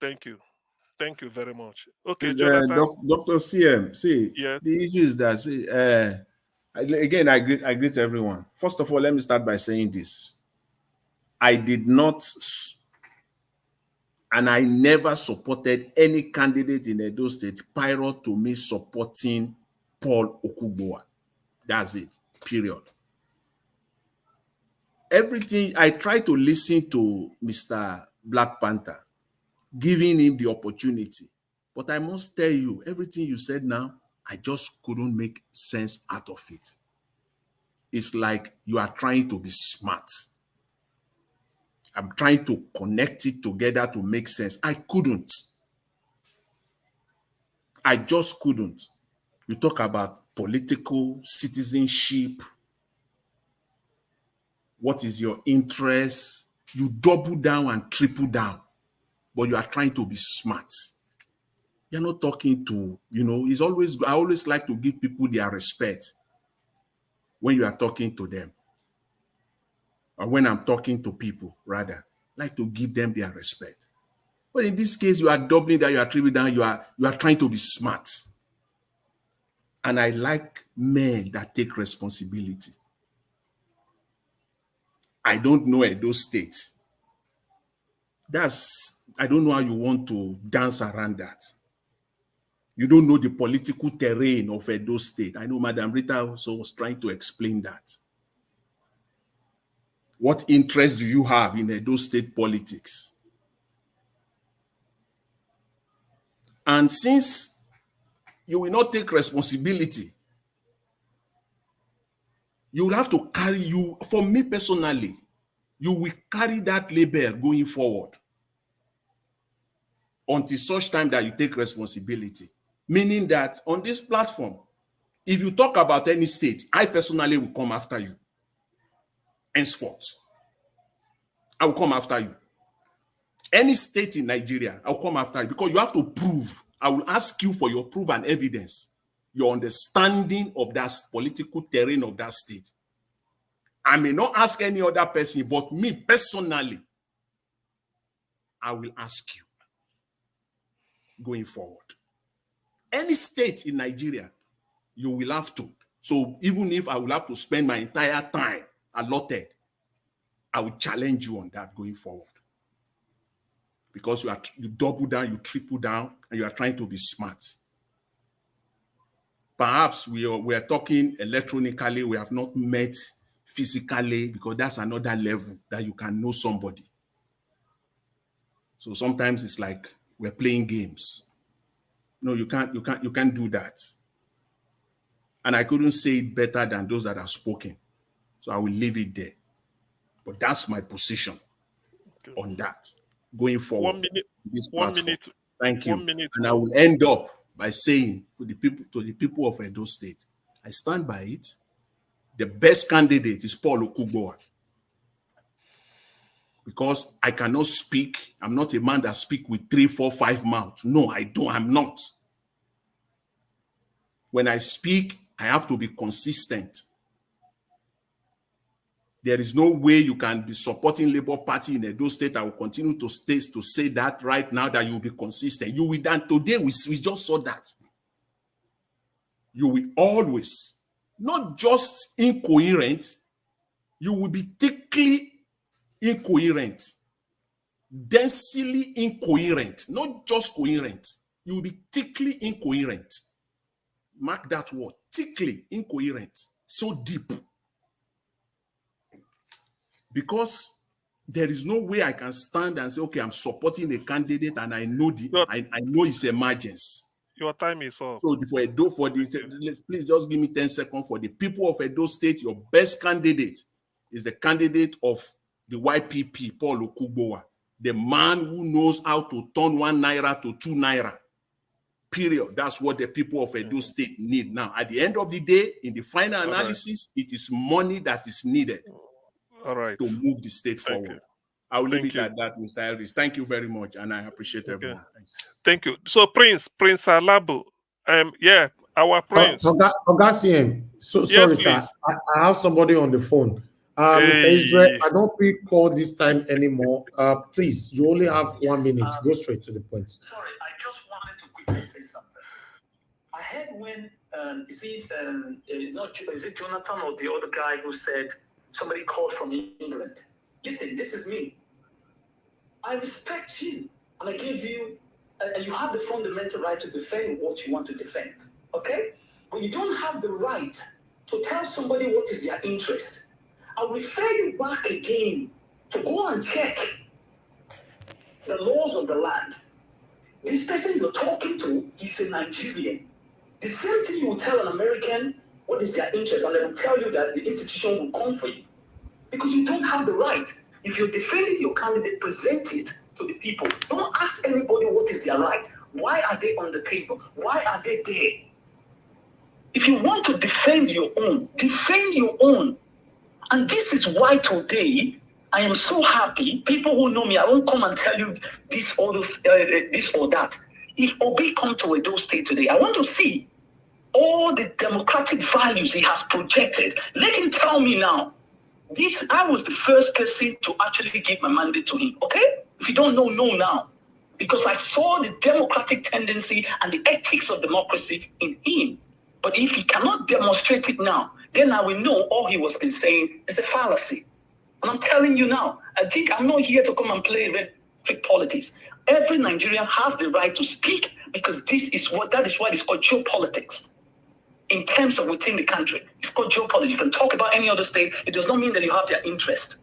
Thank you. Thank you very much. Okay, Jonathan. Dr. CM, see, yes. The issue is that, see, again, I greet everyone. First of all, let me start by saying this. I did not, and I never supported any candidate in Edo State prior to me supporting Paul Okugbowa. That's it, period. Everything, I try to listen to Mr. Black Panther, giving him the opportunity. But I must tell you, everything you said now, I just couldn't make sense out of it. It's like you are trying to be smart. I'm trying to connect it together to make sense. I couldn't. I just couldn't. You talk about political citizenship. What is your interest? You double down and triple down, but you are trying to be smart. You're not talking to, I always like to give people their respect when you are talking to them. Or when I'm talking to people, rather, I like to give them their respect. But in this case, you are doubling down, you are tripling down, you are trying to be smart. And I like men that take responsibility. I don't know Edo State. I don't know how you want to dance around that. You don't know the political terrain of Edo State. I know Madam Rita also was trying to explain that. What interest do you have in Edo State politics? And since you will not take responsibility, you will have to carry for me personally, you will carry that label going forward until such time that you take responsibility. Meaning that on this platform, if you talk about any state, I personally will come after you. Henceforth, I will come after you. Any state in Nigeria, I will come after you because you have to prove. I will ask you for your proof and evidence, your understanding of that political terrain of that state. I may not ask any other person, but me personally, I will ask you going forward. Any state in Nigeria, you will have to. So even if I will have to spend my entire time allotted, I will challenge you on that going forward. Because you double down, you triple down, and you are trying to be smart. Perhaps we are talking electronically, we have not met physically, because that's another level that you can know somebody. So sometimes it's like we're playing games. No, you can't do that. And I couldn't say it better than those that have spoken. So I will leave it there. But that's my position on that going forward. 1 minute. This 1 minute. Thank you. 1 minute. And I will end up by saying to the people of Edo State, I stand by it. The best candidate is Paul Okugbowa. Because I cannot speak. I'm not a man that speaks with 3, 4, 5 mouths. No, I don't. I'm not. When I speak, I have to be consistent. There is no way you can be supporting Labour Party in Edo State. I will continue to say that right now, that you will be consistent. You will, and today we just saw that. You will always, not just incoherent, you will be thickly incoherent, densely incoherent, not just coherent. You will be thickly incoherent. Mark that word, thickly incoherent, so deep. Because there is no way I can stand and say, okay, I'm supporting a candidate and I know I know his emergence. Your time is up. So please just give me 10 seconds. For the people of Edo State, your best candidate is the candidate of the YPP, Paul Okugbowa, the man who knows how to turn 1 naira to 2 naira. Period. That's what the people of Edo State need now. At the end of the day, in the final analysis, it is money that is needed to move the state forward. I will leave it at that, Mr. Elvis. Thank you very much, and I appreciate everyone. Thanks. Thank you. So, Prince Alabo, our Prince. Augustine, Yes, sorry, please. sir. I have somebody on the phone. Mr. Israel, I don't recall this time anymore. Please, you only have 1 minute. Go straight to the point. Sorry, I just wanted to quickly say something. I heard when, is it Jonathan or the other guy who said somebody called from England? Listen, this is me. I respect you, and I give you, and you have the fundamental right to defend what you want to defend, okay? But you don't have the right to tell somebody what is their interest. I'll refer you back again to go and check the laws of the land. This person you're talking to is a Nigerian. The same thing you will tell an American what is their interest, and they will tell you that the institution will come for you. Because you don't have the right. If you're defending your candidate, present it to the people. Don't ask anybody what is their right. Why are they on the table? Why are they there? If you want to defend your own, defend your own. And this is why today I am so happy. People who know me, I won't come and tell you this or that. If Obi come to Edo State today, I want to see all the democratic values he has projected. Let him tell me now. I was the first person to actually give my mandate to him. Okay? If you don't know now. Because I saw the democratic tendency and the ethics of democracy in him. But if he cannot demonstrate it now, then I will know all he was been saying is a fallacy. And I'm telling you now, I think I'm not here to come and play red politics. Every Nigerian has the right to speak because that is why it's called geopolitics. In terms of within the country, it's called geopolitics. You can talk about any other state. It does not mean that you have their interest.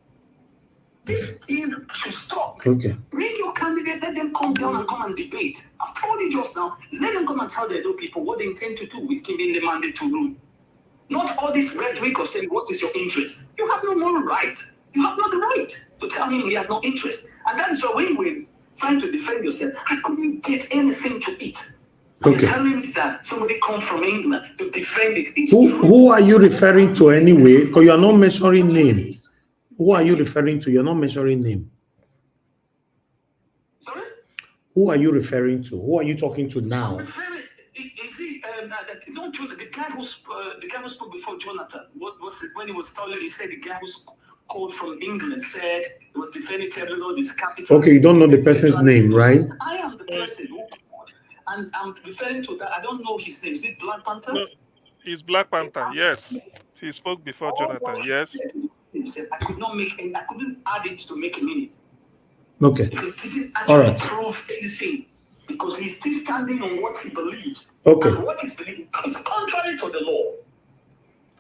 This thing should stop. Okay. Bring your candidate, let them come down and come and debate. I've told you just now, let them come and tell the Edo people what they intend to do with giving the mandate to rule. Not all this rhetoric of saying, what is your interest? You have no moral right. You have not the right to tell him he has no interest. And that is why when you were trying to defend yourself, I couldn't get anything to eat. Okay. You're telling me that somebody come from England to defend it. Who are you referring to anyway? Because you are not mentioning name. Who are you referring to? You're not mentioning name. Sorry? Who are you referring to? Who are you talking to now? Is it the guy who spoke before Jonathan? What was it when he was telling? He said the guy who called from England said it was defending Terminal, this capital. Okay, you don't know the person's name, right? I am the person who called, and I'm referring to that. I don't know his name. Is it Black Panther? No, it's Black Panther. Yes, he spoke before Jonathan. Yes. He said I couldn't add it to make a meaning. Okay. He didn't actually prove anything because he's still standing on what he believes. Okay. And what he's believing is contrary to the law.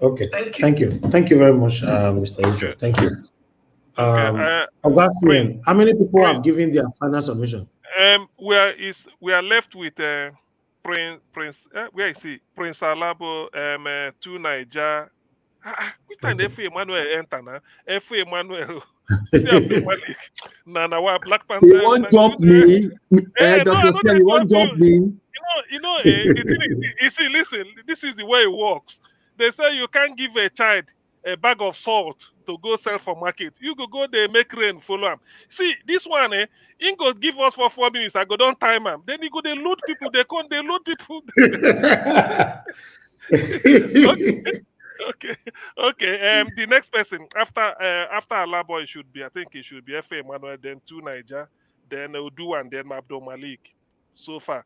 Okay. Thank you. Thank you very much, Mr. Israel. Thank you. Augustine, how many people have given their final submission? We are left with Prince. Where is he? Prince Alabo. To Niger. Which time F. Emmanuel enter now? F. Emmanuel. Nana, Black Panther. You won't jump me. Dr. Skelly, you won't jump me. The thing is, you see, listen, this is the way it works. They say you can't give a child a bag of salt to go sell for market. You go there, make rain, follow him. See, this one, he go give us for 4 minutes. I go don't time him. Then he go, they load people, they load people. Okay. The next person after Alabo, it should be, I think it should be F. Emmanuel, then to Niger, then Udu, and then Abdul Malik. So far,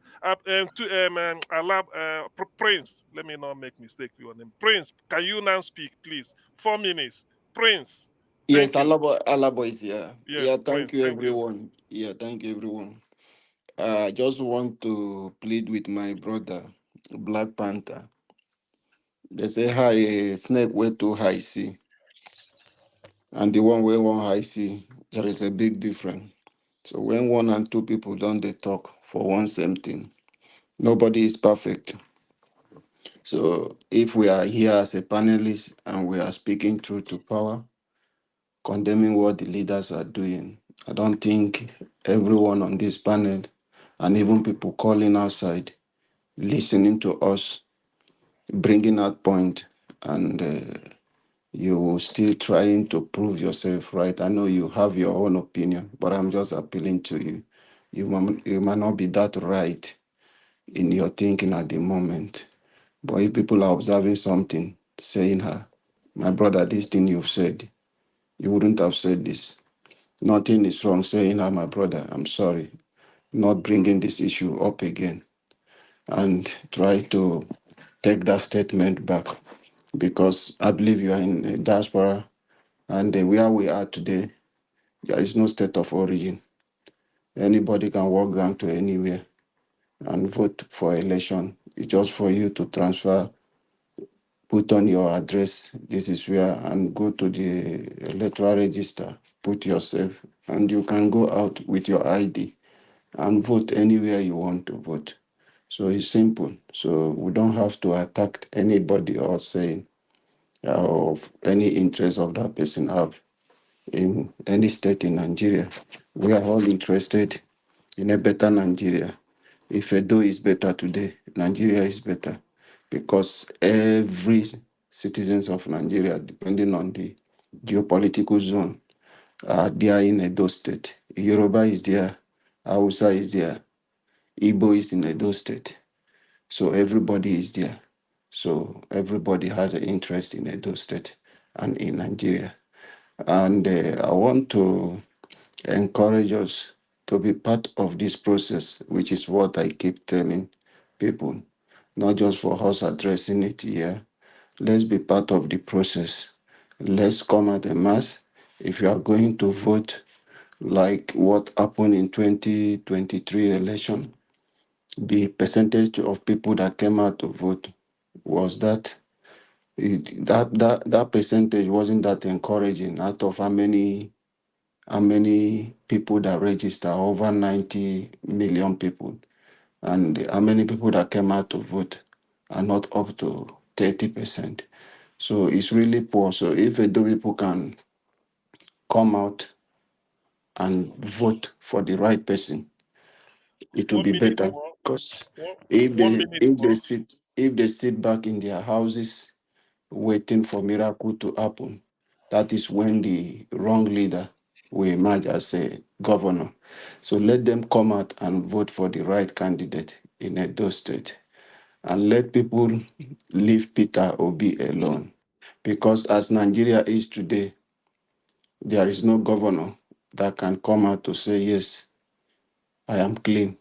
Prince. Let me not make mistake with your name. Prince, can you now speak, please? 4 minutes. Prince. Yes, Alabo is here. Yes, thank you, everyone. Thank you, everyone. I just want to plead with my brother, Black Panther. They say, hi, snake way too high see. And the one way one high see, there is a big difference. So when 1 and 2 people don't they talk for one same thing, nobody is perfect. So if we are here as a panelist and we are speaking truth to power, condemning what the leaders are doing, I don't think everyone on this panel and even people calling outside, listening to us, bringing out point, and you still trying to prove yourself right. I know you have your own opinion, but I'm just appealing to you. You might not be that right in your thinking at the moment. But if people are observing something, saying, my brother, this thing you've said, you wouldn't have said this. Nothing is wrong saying, "I'm my brother, I'm sorry," not bringing this issue up again, and try to take that statement back, because I believe you are in a diaspora, and where we are today, there is no state of origin. Anybody can walk down to anywhere and vote for election. It's just for you to transfer, put on your address, this is where, and go to the electoral register, put yourself, and you can go out with your ID and vote anywhere you want to vote. So it's simple. So we don't have to attack anybody or say of any interest of that person have in any state in Nigeria. We are all interested in a better Nigeria. If Edo is better today, Nigeria is better, because every citizens of Nigeria, depending on the geopolitical zone, they are in Edo State. Yoruba is there, Hausa is there, Igbo is in Edo State. So everybody is there. So everybody has an interest in Edo State and in Nigeria. And I want to encourage us to be part of this process, which is what I keep telling people, not just for us addressing it here. Let's be part of the process. Let's come at a mass. If you are going to vote, like what happened in 2023 election, the percentage of people that came out to vote was that that percentage wasn't that encouraging. Out of how many people that register, over 90 million people, and how many people that came out to vote are not up to 30%. So it's really poor. So if Edo people can come out and vote for the right person, it will One be minute better. more. Because One, if one they minute if they more. sit if they sit back in their houses waiting for miracle to happen, that is when the wrong leader will emerge as a governor. So let them come out and vote for the right candidate in Edo State, and let people leave Peter Obi alone. Because as Nigeria is today, there is no governor that can come out to say, yes, I am clean.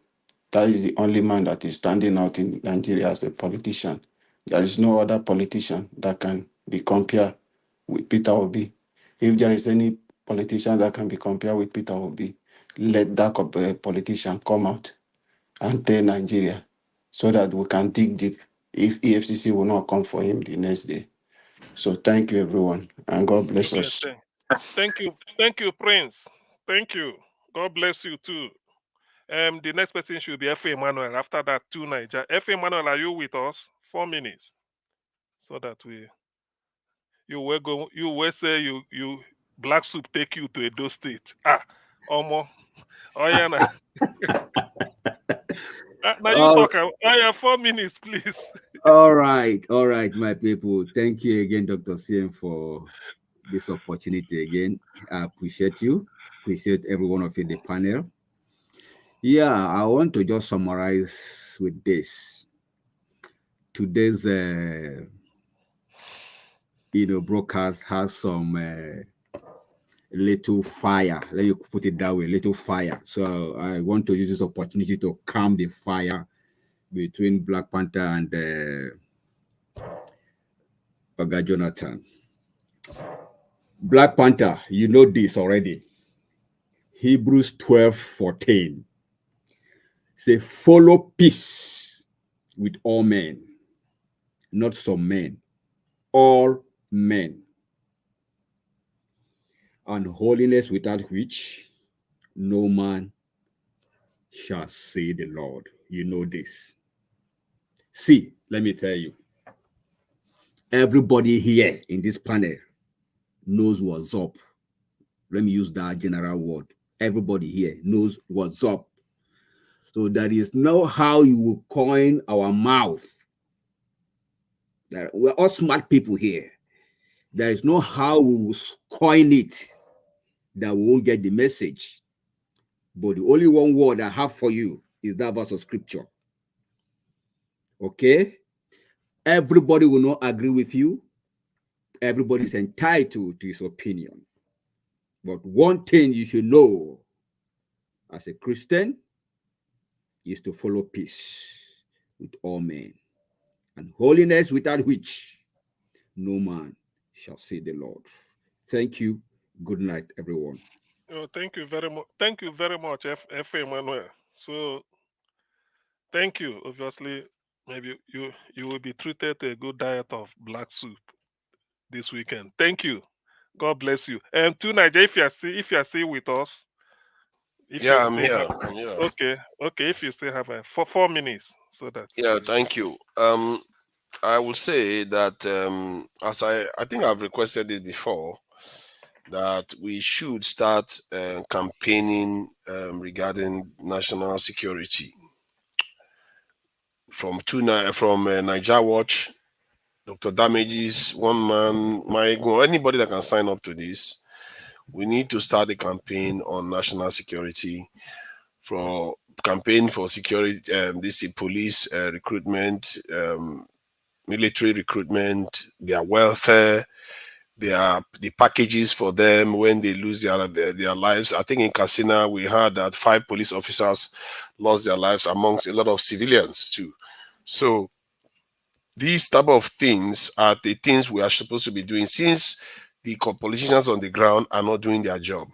That is the only man that is standing out in Nigeria as a politician. There is no other politician that can be compared with Peter Obi. If there is any politician that can be compared with Peter Obi, let that politician come out and tell Nigeria, so that we can dig deep if EFCC will not come for him the next day. So thank you, everyone, and God bless Okay, us. thank you, Prince. Thank you. God bless you too. The next person should be F. Emmanuel. After that, two Niger. F. Emmanuel, are you with us? 4 minutes, so that you will say you black soup take you to Edo State. Omo, oh yeah, now you All, talk. Oh yeah, 4 minutes, please. all right, my people. Thank you again, Dr. CM, for this opportunity again. I appreciate you. Appreciate every one of you in the panel. Yeah, I want to just summarize with this. Today's broadcast has some little fire. Let me put it that way, little fire. So I want to use this opportunity to calm the fire between Black Panther and Oga Jonathan. Black Panther, you know this already. Hebrews 12:14 say, follow peace with all men, not some men, all men, and holiness, without which no man shall see the Lord. You know this. See, let me tell you, everybody here in this panel knows what's up. Let me use that general word. Everybody here knows what's up. So there is no how you will coin our mouth. We're all smart people here. There is no how we will coin it that we won't get the message. But the only one word I have for you is that verse of scripture. Okay? Everybody will not agree with you. Everybody is entitled to his opinion. But one thing you should know as a Christian is to follow peace with all men and holiness without which no man shall see the Lord. Thank you. Good night, everyone. Oh, thank you very much. Thank you very much, F. Emmanuel. So thank you. Obviously, maybe you will be treated a good diet of black soup this weekend. Thank you. God bless you. And to Nigeria, if you are still with us, if you Yeah, I'm still here. have I'm here. okay, if you still have for 4 minutes, so that Yeah, thank you. I will say that as I think I've requested it before that we should start campaigning regarding national security from Niger Watch, Dr. Damages, One Man, Maigo, anybody that can sign up to this. We need to start a campaign on national security for campaign for security, this is police recruitment, military recruitment, their welfare, the packages for them when they lose their lives. I think in Kasina we heard that 5 police officers lost their lives amongst a lot of civilians too. So these type of things are the things we are supposed to be doing since the politicians on the ground are not doing their job.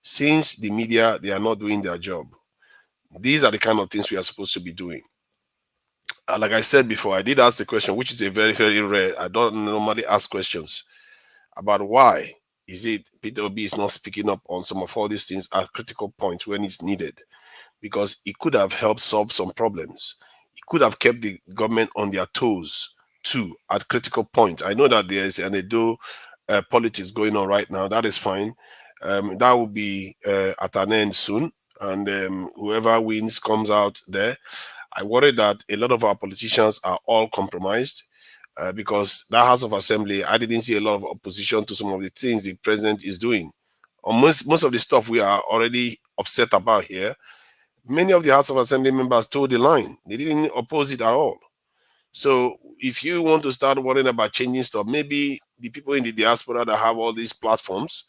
Since the media they are not doing their job. These are the kind of things we are supposed to be doing. Like I said before, I did ask a question, which is a very, very rare. I don't normally ask questions about why is it Peter Obi is not speaking up on some of all these things at critical points when it's needed, because it could have helped solve some problems. It could have kept the government on their toes too at critical point. I know that there's an Edo politics going on right now. That is fine. That will be at an end soon, and whoever wins comes out there. I worry that a lot of our politicians are all compromised because that House of Assembly, I didn't see a lot of opposition to some of the things the president is doing. On most of the stuff we are already upset about here, many of the House of Assembly members told the line. They didn't oppose it at all. So if you want to start worrying about changing stuff, maybe the people in the diaspora that have all these platforms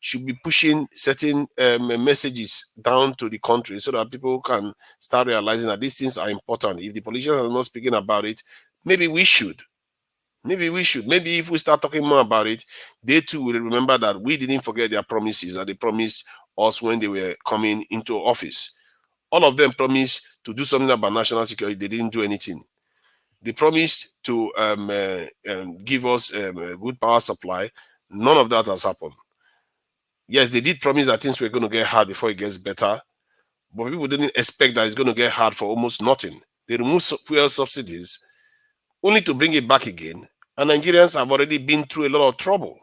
should be pushing certain messages down to the country so that people can start realizing that these things are important. If the politicians are not speaking about it, maybe we should. Maybe we should. Maybe if we start talking more about it, they too will remember that we didn't forget their promises that they promised us when they were coming into office. All of them promised to do something about national security. They didn't do anything. They promised to give us a good power supply. None of that has happened. Yes, they did promise that things were going to get hard before it gets better, but people didn't expect that it's going to get hard for almost nothing. They removed fuel subsidies only to bring it back again, and Nigerians have already been through a lot of trouble.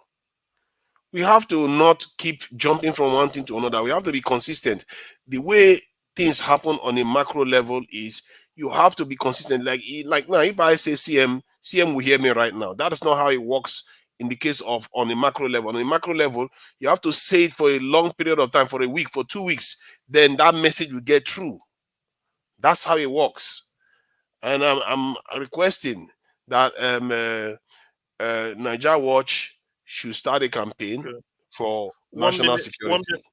We have to not keep jumping from one thing to another. We have to be consistent. The way things happen on a macro level is you have to be consistent. Like now, if I say CM will hear me right now. That is not how it works in the case of on a macro level. On a macro level, you have to say it for a long period of time, for a week, for 2 weeks. Then that message will get through. That's how it works. And I'm requesting that Niger Watch should start a campaign okay. for one national minute, one security. minute,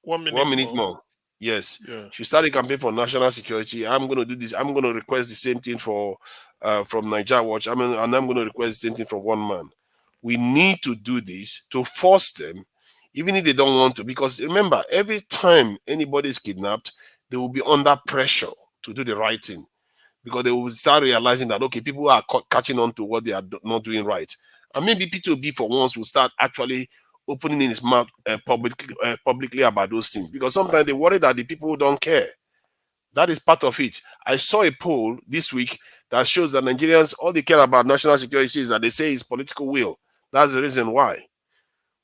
one One minute minute more. more. Yes. Yeah. Should start a campaign for national security. I'm going to do this. I'm going to request the same thing for from Niger Watch. And I'm going to request the same thing from One Man. We need to do this to force them, even if they don't want to. Because remember, every time anybody is kidnapped, they will be under pressure to do the right thing, because they will start realizing that okay, people are catching on to what they are not doing right, and maybe P2B for once will start actually opening his mouth publicly about those things, because sometimes they worry that the people don't care. That is part of it. I saw a poll this week that shows that Nigerians, all they care about national security is that they say is political will. That's the reason why.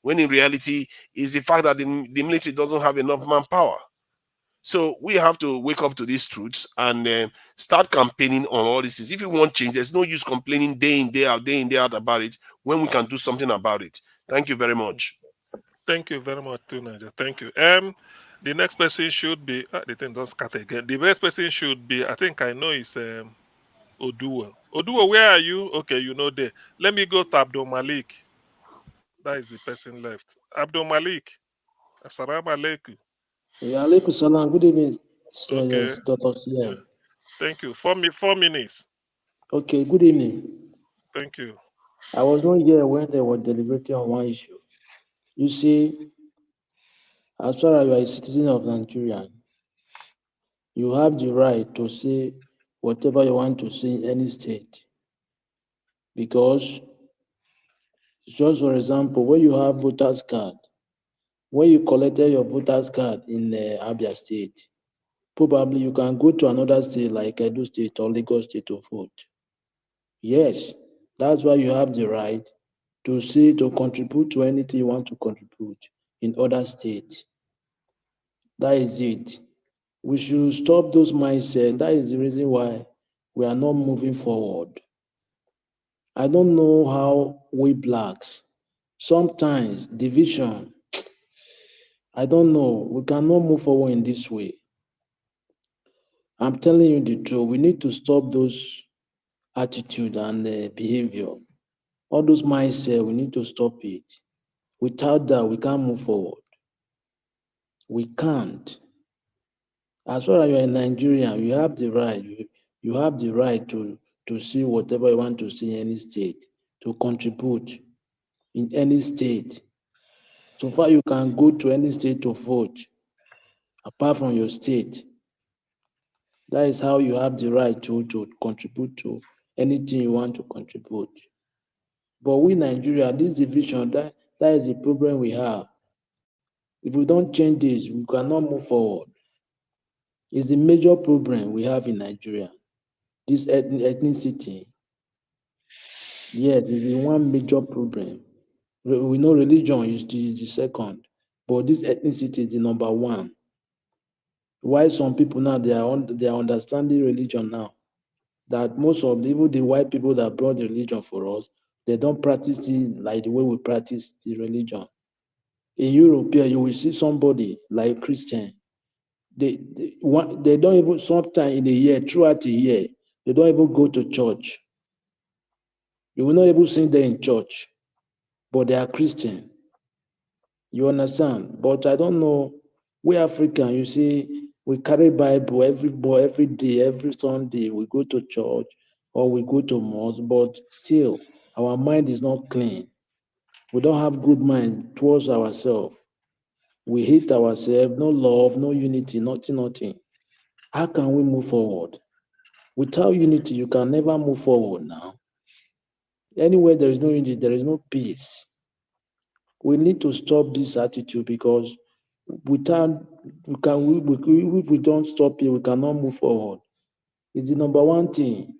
When in reality, is the fact that the military doesn't have enough manpower. So we have to wake up to these truths and start campaigning on all these things. If you want change, there's no use complaining day in, day out about it when we can do something about it. Thank you very much. Thank you very much, too, Niger. Thank you. The next person should be the thing does cut again. The next person should be, I think I know, is Oduwa. Oduwa, where are you? Okay, you know there. Let me go to Abdul Malik. That is the person left. Abdul Malik. Assalamu alaikum. Yeah, alaikum salam. Good evening, Okay. Dr. CM. Thank you. 4 minutes. Okay, good evening. Thank you. I was not here when they were deliberating on one issue. You see, as far as you are a citizen of Nigeria, you have the right to say whatever you want to say in any state. Because, just for example, when you have voters card, when you collected your voters card in Abia State, probably you can go to another state like Edo State or Lagos State to vote. Yes, that's why you have the right to say to contribute to anything you want to contribute in other states. That is it. We should stop those mindsets. That is the reason why we are not moving forward. I don't know how we blacks, sometimes division, I don't know, we cannot move forward in this way. I'm telling you the truth. We need to stop those attitude and behavior. All those mindset, we need to stop it. Without that, we can't move forward. We can't. As far as you're a Nigerian, you have the right. You have the right to see whatever you want to see in any state, to contribute in any state. So far, you can go to any state to vote, apart from your state. That is how you have the right to contribute to anything you want to contribute. But we Nigeria, this division, that is the problem we have. If we don't change this, we cannot move forward. It's the major problem we have in Nigeria. This ethnicity. Yes, it's the one major problem. We know religion is the second, but this ethnicity is the number one. Why some people now they are understanding religion now. That most of even the white people that brought the religion for us, they don't practice it like the way we practice the religion. In Europe, here, you will see somebody like Christian. They don't even sometime in the year, throughout the year, they don't even go to church. You will not even see them in church, but they are Christian. You understand? But I don't know. We African, you see, we carry Bible every day, every Sunday. We go to church or we go to mosque, but still, our mind is not clean. We don't have good mind towards ourselves. We hate ourselves, no love, no unity, nothing. How can we move forward? Without unity, you can never move forward now. Anywhere there is no unity, there is no peace. We need to stop this attitude because without if we don't stop it, we cannot move forward. It's the number one thing.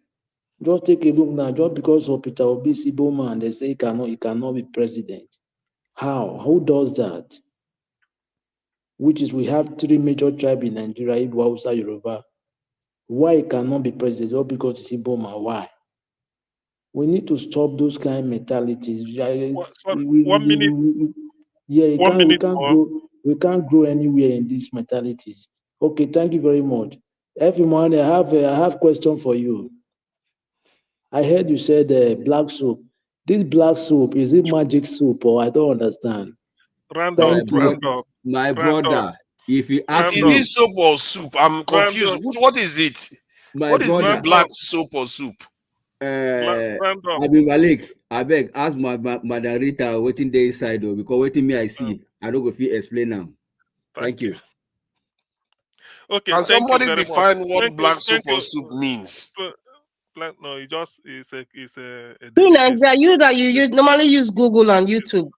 Just take a look now, just because of Peter Obi Sibo man, they say he cannot be president. How? Who does that? Which is we have three major tribes in Nigeria, Igbo, Hausa, Yoruba. Why he cannot be president? Just because he's Igbo man. Why? We need to stop those kind of mentalities. Sorry, 1 minute. Yeah, 1 minute more. we can't grow anywhere in these mentalities. Okay, thank you very much. Every morning I have question for you. I heard you said black soup. This black soup, is it magic soup or I don't understand? Round up. My brother, if you ask Is me, it soap or soup? I'm confused. What is it? What is brother, this black soap or soup? Malik, I beg, ask my Rita waiting there inside though, because waiting me I see. I don't go feel explain now. Thank you. Okay, can somebody define what black soup or soup means? No, it just is a in Nigeria, you normally use Google and YouTube.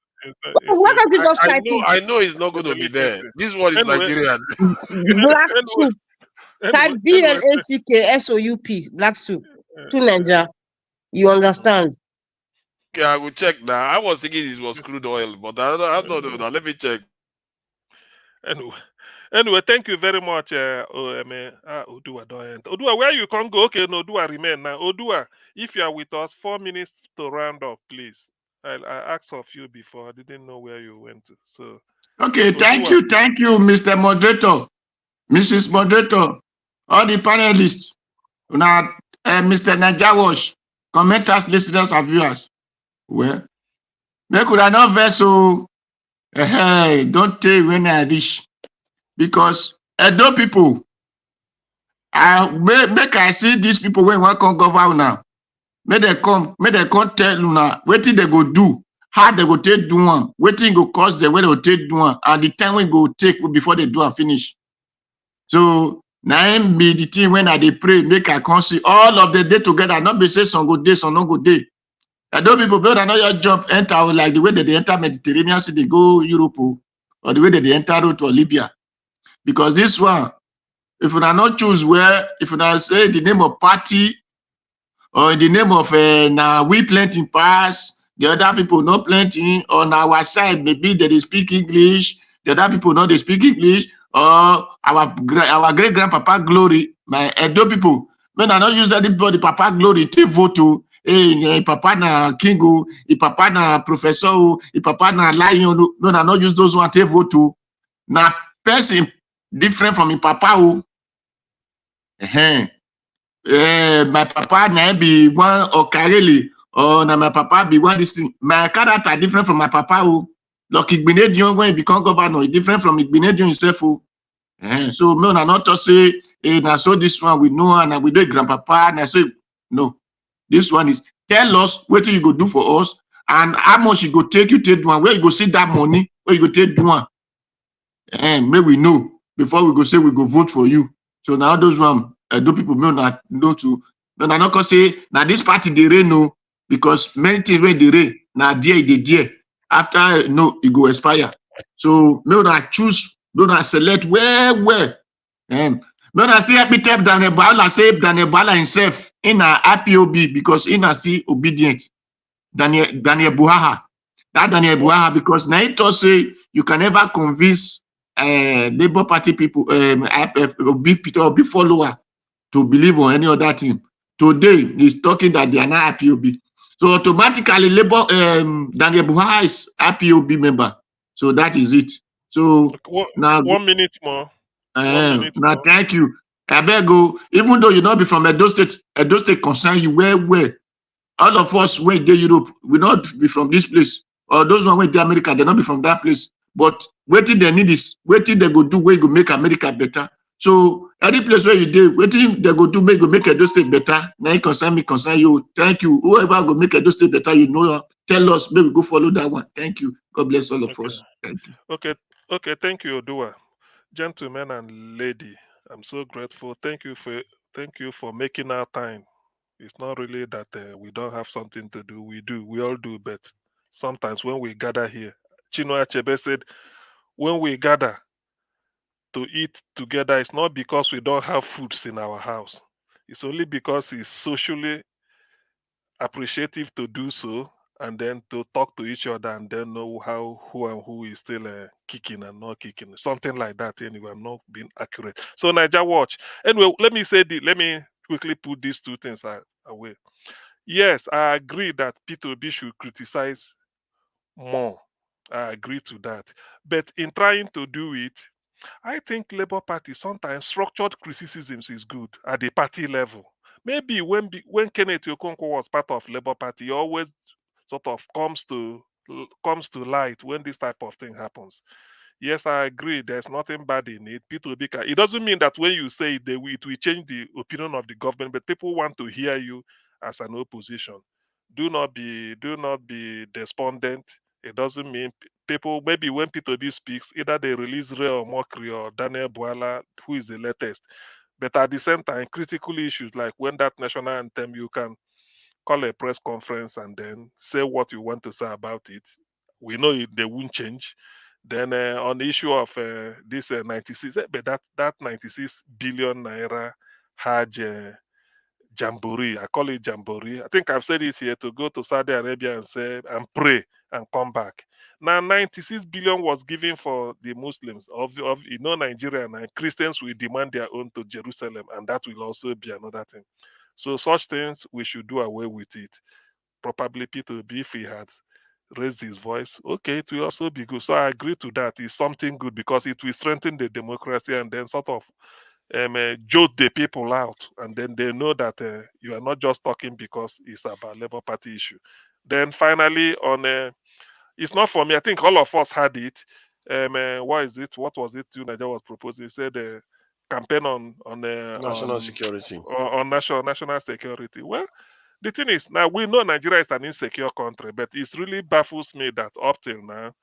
Why can't you just type it? I know it's not going to be there. This one is Nigerian. Black soup. Type BLACK black soup to Nigeria. You understand? Okay, I will check now. I was thinking it was crude oil, but I don't know now. Let me check. Anyway, thank you very much, Odua Doyent. Odua, where you can go? Okay, no, Odua remain now. Odua, if you are with us, 4 minutes to round up, please. I asked of you before. I didn't know where you went to. So okay, thank you, Mr. Moderator, Mrs. Moderator, all the panelists, now, Mr. Najawash, commenters, listeners, and viewers. Well, they could have not vessel Don't tell when I reach. Because Edo people, make I see these people when one come govern now. Make they come tell una wetin they go do, how they go take do one, wetin go cost them when they go take do one, and the time when go take before they do and finish. So na im be the thing when I dey pray, make I come see all of the day together, not be say some go day, some no go day. Edo people, build another jump, enter like the way that they enter Mediterranean Sea, they go Europe, or the way that they enter route or Libya. Because this one, if you not choose where, if you not say the name of party or in the name of now we plenty pass, the other people not plenty, on our side maybe they speak English, the other people not they speak English, or our great grandpapa glory, my Edo people, when I not use anybody papa glory to vote to. Hey, papa na king o, papa na professor o, papa na lion o. No, I not use those one to vote to. Na person different from papa o. My papa na be one Okarele, or na my papa be one this thing. My character different from my papa o. Like Igbinedion when he become governor, different from Igbinedion himself o. So me na not just say, na so this one we know and we do grandpapa, na so no. This one is tell us what you go do for us and how much you go take you do one, where you go see that money, where you go take do one. May we know before we go say we go vote for you. So now those one do people may not know to. But I not gonna say now this party they reign no, because many things when they reign now dear after no it go expire. So may not choose, do not select where. May not say happy tap Daniel Bwala say Daniel Bwala himself in a IPOB because in a still obedient. Daniel Bwala. That Daniel Bwala, because now it also say you can never convince Labour Party people, big follower to believe on any other thing. Today he's talking that they are not IPOB. So automatically Labour Daniel Bwala is IPOB member. So that is it. So now 1 minute more. 1 minute now more. thank you. I beg you, even though you not be from Edo State concern you where all of us when they Europe, we not be from this place. Or those one went to America, they not be from that place. But waiting they need is waiting they go do where you go make America better. So any place where you do, waiting they go do make Edo State better. Now you concern me, concern you. Thank you. Whoever go make Edo State better, you know, tell us, maybe go follow that one. Thank you. God bless all of us. Thank you. Okay. Thank you, Odua. Gentlemen and lady, I'm so grateful. Thank you for making our time. It's not really that we don't have something to do. We do. We all do. But sometimes when we gather here, Chinua Achebe said, when we gather to eat together, it's not because we don't have foods in our house. It's only because it's socially appreciative to do so and then to talk to each other and then know who is still kicking and not kicking. Something like that anyway. I'm not being accurate. So Niger Watch. Anyway, let me quickly put these two things away. Yes, I agree that P2B should criticize more. I agree to that. But in trying to do it, I think Labour Party sometimes structured criticisms is good at the party level. Maybe when Kenneth Okonkwo was part of Labour Party, he always sort of comes to light when this type of thing happens. Yes, I agree. There's nothing bad in it. It doesn't mean that when you say it, it will change the opinion of the government, but people want to hear you as an opposition. Do not be despondent. It doesn't mean people, maybe when P2B speaks, either they release real mockery or Daniel Bwala, who is the latest. But at the same time, critical issues like when that national anthem, you can call a press conference and then say what you want to say about it. We know they won't change. Then on the issue of this 96, but that 96 billion naira Hajj jamboree, I call it jamboree. I think I've said it here, to go to Saudi Arabia and say and pray and come back. Now 96 billion was given for the Muslims of Nigeria, and Christians will demand their own to Jerusalem, and that will also be another thing. So such things we should do away with it. Probably P2B, if he had raised his voice, okay, it will also be good. So I agree to that. It's something good because it will strengthen the democracy and then sort of jolt the people out, and then they know that you are not just talking because it's about Labour Party issue. Then finally on It's not for me. I think all of us had it. What is it? What was it? Nigeria was proposing. He said campaign National security. on national security. Well, the thing is, now we know Nigeria is an insecure country, but it really baffles me that up till now,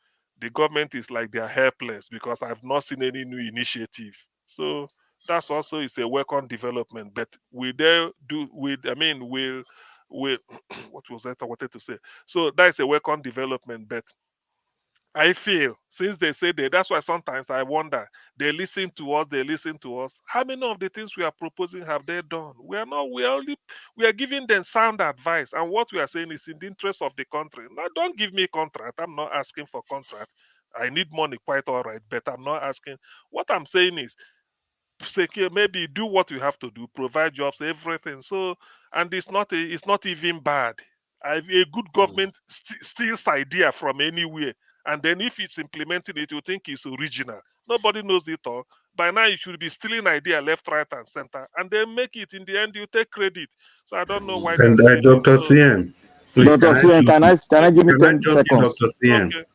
the government is like they are helpless because I've not seen any new initiative. So that's also is a welcome development. But we there do with I mean will what was that I wanted to say? So that's a welcome development, but I feel since they say that, that's why sometimes I wonder they listen to us, they listen to us. How many of the things we are proposing have they done? We are not, we are giving them sound advice, and what we are saying is in the interest of the country. Now, don't give me contract. I'm not asking for contract. I need money, quite all right, but I'm not asking. What I'm saying is secure, maybe do what you have to do, provide jobs, everything. So, and it's not even bad. A good government steals idea from anywhere, and then if it's implementing it, you think it's original. Nobody knows it all. By now, you should be stealing idea left, right, and center, and then make it. In the end, you take credit. So I don't know why they're And stealing. Dr. So, CM, please, Dr. CN, can I give me can I 10 jump in, seconds? Dr. CM? okay,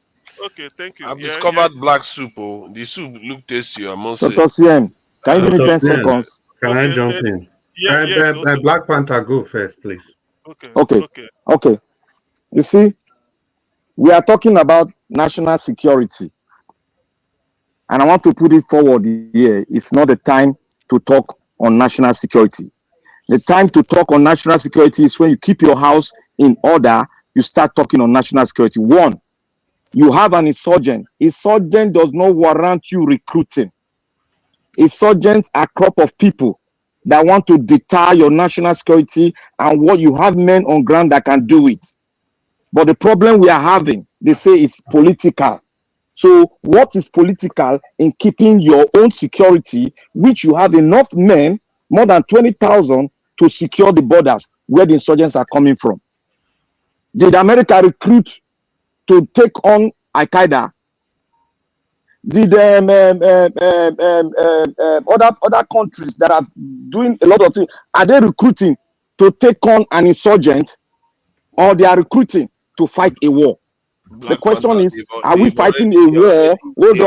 okay, thank you. I've Yeah, yeah. discovered black soup. Oh. The soup look tasty, I must say. Dr. CN, can you give me Dr. 10 CM, seconds? can I Okay. jump in? Yes. Okay. Black Panther, go first, please. Okay. Okay. Okay. Okay. You see, we are talking about national security. And I want to put it forward here. It's not the time to talk on national security. The time to talk on national security is when you keep your house in order, you start talking on national security. One, you have an insurgent. Insurgent does not warrant you recruiting. Insurgents are a crop of people that want to deter your national security, and what you have men on ground that can do it. But the problem we are having, they say it's political. So what is political in keeping your own security, which you have enough men, more than 20,000, to secure the borders where the insurgents are coming from? Did America recruit to take on Al-Qaeda? Did other countries that are doing a lot of things, are they recruiting to take on an insurgent, or they are recruiting to fight a war? The question is, are we fighting a war? Hold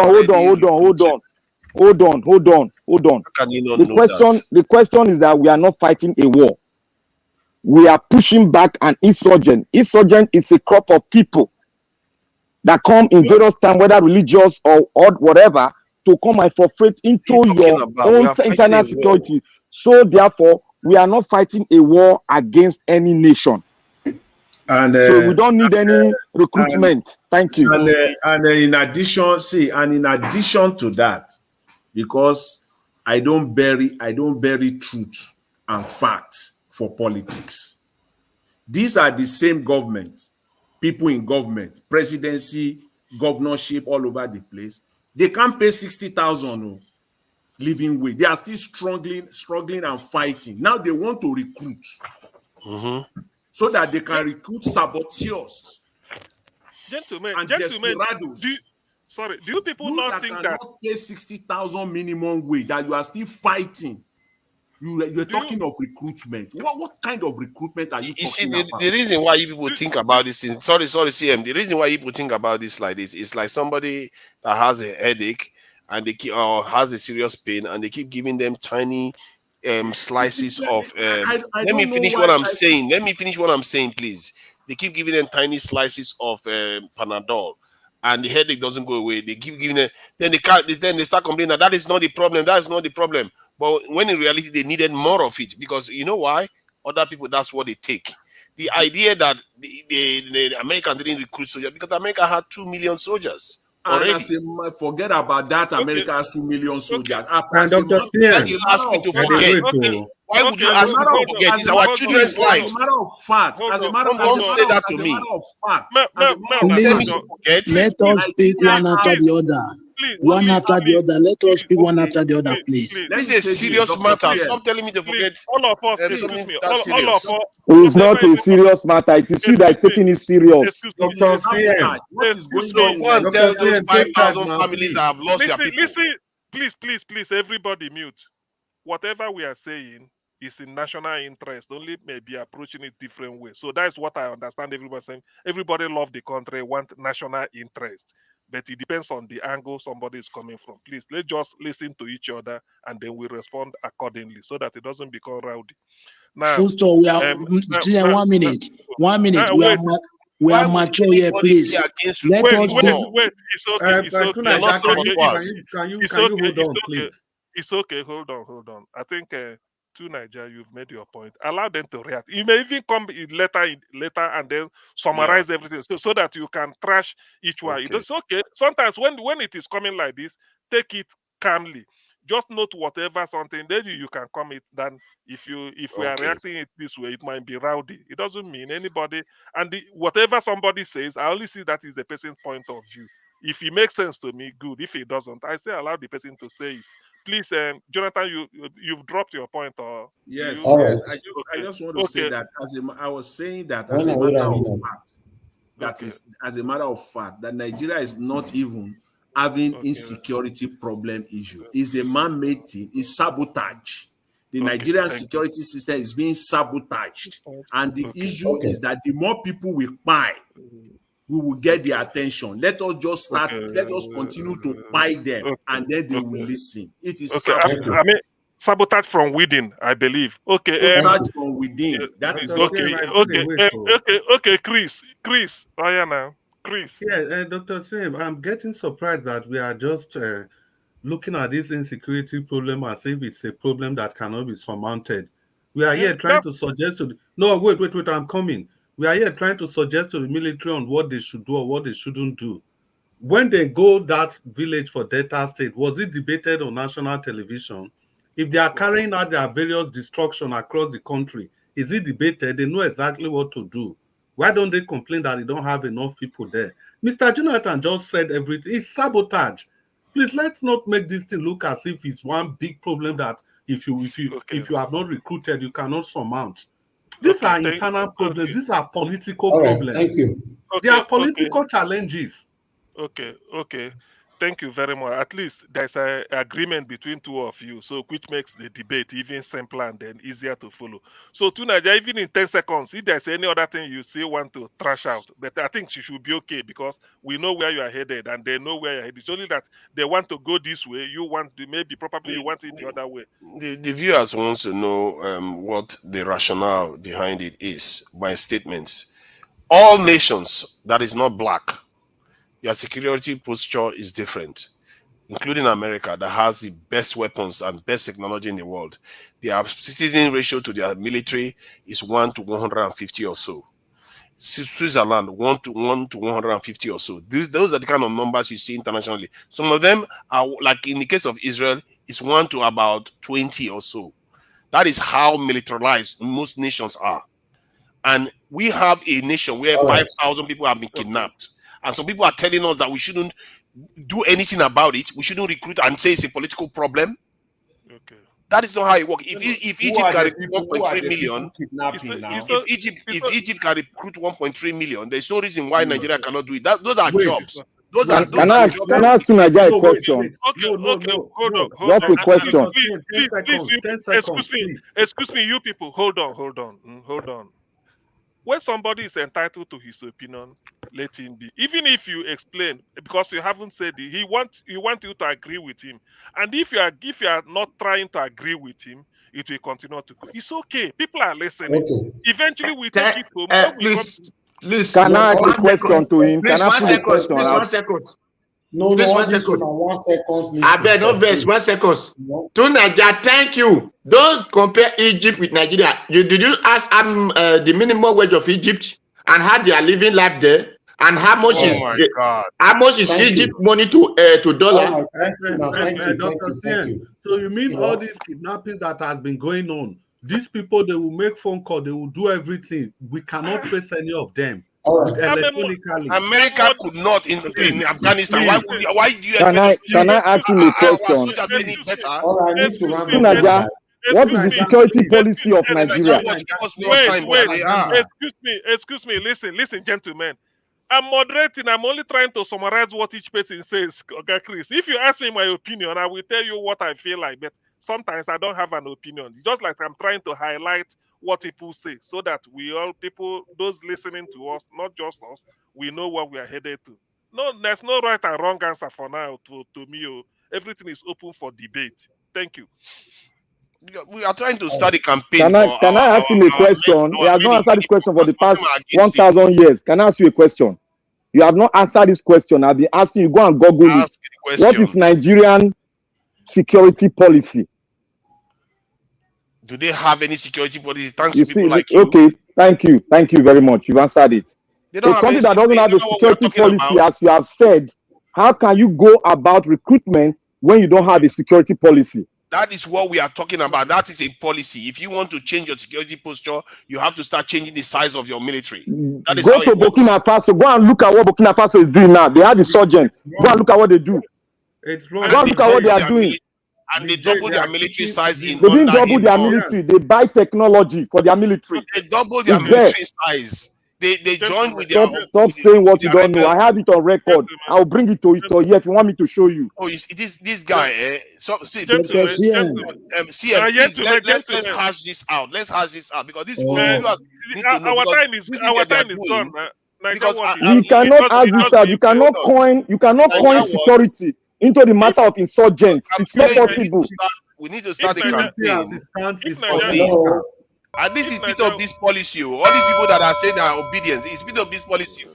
on. Can you not know that? The question is that we are not fighting a war. We are pushing back an insurgent. Insurgent is a crop of people that come in various times, whether religious or whatever, to come and infiltrate into your own internal security. So therefore, we are not fighting a war against any nation. And so we don't need any recruitment. Thank you. And in addition to that, because I don't bury truth and facts for politics. These are the same government, people in government, presidency, governorship, all over the place. They can't pay 60,000 living wage. They are still struggling and fighting. Now they want to recruit. So that they can recruit saboteurs, gentlemen, desperados. Do you people not think that cannot pay 60,000 minimum wage, that you are still fighting? You're talking of recruitment. What kind of recruitment are you talking about? The reason why you people think about this is sorry, CM. The reason why people think about this like this is like somebody that has a headache and they keep, or has a serious pain, and they keep giving them tiny slices of let me finish what I'm saying, please. They keep giving them tiny slices of Panadol, and the headache doesn't go away. They keep giving them, then they start complaining that is not the problem, but when in reality they needed more of it, because you know why? Other people, that's what they take. The idea that the American didn't recruit soldiers because America had 2 million soldiers already. And forget about that. America has 2 million soldiers. And Dr. CM, you ask me to forget. Why would you ask me to forget? It's our children's lives. As a matter of fact, don't say that to me. Let us speak one after the other. One after the other. Let us speak one after the other, please. This is a serious matter. Stop telling me to forget. All of us, excuse me. All of us. It's not a serious matter. It is you that is taking it serious. Dr. CM, what is going on? Go and tell those 5,000 families that have lost their people. Listen, please, everybody mute. Whatever we are saying, is in national interest, only maybe approaching it different way. So that's what I understand everybody saying. Everybody love the country, want national interest. But it depends on the angle somebody is coming from. Please, let's just listen to each other and then we respond accordingly so that it doesn't become rowdy. Now, Full stop. We are now, 1 minute. 1 minute. wait, We Why are would mature here, anybody please. be against Let wait, us wait, go. wait. It's okay. It's okay. You're not It's okay. saboteurs. Can you It's okay. hold It's on, okay. please? It's okay. Hold on. I think to Nigeria, you've made your point. Allow them to react. You may even come later and then Yeah. summarize everything so that you can trash each one. Okay. It's okay. Sometimes when it is coming like this, take it calmly. Just note whatever something, then you can comment. Then if we are Okay. reacting it this way, it might be rowdy. It doesn't mean anybody. And whatever somebody says, I only see that is the person's point of view. If it makes sense to me, good. If it doesn't, I still allow the person to say it. Please, Jonathan, you've dropped your point, or do Yes, you? All yes. right. I Okay, just want to say okay, that I was saying that as When a are we matter of running up? fact, that okay, is as a matter of fact, that Nigeria is not even having okay, insecurity problem issue. It's a man-made thing. It's sabotage. The okay. Nigerian Thank you. security system is being sabotaged. And the Okay, issue Okay. is that the more people we buy, we will get their attention. Let us just start, okay, let us continue to buy them, okay, and then they will okay, listen. It is okay. Thank sabotage. you. I mean, sabotage from within, I believe. Okay, Thank Sabotage you. from within. That is Dr. what is Sim, okay, I've been okay, away for. okay, Chris. Oh yeah, now, Chris. Yeah, Dr. Sim, I'm getting surprised that we are just looking at this insecurity problem as if it's a problem that cannot be surmounted. We are here trying That to suggest to the, no, wait, I'm coming. We are here trying to suggest to the military on what they should do or what they shouldn't do. When they go that village for Delta State, was it debated on national television? If they are carrying out their various destruction across the country, is it debated? They know exactly what to do. Why don't they complain that they don't have enough people there? Mr. Jonathan just said everything. It's sabotage. Please let's not make this thing look as if it's one big problem that okay, if you have not recruited, you cannot surmount. These okay, are internal problems. okay, These are political All right, problems. thank you. They are okay. political challenges. Okay. Thank you very much. At least there's a agreement between two of you, so which makes the debate even simpler and then easier to follow. So to Nadia, even in 10 seconds, if there's any other thing you still want to trash out, but I think she should be okay because we know where you are headed and they know where you're headed. It's only that they want to go this way, you want to maybe probably you want it the other way. The viewers wants to know what the rationale behind it is by statements. All nations that is not black, their security posture is different, including America, that has the best weapons and best technology in the world. Their citizen ratio to their military is 1 to 150 or so. Switzerland 1 to 150 or so. Those are the kind of numbers you see internationally. Some of them are, like in the case of Israel, it's 1 to about 20 or so. That is how militarized most nations are. And we have a nation where All right. 5,000 people have been kidnapped. And some people are telling us that we shouldn't do anything about it. We shouldn't recruit and say it's a political problem. Okay. That is not how it works. If Who Egypt are can the recruit people? Who are 1.3 the people million, kidnapping now? if Egypt can recruit 1.3 million, there's no reason why Mm. Nigeria cannot do it. Those are Wait, jobs. Those are wait, those Can are I jobs can that I will ask be you created. Nigeria a no, wait, question? Okay, hold on. Just a question. 10 seconds, Please, 10 seconds, please. excuse me, you people, hold on, hold on. When somebody is entitled to his opinion, let him be. Even if you explain, because you haven't said it, he want you to agree with him. And if you are not trying to agree with him, it will continue to go. It's okay. People are listening. Okay. Eventually, we take it home. When we come, Please, Can I ask a 1 second. question to him? Can Please, I 1 put a second. question Please, out? 1 second. No, Please, all 1 this second. one 1 second needs I to beg, no stop. verse, Please. 1 second. No. To Nigeria, thank you. Don't compare Egypt with Nigeria. Did you ask the minimum wage of Egypt and how they are living life there? And how much All Oh is right. my God. Thank Egypt you. money to All dollar? right. Thank you. Now, thank you. Thank Dr. you. Thank Sien, you. so you mean You all know. these kidnapping that has been going on, these people, they will make phone call, they will do everything. We cannot trace any of them All right. electronically. America could not in Afghanistan. Why Please. do you Can expect us I to ask him a our question? soldiers any better? All right. I need to round up, Naija, guys. what is the security policy of Then Nigeria Nigeria? watch give us more Wait, time wait. than they are. Excuse me. Listen, gentlemen. I'm moderating. I'm only trying to summarize what each person says. Okay, Chris. If you ask me my opinion, I will tell you what I feel like. But sometimes I don't have an opinion. Just like I'm trying to highlight what people say so that we all people, those listening to us, not just us, we know what we are headed to. No, there's no right and wrong answer for now to me. Oh. Everything is open for debate. Thank you. We are trying to start a campaign Can for I ask him a question? He has not answered this question for the past 1,000 years. Can I ask you a question? You have not answered this question. I've been asking you. Go and Google it. What is Nigerian security policy? Do they have any security policy? Thanks You to people see, like you. okay, thank you very much. You've answered it. They don't a country that doesn't have a security policy, as you have said, how can you go about recruitment when you don't have a security policy? That is what we are talking about. That is a policy. If you want to change your security posture, you have to start changing the size of your military. That is go to Burkina Faso. Go and look at what Burkina Faso is doing now. They have the sergeant. Go and look at what they do. It's wrong. Go and look at what they are doing. And they double their military size in. They didn't double their military. They buy technology for their military. They double their military size. They join with their. Stop saying what you don't know. I have it on record. I'll bring it to you if you want me to show you. Oh, this guy. See, let's hash this out. Let's hash this out because this viewers need to know. Our time is gone. Because you cannot hash this out. You cannot coin security into the matter of insurgents. It's not possible. We need to start the campaign. And this is bit of this policy. All these people that are saying are obedience. It's bit of this policy.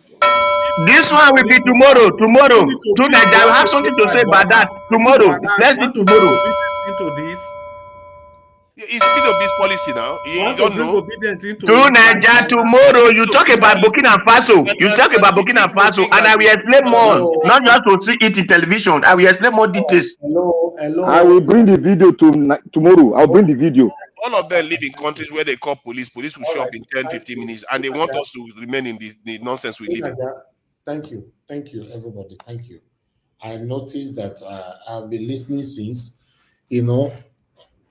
This one will be tomorrow. Tonight, I will have something to say about that. Tomorrow. Let's do tomorrow. Into this. It's bit of this policy now. You don't know. Tonight, tomorrow, you talk about Burkina Faso. And I will explain more. Not just to see it in television. I will explain more details. Hello. I will bring the video tomorrow. I'll bring the video. All of them live in countries where they call police. Police will show up in 10, 15 minutes, and they want us to remain in the nonsense we live in. Thank you, everybody. Thank you. I noticed that I've been listening since.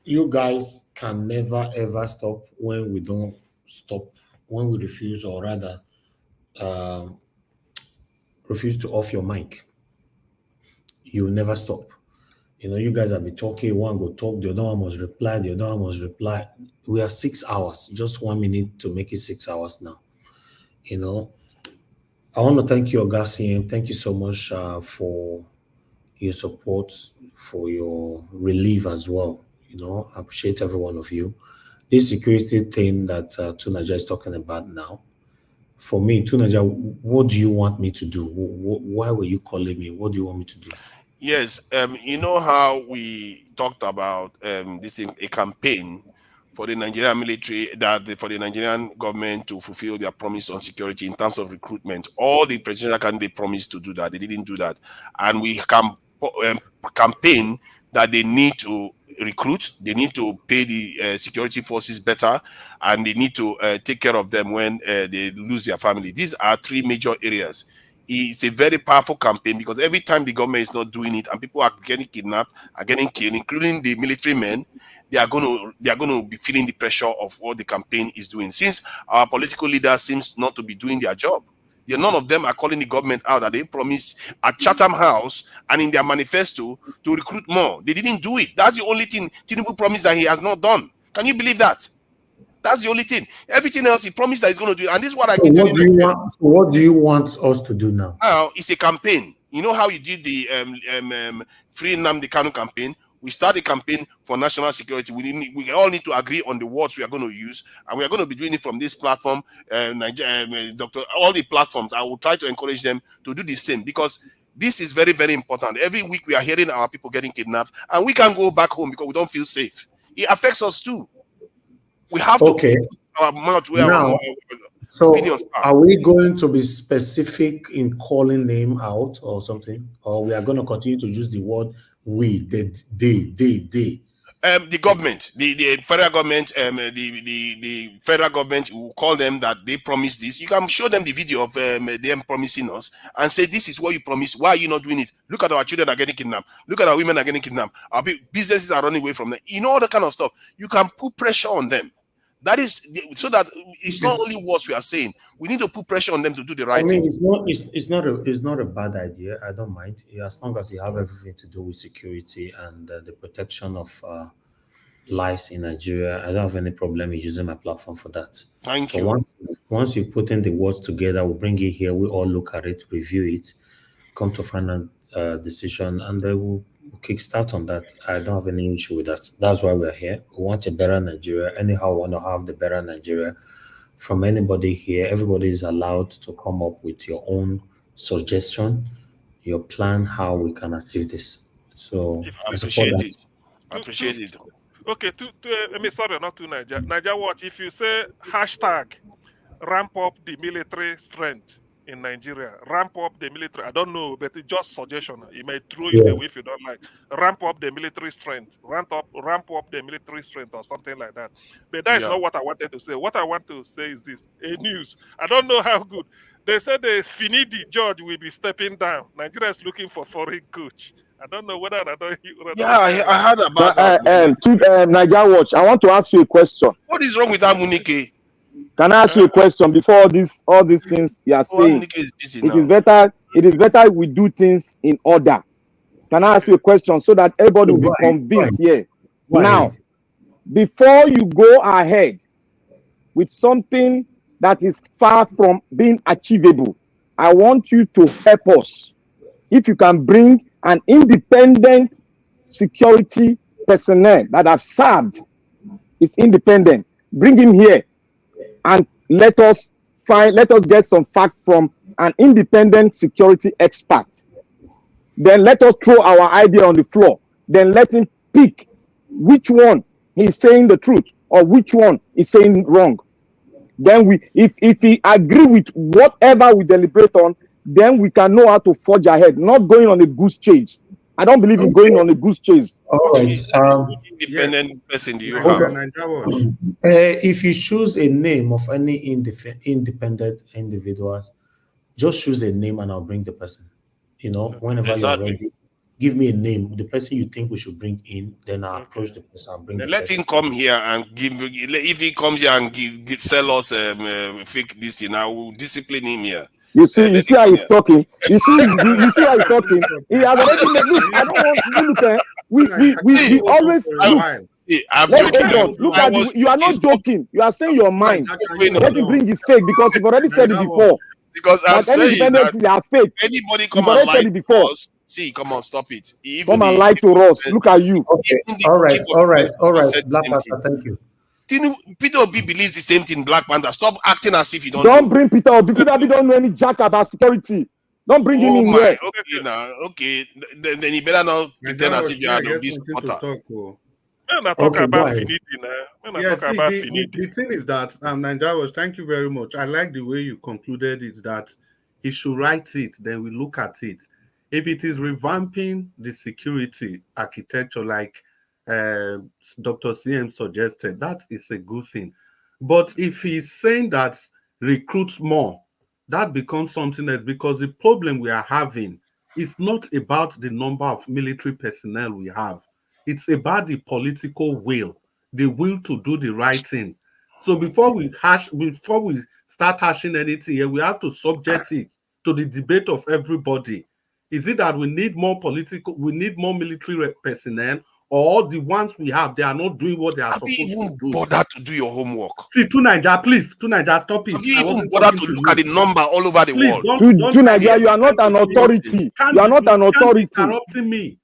You guys can never ever stop when we don't stop, when we refuse, or rather refuse to off your mic. You will never stop. You guys have been talking, one go talk, the other one must reply, We have 6 hours, just 1 minute to make it 6 hours now. I want to thank you, Oga. Thank you so much for your support, for your relief as well. I appreciate every one of you. This security thing that Tunaja is talking about now, for me, Tunaja, what do you want me to do? Why were you calling me? What do you want me to do? Yes, you know how we talked about this thing, a campaign for the Nigerian military, for the Nigerian government to fulfill their promise on security in terms of recruitment. All the presidential candidates promised to do that. They didn't do that. And we campaign that they need to recruit, they need to pay the security forces better, and they need to take care of them when they lose their family. These are 3 major areas. It's a very powerful campaign because every time the government is not doing it and people are getting kidnapped, are getting killed, including the military men, they are going to be feeling the pressure of what the campaign is doing. Since our political leaders seems not to be doing their job, none of them are calling the government out that they promised at Chatham House and in their manifesto to recruit more. They didn't do it. That's the only thing Tinubu promised that he has not done. Can you believe that? That's the only thing. Everything else he promised that he's going to do. And this is what I can tell you. What do you want us to do now? Now, it's a campaign. You know how you did the Free Nnamdi Kanu campaign? We start a campaign for national security. We all need to agree on the words we are going to use, and we are going to be doing it from this platform, all the platforms. I will try to encourage them to do the same because this is very, very important. Every week we are hearing our people getting kidnapped, and we can't go back home because we don't feel safe. It affects us too. We have to put our mouth where our opinions are. Are we going to be specific in calling name out or something, or we are going to continue to use the word we, they? The government, the federal government, the federal government will call them that they promised this. You can show them the video of them promising us and say, this is what you promised. Why are you not doing it? Look at our children are getting kidnapped. Look at our women are getting kidnapped. Our businesses are running away from them. All that kind of stuff. You can put pressure on them. That is so that it's not only what we are saying. We need to put pressure on them to do the right thing. It's not a bad idea. I don't mind as long as you have everything to do with security and the protection of lives in Nigeria, I don't have any problem in using my platform for that. Thank So you. once you put in the words together, we bring it here, we all look at it, review it, come to final decision, and then we'll kickstart on that. I don't have any issue with that. That's why we're here. We want a better Nigeria. Anyhow, we want to have the better Nigeria from anybody here. Everybody is allowed to come up with your own suggestion, your plan, how we can achieve this. So If, I I support appreciate that. it. I to, appreciate it. okay, I mean, sorry, not to Niger. Niger Watch. If you say hashtag ramp up the military strength in Nigeria, ramp up the military. I don't know, but it's just suggestion. You may throw it Yeah. away if you don't like. Ramp up the military strength. Ramp up the military strength, or something like that. But that is Yeah. not what I wanted to say. What I want to say is this: a news. I don't know how good. They said the Finidi George will be stepping down. Nigeria is looking for foreign coach. I don't know whether I don't, Yeah, hear I that. heard about that. Niger Watch, I want to ask you a question. What is wrong with Amunike? Can I ask you a question before all these things you are Oh, saying? Amunike is busy It is now. better we do things in order. Can I ask you a question so that everybody will be convinced here? Now, before you go ahead with something that is far from being achievable, I want you to help us. If you can bring an independent security personnel that have served, is independent, bring him here and let us get some facts from an independent security expert. Then let us throw our idea on the floor. Then let him pick which one is saying the truth or which one is saying wrong. Then if he agree with whatever we deliberate on, then we can know how to forge ahead, not going on a goose chase. I don't believe in going on a goose chase. All right. Independent person do you Niger, have? Niger Watch. If you choose a name of any independent individuals, just choose a name and I'll bring the person. You know, whenever you're Exactly. ready, give me a name, the person you think we should bring in, then I'll approach Okay. the person and bring Then the let person. him come here and if he comes here and sell us fake this thing, I will discipline him here. You see Let him how come he's here. talking. You see how he's talking. He has already made. Look, I don't want you look at. We always look. I'm Let's joking. hold on. Look I at was you are not joking. You are saying your mind. Let him bring his fake because you've already said it before. because I'm That any saying independence that they are fake. anybody You've come and already lie said it before. to us. See, come on, stop it. Come and lie to us. Look at you. Okay. Even the All right. chief of All right. defense All right. said the Black same Panther, thing. thank you. Peter Obi believes the same thing. Black Panther. Stop acting as if you don't Don't know. bring Peter Obi. Peter Obi don't know any jack about security. Don't bring him Oh in my. here. Okay now. Okay. Then you better not pretend as if you are an Obi supporter. When I talk Okay, go about ahead. Finidi now, when I Yeah, talk see, about the Finidi, thing is that, Niger Watch, thank you very much. I like the way you concluded it, that he should write it, then we look at it. If it is revamping the security architecture like Dr. CM suggested, that is a good thing. But if he's saying that recruits more, that becomes something else, because the problem we are having is not about the number of military personnel we have. It's about the political will, the will to do the right thing. So before we start hashing anything here, we have to subject it to the debate of everybody. Is it that we need more military personnel, or the ones we have, they are not doing what they are Have you supposed to even do? bothered to do your homework? See, Tunaija, please, Tunaija, stop it. Have you even bothered to look at the number all over the Please, world? don't Nigeria, you are not an authority. You are not an authority. Interrupting me.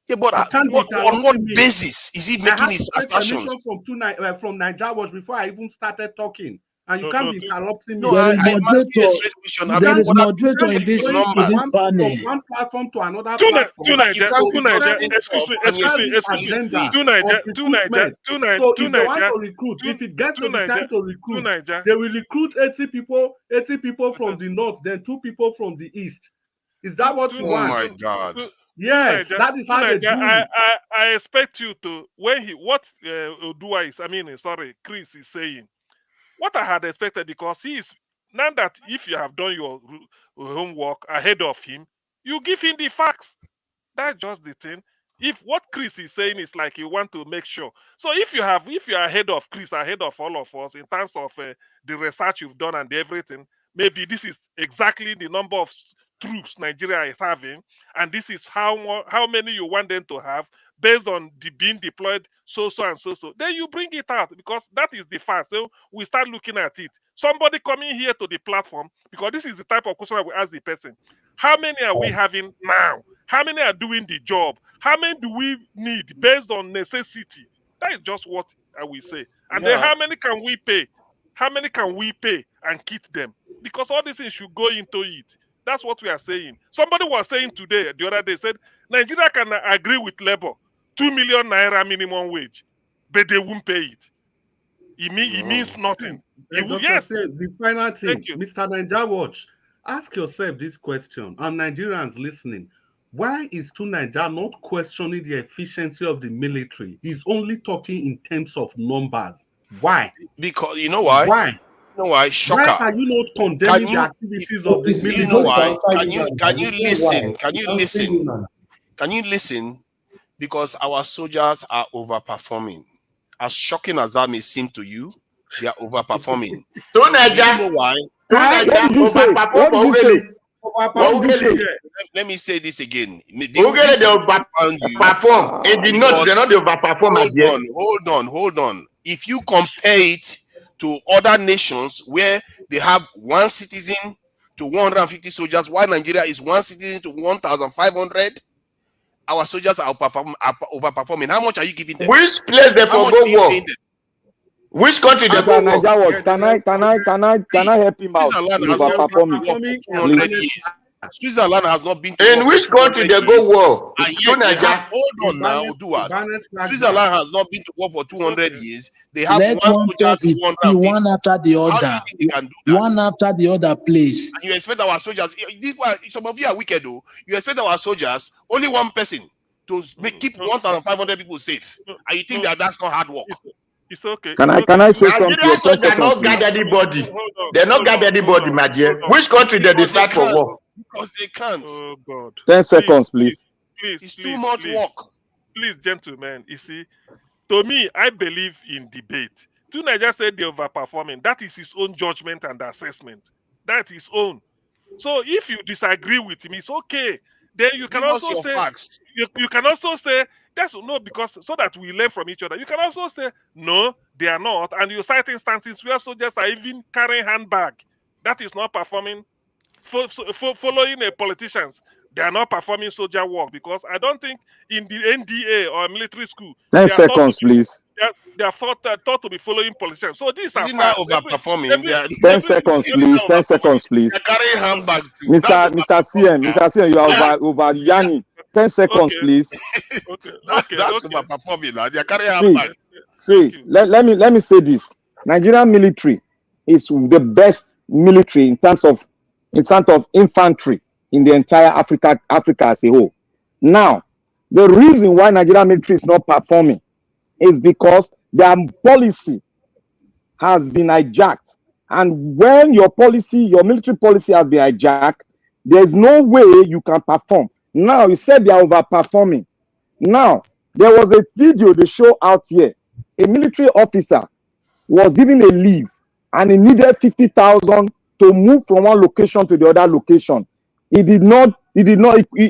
Yeah, but on what basis is he making his assertions? From Niger Watch before I even started talking, and you can't be interrupting me. No, I'm asking you a straight question. There is moderator in this panel. From one platform to another two platform. Niger, Excuse me. Two Niger. So if they want to recruit, if it gets to the time to recruit, they will recruit 80 people from the north, then 2 people from the east. Is that what you want? Oh my God! Yes, that is how they do it. I expect you to what Odua is, Chris is saying. What I had expected, because he is now that if you have done your homework ahead of him, you give him the facts. That's just the thing. If what Chris is saying is like you want to make sure. So if you are ahead of Chris, ahead of all of us in terms of the research you've done and everything, maybe this is exactly the number of troops Nigeria is having, and this is how many you want them to have. based on being deployed so and so. Then you bring it out because that is the fact. So we start looking at it. Somebody coming here to the platform, because this is the type of question I will ask the person. How many are we having now? How many are doing the job? How many do we need based on necessity? That is just what I will say. And then how many can we pay? How many can we pay and keep them? Because all these things should go into it. That's what we are saying. Somebody was saying today, the other day, said Nigeria can agree with Labour, 2 million naira minimum wage, but they won't pay it. It means nothing. Yes. The final thing, Mr. Naija Watch, ask yourself this question, and Nigerians listening. Why is Naija not questioning the efficiency of the military? He's only talking in terms of numbers. Why? Because you know why? Why? You know why? Shocker. Why are you not condemning the activities of the military? You know why? Can you listen? Can you listen? Can you listen? Because our soldiers are overperforming. As shocking as that may seem to you, they are overperforming. You know why? Let me say this again. They overperform. In the north, they're not the overperform. Hold on. If you compare it to other nations where they have one citizen to 150 soldiers, while Nigeria is one citizen to 1,500, our soldiers are overperforming. How much are you giving them? Which place they for go war? Which country they go war? Can I help him out? Switzerland has not been to in which country they go war? Hold on now, Switzerland has not been to war for 200 years. They have one soldier one after the other. One after the other place. And you expect our soldiers, some of you are wicked though. You expect our soldiers, only one person to keep 1,500 people safe. And you think that's not hard work? It's okay. Can I say something? They not got anybody. They not got anybody, my dear. Which country did they fight for war? Because they can't. Oh God. 10 seconds, please. It's too much work. Please, gentlemen. You see, to me, I believe in debate. Nigeria said they're overperforming. That is his own judgment and assessment. That's his own. So if you disagree with me, it's okay. Then you can also say you can also say that's no, because so that we learn from each other. You can also say no, they are not, and you cite instances where soldiers are even carrying handbag. That is not performing. Following politicians, they are not performing soldier work, because I don't think in the NDA or military school 10 seconds, please. They are thought to be following politicians. So these are overperforming. 10 seconds, please. 10 seconds, please. Carrying handbag. Mr. CM, you are over yanning. 10 seconds, please. That's overperforming now. They are carrying handbag. See, let me say this. Nigerian military is the best military in terms of infantry in the entire Africa as a whole. Now, the reason why Nigerian military is not performing is because their policy has been hijacked. And when your military policy has been hijacked, there's no way you can perform. Now, you said they are overperforming. Now, there was a video they show out here. A military officer was given a leave and he needed 50,000 to move from one location to the other location. He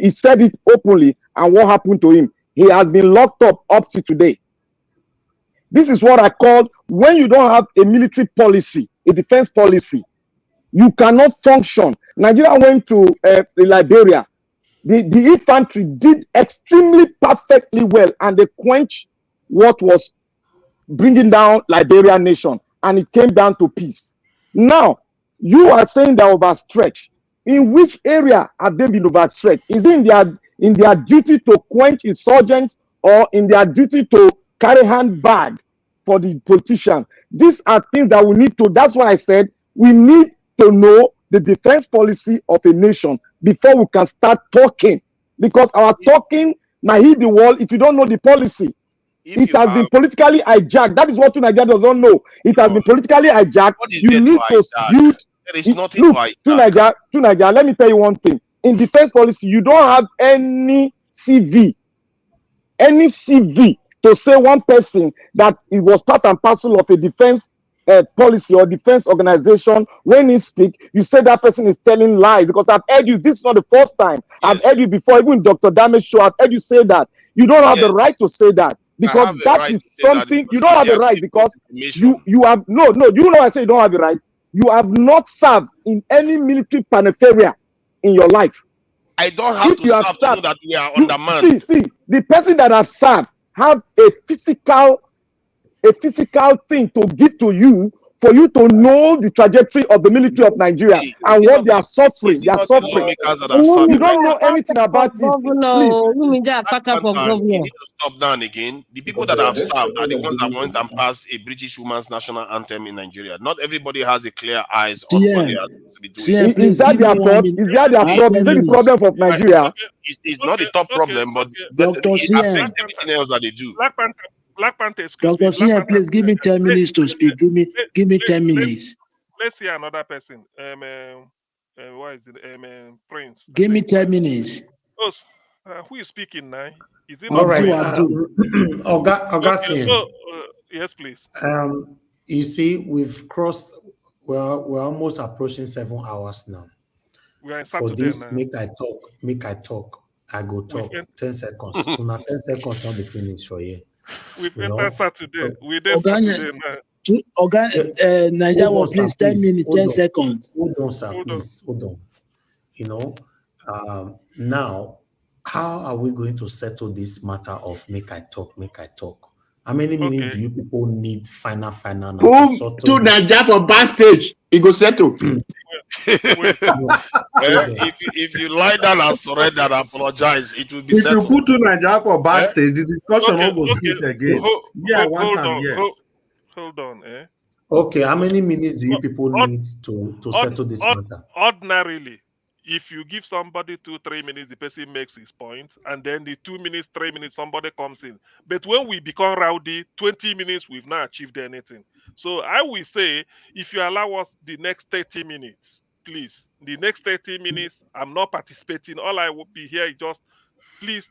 said it openly, and what happened to him? He has been locked up to today. This is what I call, when you don't have a military policy, a defense policy, you cannot function. Nigeria went to Liberia. The infantry did extremely perfectly well, and they quenched what was bringing down Liberian nation, and it came down to peace. Now, you are saying they're overstretched. In which area have they been overstretched? Is it in their duty to quench insurgents, or in their duty to carry handbag for the politicians? These are things that we need to. That's why I said we need to know the defense policy of a nation before we can start talking. Because our talking might hit the wall if you don't know the policy. It has been politically hijacked. That is what Nigeria does not know. It has been politically hijacked. You need to build. There is nothing like that. To Nigeria, let me tell you one thing. In defense policy, you don't have any CV to say one person that it was part and parcel of a defense policy or defense organization. When he speak, you say that person is telling lies, because I've heard you. This is not the first time. Yes. I've heard you before, even Dr. Dame's show. I've heard you say that You don't have the Yes. right to say that, because have a that right is to say that something because you don't have they the are right, giving false because information. you have no. You know, I say you don't have the right. You have not served in any military panepheria in your life. I don't have If to you have serve to know served, that we are you undermanned. see the person that have served have a physical thing to give to you for you to know the trajectory of the military of Nigeria See, and what they are suffering. is They it are not the suffering. lawmakers that are You serving right don't Lumija know now? anything akpata for about it. governor. Please. Lumija Black akpata for Panther, you governor. need to stop down again. The people that have served are the ones that went and passed a British woman's national anthem in Nigeria. Not everybody has a clear eyes on what they CM, are supposed to be doing. CM, Is please that give their me 1 fault? minute. Is that their I have problem? Is 10 it the minutes. problem of Nigeria? It's not the top problem, but Dr. it affects CM, everything else that they do. Black Panther, excuse Dr. me. Black CM, Panther, please give me 10 minutes to speak. Give me 10 let, minutes. let's hear another person. What is it? Prince, I Give me think. 10 minutes. Oh, who is speaking now? Is it All not right, Prince? Abdul. Okay. Augustine. Oh, yes, please. You see, we've crossed. Well, we're almost approaching 7 hours now. We are in For Saturday this, now. make I talk. I go talk. 10 seconds. Una 10 seconds not the finish for you. We've You entered know. Saturday. So, We're there Saturday now. Nigeria, hold on, sir, please 10 please. minutes, 10 seconds. Hold on, sir, Hold on. please. Hold on. You know, now, how are we going to settle this matter of make I talk, make I talk? How many minutes do you people need final now to Who settle to this? Naija for backstage? He go settle. Wait. If you lie down and surrender and apologize, it will be If you settled. put to Nigeria for backstage, the discussion Okay, will go sweet again. Yeah, one hold time, on. yeah. Hold on. Okay, how many minutes do you people Ord- need to settle this matter? Ordinarily, if you give somebody 2-3 minutes, the person makes his point, and then the 2 minutes, 3 minutes, somebody comes in. But when we become rowdy, 20 minutes, we've not achieved anything. So I will say, if you allow us the next 30 minutes, please, the next 30 minutes, I'm not participating. All I will be here is just, please,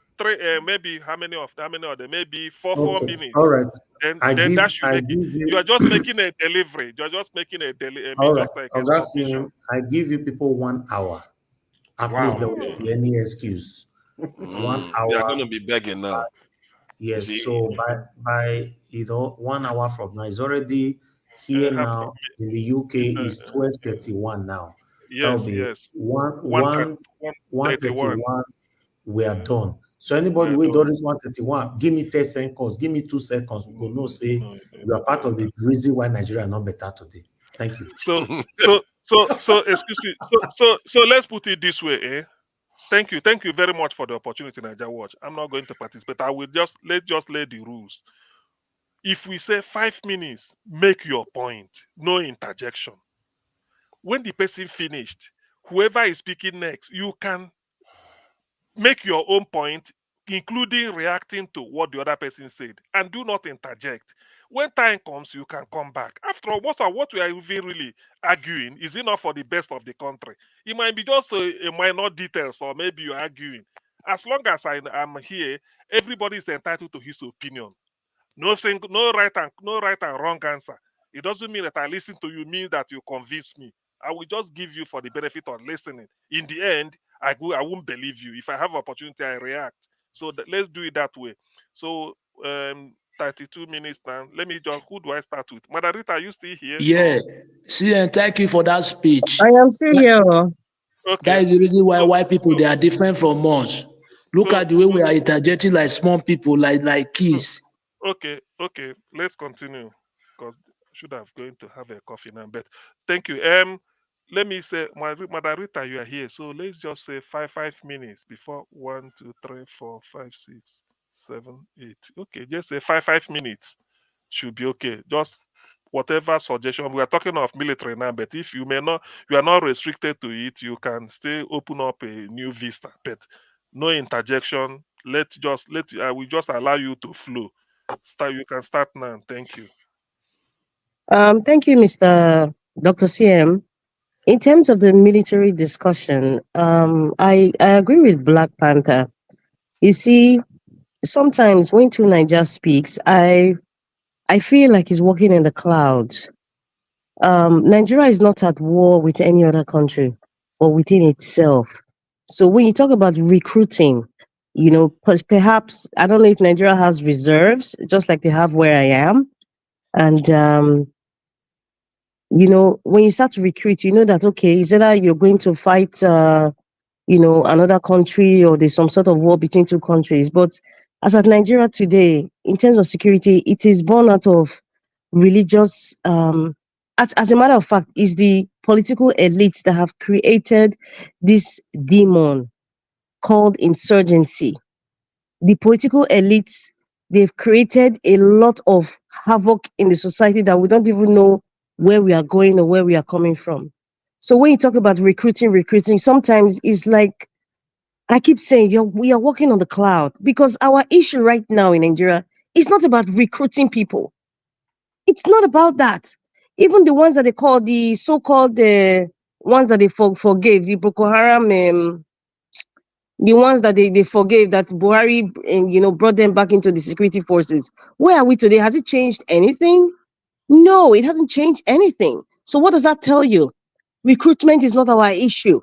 maybe how many of them? Maybe four Okay, minutes. all right. Then that should make it. You are just making a delivery. You are just making a delivery. All right, Just like a Augustine, submission. I give you people 1 hour. At least there won't be any excuse. 1 hour. They are going to be begging now. Yes. See? So by 1 hour from now, it's already here now in the UK is 12:31 now. That'll be Yes. 1:31. We are done. So anybody who does this 1:31, give me 10 seconds, give me 2 seconds. We will know say you are part of the reason why Nigeria are not better today. Thank you. So excuse me. So let's put it this way, Thank you very much for the opportunity, Niger Watch. I'm not going to participate. I will just lay the rules. If we say 5 minutes, make your point, no interjection. When the person finished, whoever is speaking next, you can make your own point, including reacting to what the other person said, and do not interject. When time comes, you can come back. After all, what we are even really arguing is enough for the best of the country. It might be just a minor details, or maybe you're arguing. As long as I am here, everybody is entitled to his opinion. No right and wrong answer. It doesn't mean that I listen to you means that you convince me. I will just give you for the benefit of listening. In the end, I won't believe you. If I have opportunity, I react. So let's do it that way. So 32 minutes now. Let me just, who do I start with? Madarita, are you still here? Yeah. CM, thank you for that speech. I am still here. Okay. That is the reason why white people, they are different from us. Look at the way we are interjecting like small people, like kids. Okay. Let's continue, because I should have going to have a coffee now. But thank you. Let me say, Madarita, you are here. So let's just say 5 minutes before 1, 2, 3, 4, 5, 6, 7, 8. Okay, just say 5 minutes should be okay. Just whatever suggestion. We are talking of military now, but if you are not restricted to it, you can still open up a new vista. But no interjection. I will just allow you to flow. You can start now. Thank you. Thank you, Mr. Dr. CM. In terms of the military discussion, I agree with Black Panther. You see, sometimes when Two Niger speaks, I feel like he's walking in the clouds. Nigeria is not at war with any other country or within itself. So when you talk about recruiting, Perhaps, I don't know if Nigeria has reserves, just like they have where I am. And, when you start to recruit, you know that, okay, is either you're going to fight, another country, or there's some sort of war between two countries. But as at Nigeria today, in terms of security, it is born out of religious, as a matter of fact, is the political elites that have created this demon called insurgency. The political elites, they've created a lot of havoc in the society that we don't even know where we are going or where we are coming from. So when you talk about recruiting, sometimes it's like, I keep saying, we are walking on the cloud, because our issue right now in Nigeria is not about recruiting people. It's not about that. Even the ones that they call the so-called ones that they forgave, the Boko Haram, the ones that they forgave, that Buhari brought them back into the security forces. Where are we today? Has it changed anything? No, it hasn't changed anything. So what does that tell you? Recruitment is not our issue.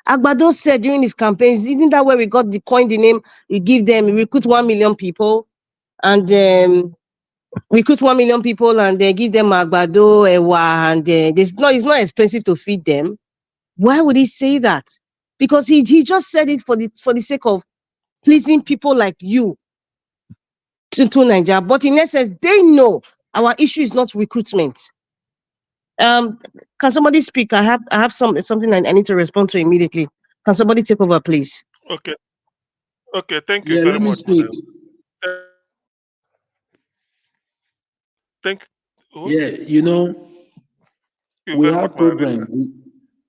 Agbado said during his campaigns, isn't that where we got the coin, the name? You give them, recruit 1 million people, and recruit 1 million people, and then give them Agbado, Ewa, and it's not expensive to feed them. Why would he say that? Because he just said it for the sake of pleasing people like you to Nigeria. But in essence, they know our issue is not recruitment. Can somebody speak? I have something I need to respond to immediately. Can somebody take over, please? Okay. Okay. Thank you Yeah, very let me much, speak. madam. Thank. Oh, Yeah, you we very much, have madam. problem.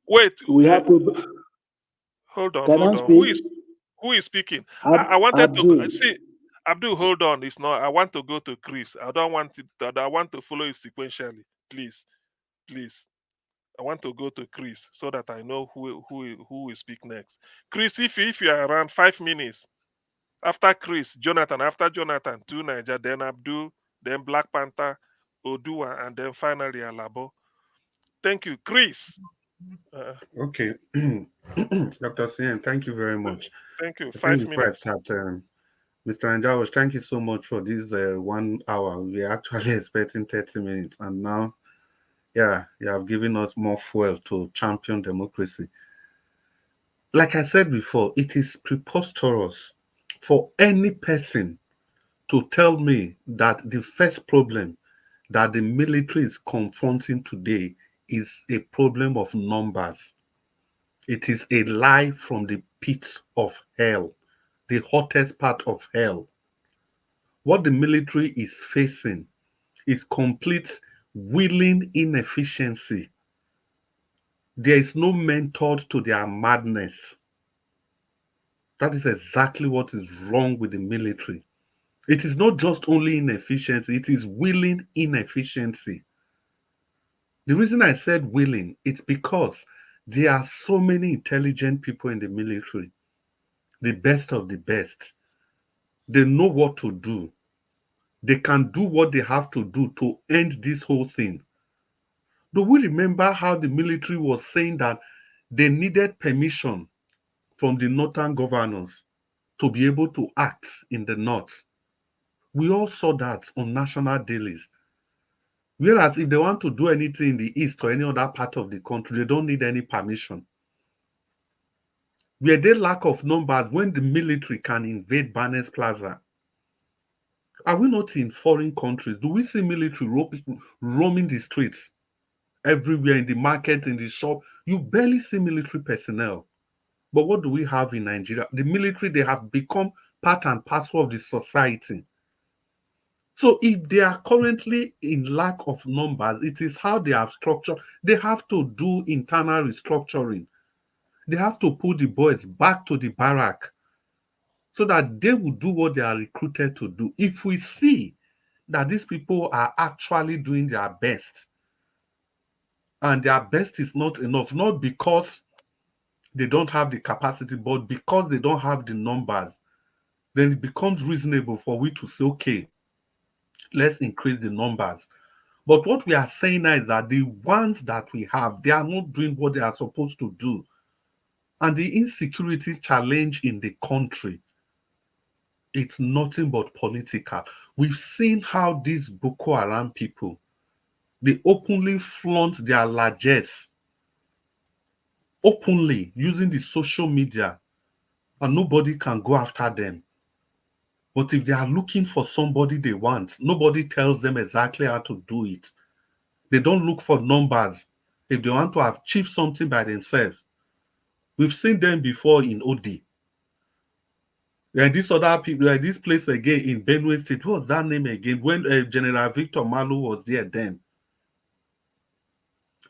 Wait. We have problem. Hold on. Can Hold I on. speak? Who is speaking? I wanted to Abdul. see. Abdul, hold on. It's not. I want to go to Chris. I don't want it. I want to follow it sequentially. Please, please. I want to go to Chris so that I know who will speak next. Chris, if you are around 5 minutes after Chris, Jonathan, after Jonathan, to Niger, then Abdul, then Black Panther, Odua, and then finally Alabo. Thank you, Chris. Uh, Okay. Dr. Sien, thank you very much. thank you. I think Five before I minutes. start, Mr. Anjawas, thank you so much for this 1 hour. We are actually expecting 30 minutes, and now, yeah, you have given us more fuel to champion democracy. Like I said before, it is preposterous for any person to tell me that the first problem that the military is confronting today is a problem of numbers. It is a lie from the pits of hell, the hottest part of hell. What the military is facing is complete willing inefficiency. There is no method to their madness. That is exactly what is wrong with the military. It is not just only inefficiency, it is willing inefficiency. The reason I said willing, it's because there are so many intelligent people in the military, the best of the best. They know what to do. They can do what they have to do to end this whole thing. Do we remember how the military was saying that they needed permission from the northern governors to be able to act in the north? We all saw that on national dailies. Whereas if they want to do anything in the east or any other part of the country, they don't need any permission. Were there lack of numbers when the military can invade Barnes Plaza? Are we not in foreign countries? Do we see military roaming the streets everywhere, in the market, in the shop? You barely see military personnel. But what do we have in Nigeria? The military, they have become part and parcel of the society. So if they are currently in lack of numbers, it is how they have structured. They have to do internal restructuring. They have to put the boys back to the barrack so that they will do what they are recruited to do. If we see that these people are actually doing their best, and their best is not enough, not because they don't have the capacity, but because they don't have the numbers, then it becomes reasonable for we to say, okay, let's increase the numbers. But what we are saying now is that the ones that we have, they are not doing what they are supposed to do. And the insecurity challenge in the country It's nothing but political. We've seen how these Boko Haram people, they openly flaunt their largesse, openly using the social media, and nobody can go after them. But if they are looking for somebody they want, nobody tells them exactly how to do it. They don't look for numbers. If they want to achieve something by themselves, we've seen them before in OD. And these other people, like this place again in Benue State, what was that name again? When General Victor Malu was there then.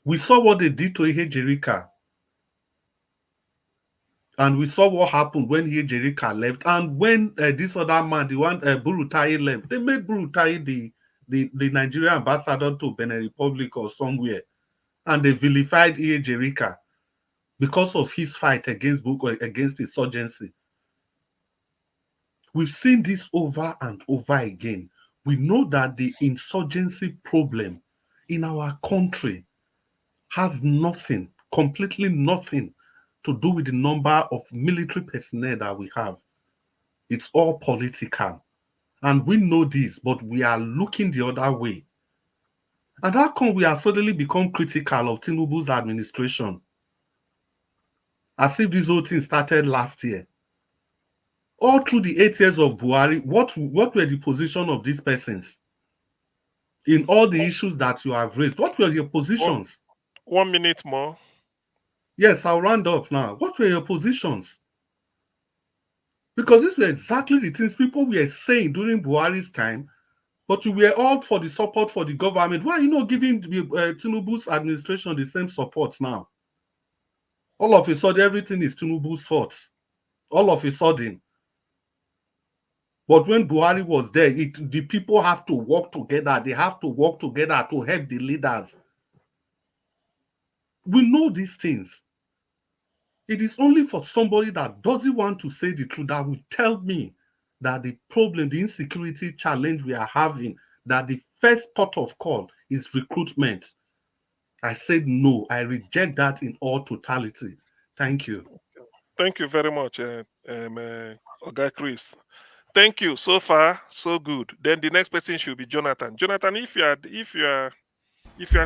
We saw what they did to Ihe Jerika. And we saw what happened when Ihe Jerika left. And when this other man, the one Burutai left, they made Burutai the Nigerian ambassador to Benin Republic or somewhere. And they vilified Ihe Jerika because of his fight against insurgency. We've seen this over and over again. We know that the insurgency problem in our country has nothing, completely nothing to do with the number of military personnel that we have. It's all political. And we know this, but we are looking the other way. And how come we have suddenly become critical of Tinubu's administration? As if this whole thing started last year. All through the 8 years of Buhari, what were the position of these persons? In all the issues that you have raised, what were your positions? 1 minute more. Yes, I'll round up now. What were your positions? Because these were exactly the things people were saying during Buhari's time, but you were all for the support for the government. Why are you not giving Tinubu's administration the same support now? All of a sudden, everything is Tinubu's fault. All of a sudden. But when Buhari was there, the people have to work together. They have to work together to help the leaders. We know these things. It is only for somebody that doesn't want to say the truth that will tell me that the problem, the insecurity challenge we are having, that the first port of call is recruitment. I said no. I reject that in all totality. Thank you. Thank you very much, Oga Chris. Thank you. So far, so good. Then the next person should be Jonathan. Jonathan, if you are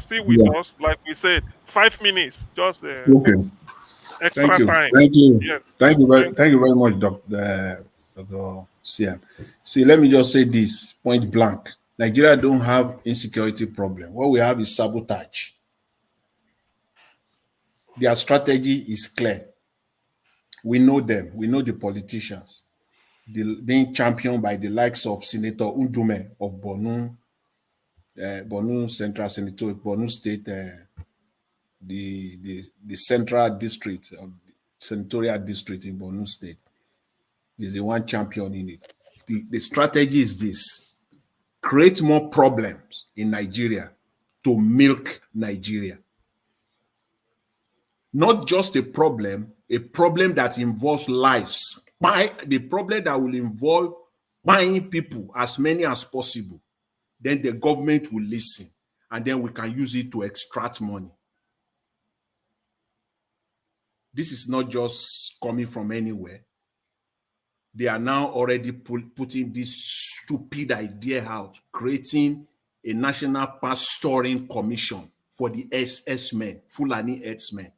still with us, like we said, 5 minutes, just okay. Extra time. Thank you. Yes. Thank you very much, Dr. Sian. See, let me just say this point blank. Nigeria don't have insecurity problem. What we have is sabotage. Their strategy is clear. We know them. We know the politicians. Being championed by the likes of Senator Undume of Borno, Borno Central Senator, Borno State, the central district of senatorial district in Borno State is the one champion in it. The strategy is this: create more problems in Nigeria to milk Nigeria. Not just a problem that involves lives. The problem that will involve buying people, as many as possible. Then the government will listen, and then we can use it to extract money. This is not just coming from anywhere. They are now already putting this stupid idea out, creating a national pastoring commission for the SS men, Fulani herdsmen,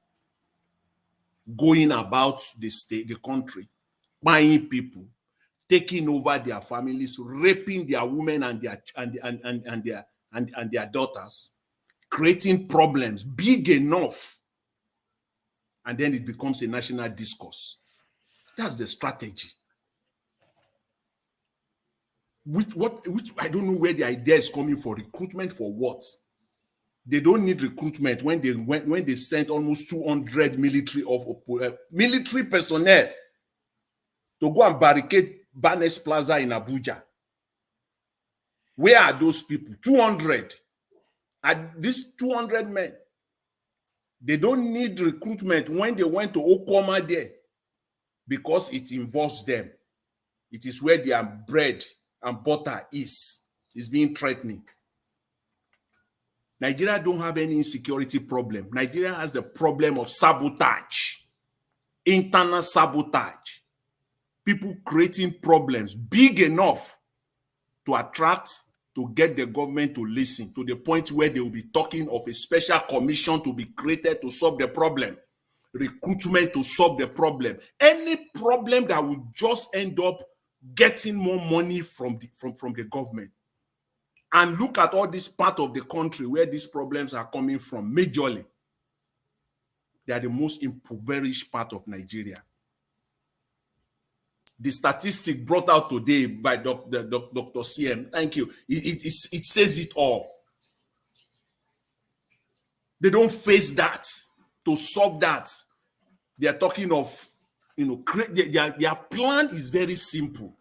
going about the state, the country, buying people, taking over their families, raping their women and their daughters, creating problems big enough, and then it becomes a national discourse. That's the strategy. Which I don't know where the idea is coming for. Recruitment for what? They don't need recruitment when they sent almost 200 military personnel to go and barricade Barnes Plaza in Abuja. Where are those people? 200. Are these 200 men? They don't need recruitment when they went to Okoma there, because it involves them. It is where their bread and butter is being threatening. Nigeria don't have any insecurity problem. Nigeria has the problem of sabotage, internal sabotage. people creating problems big enough to attract, to get the government to listen, to the point where they will be talking of a special commission to be created to solve the problem, recruitment to solve the problem, any problem that will just end up getting more money from the government. And look at all this part of the country where these problems are coming from, majorly. They are the most impoverished part of Nigeria. The statistic brought out today by Dr. CM, thank you, it says it all. They don't face that to solve that. They are talking of, their plan is very simple.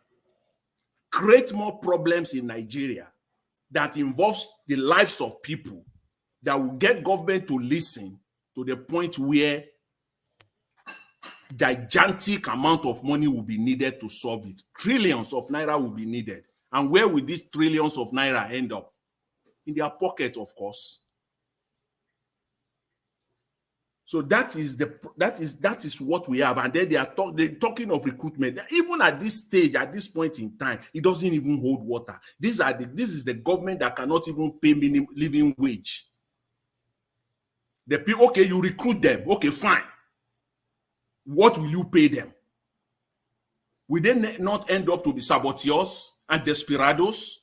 Create more problems in Nigeria that involves the lives of people, that will get government to listen to the point where gigantic amount of money will be needed to solve it. Trillions of naira will be needed. And where will these trillions of naira end up? In their pocket, of course. So that is what we have. And then they're talking of recruitment. Even at this stage, at this point in time, it doesn't even hold water. This is the government that cannot even pay minimum living wage. The people, okay, you recruit them. Okay, fine. What will you pay them? Will they not end up to be saboteurs and desperados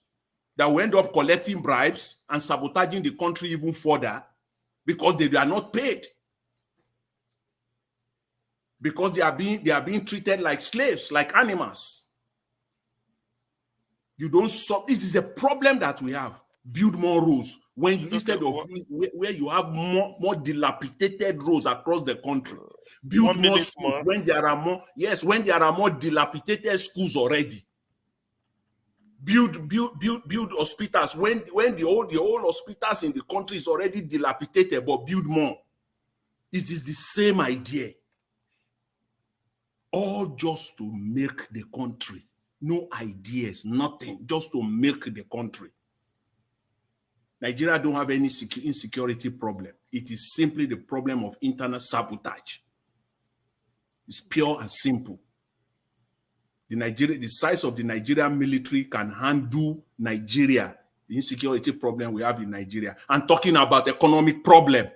that will end up collecting bribes and sabotaging the country even further because they are not paid? Because they are being treated like slaves, like animals. You don't solve. This is the problem that we have. Build more roads when you, instead of where you have more dilapidated roads across the country. Build more schools when there are more. Yes, when there are more dilapidated schools already. Build hospitals when the old hospitals in the country is already dilapidated, but build more. It is the same idea. All just to make the country. No ideas, nothing, just to make the country. Nigeria don't have any insecurity problem. It is simply the problem of internal sabotage. It's pure and simple. The size of the Nigerian military can handle Nigeria, the insecurity problem we have in Nigeria. I'm talking about economic problem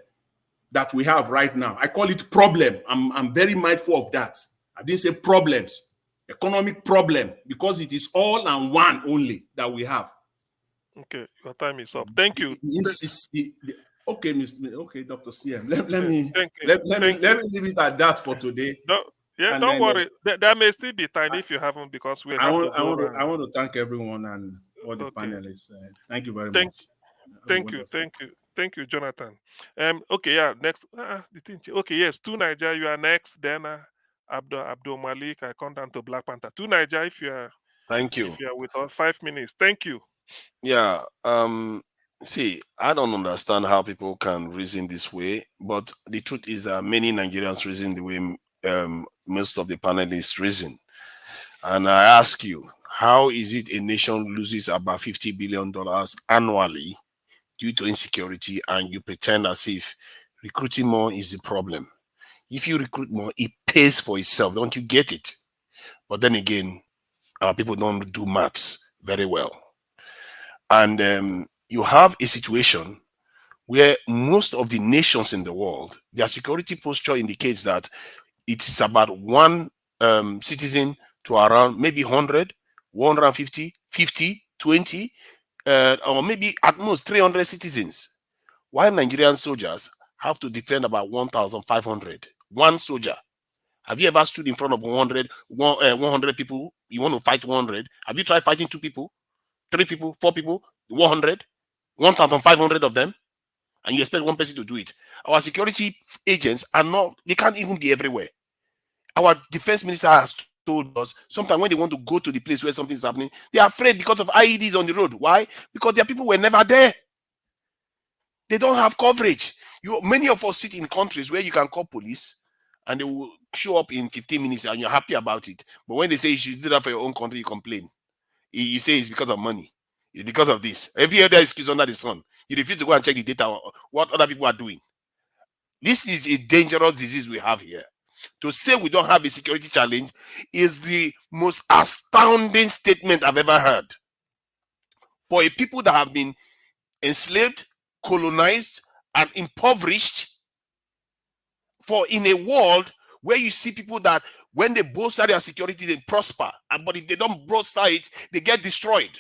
that we have right now. I call it problem. I'm very mindful of that. I didn't say problems. Economic problem, because it is all and one only that we have. Okay, your time is up. Thank you. Okay, Dr. CM. Let me leave it at that for today. Don't worry. There may still be time if you haven't, because we have I want to thank everyone and all the panelists. Thank you very much. Thank you, Jonathan. Okay, yeah. Next, okay, yes. To Niger, you are next. Then Abdul Malik. I come down to Black Panther. To Niger, if you are. Thank you. If you are with us, 5 minutes. Thank you. Yeah. See, I don't understand how people can reason this way, but the truth is that many Nigerians reason the way most of the panelists reason. And I ask you, how is it a nation loses about $50 billion annually due to insecurity, and you pretend as if recruiting more is the problem? If you recruit more, it pays for itself. Don't you get it? But then again, our people don't do maths very well. And you have a situation where most of the nations in the world, their security posture indicates that it's about one citizen to around maybe 100, 150, 50, 20, or maybe at most 300 citizens. While Nigerian soldiers have to defend about 1,500. One soldier. Have you ever stood in front of 100 people? You want to fight 100? Have you tried fighting 2 people, 3 people, 4 people, 100, 1,500 of them? And you expect one person to do it? Our security agents are not, they can't even be everywhere. Our defense minister has told us sometimes when they want to go to the place where something is happening, they are afraid because of IEDs on the road. Why? Because their people were never there. They don't have coverage. Many of us sit in countries where you can call police and they will show up in 15 minutes and you're happy about it. But when they say you should do that for your own country, you complain. You say it's because of money. It's because of this. Every other excuse under the sun. You refuse to go and check the data, what other people are doing. This is a dangerous disease we have here. to say we don't have a security challenge is the most astounding statement I've ever heard. For a people that have been enslaved, colonized, and impoverished, for in a world where you see people that when they bolster their security, they prosper, but if they don't bolster it, they get destroyed.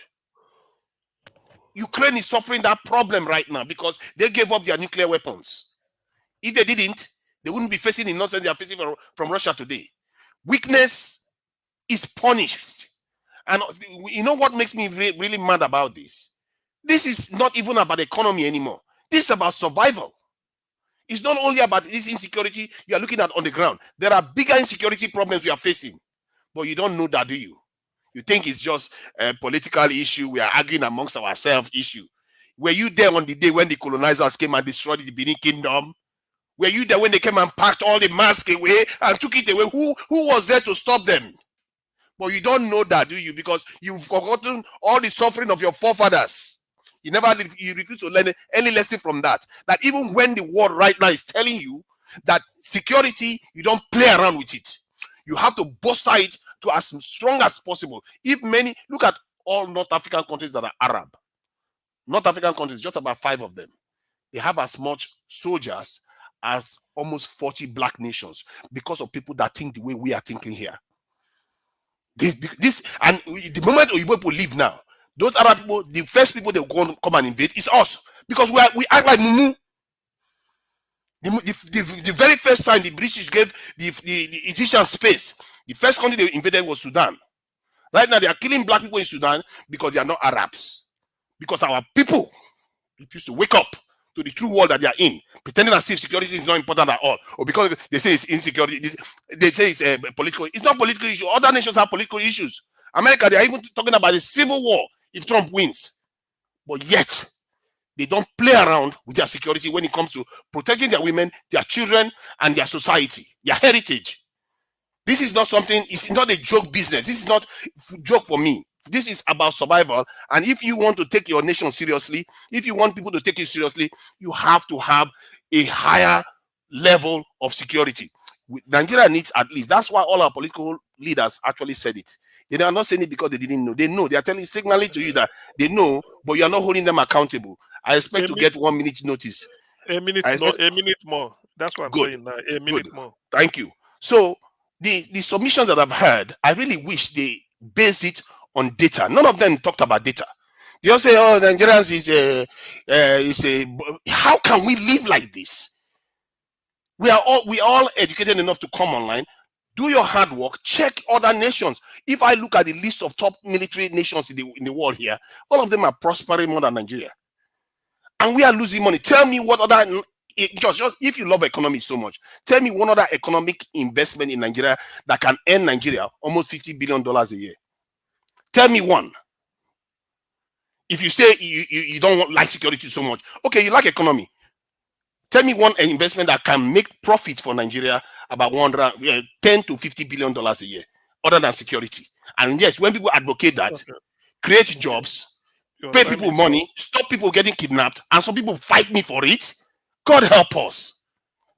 Ukraine is suffering that problem right now because they gave up their nuclear weapons. If they didn't, they wouldn't be facing the nonsense they are facing from Russia today. Weakness is punished. And you know what makes me really mad about this? This is not even about economy anymore. This is about survival. It's not only about this insecurity you are looking at on the ground. There are bigger insecurity problems we are facing. But you don't know that, do you? You think it's just a political issue. We are arguing amongst ourselves issue. Were you there on the day when the colonizers came and destroyed the Benin Kingdom? Were you there when they came and packed all the masks away and took it away? Who was there to stop them? But you don't know that, do you? Because you've forgotten all the suffering of your forefathers. You refuse to learn any lesson from that. That even when the world right now is telling you that security, you don't play around with it. You have to bolster it to as strong as possible. If many, look at all North African countries that are Arab. North African countries, just about 5 of them. They have as much soldiers as almost 40 black nations because of people that think the way we are thinking here. This and the moment Oyibo people leave now, those Arab people, the first people they will come and invade is us because we act like mumu. The very first time the British gave the Egyptians space, the first country they invaded was Sudan. Right now they are killing black people in Sudan because they are not Arabs. Because our people refuse to wake up to the true world that they are in, pretending as if security is not important at all, or because they say it's insecurity, they say it's political. It's not political issue. Other nations have political issues. America, they are even talking about a civil war if Trump wins. But yet, they don't play around with their security when it comes to protecting their women, their children, and their society, their heritage. This is not something, it's not a joke business. This is not a joke for me. This is about survival. And if you want to take your nation seriously, if you want people to take you seriously, you have to have a higher level of security. Nigeria needs at least, that's why all our political leaders actually said it. They are not saying it because they didn't know. They know. They are signaling to you that they know, but you are not holding them accountable. I expect to get 1 minute notice. A minute more. That's what I'm saying now. A minute more. Thank you. So the submissions that I've heard, I really wish they base it on data. None of them talked about data. They all say, "Oh, Nigerians is a." How can we live like this? We are all educated enough to come online. Do your hard work. Check other nations. If I look at the list of top military nations in the world here, all of them are prospering more than Nigeria, and we are losing money. Tell me what other. Just if you love economy so much, tell me one other economic investment in Nigeria that can earn Nigeria almost $50 billion a year. Tell me one. If you say you don't like security so much, okay, you like economy. Tell me one investment that can make profit for Nigeria about $10 to $50 billion a year, other than security. And yes, when people advocate that, create jobs, pay people money, stop people getting kidnapped, and some people fight me for it. God help us.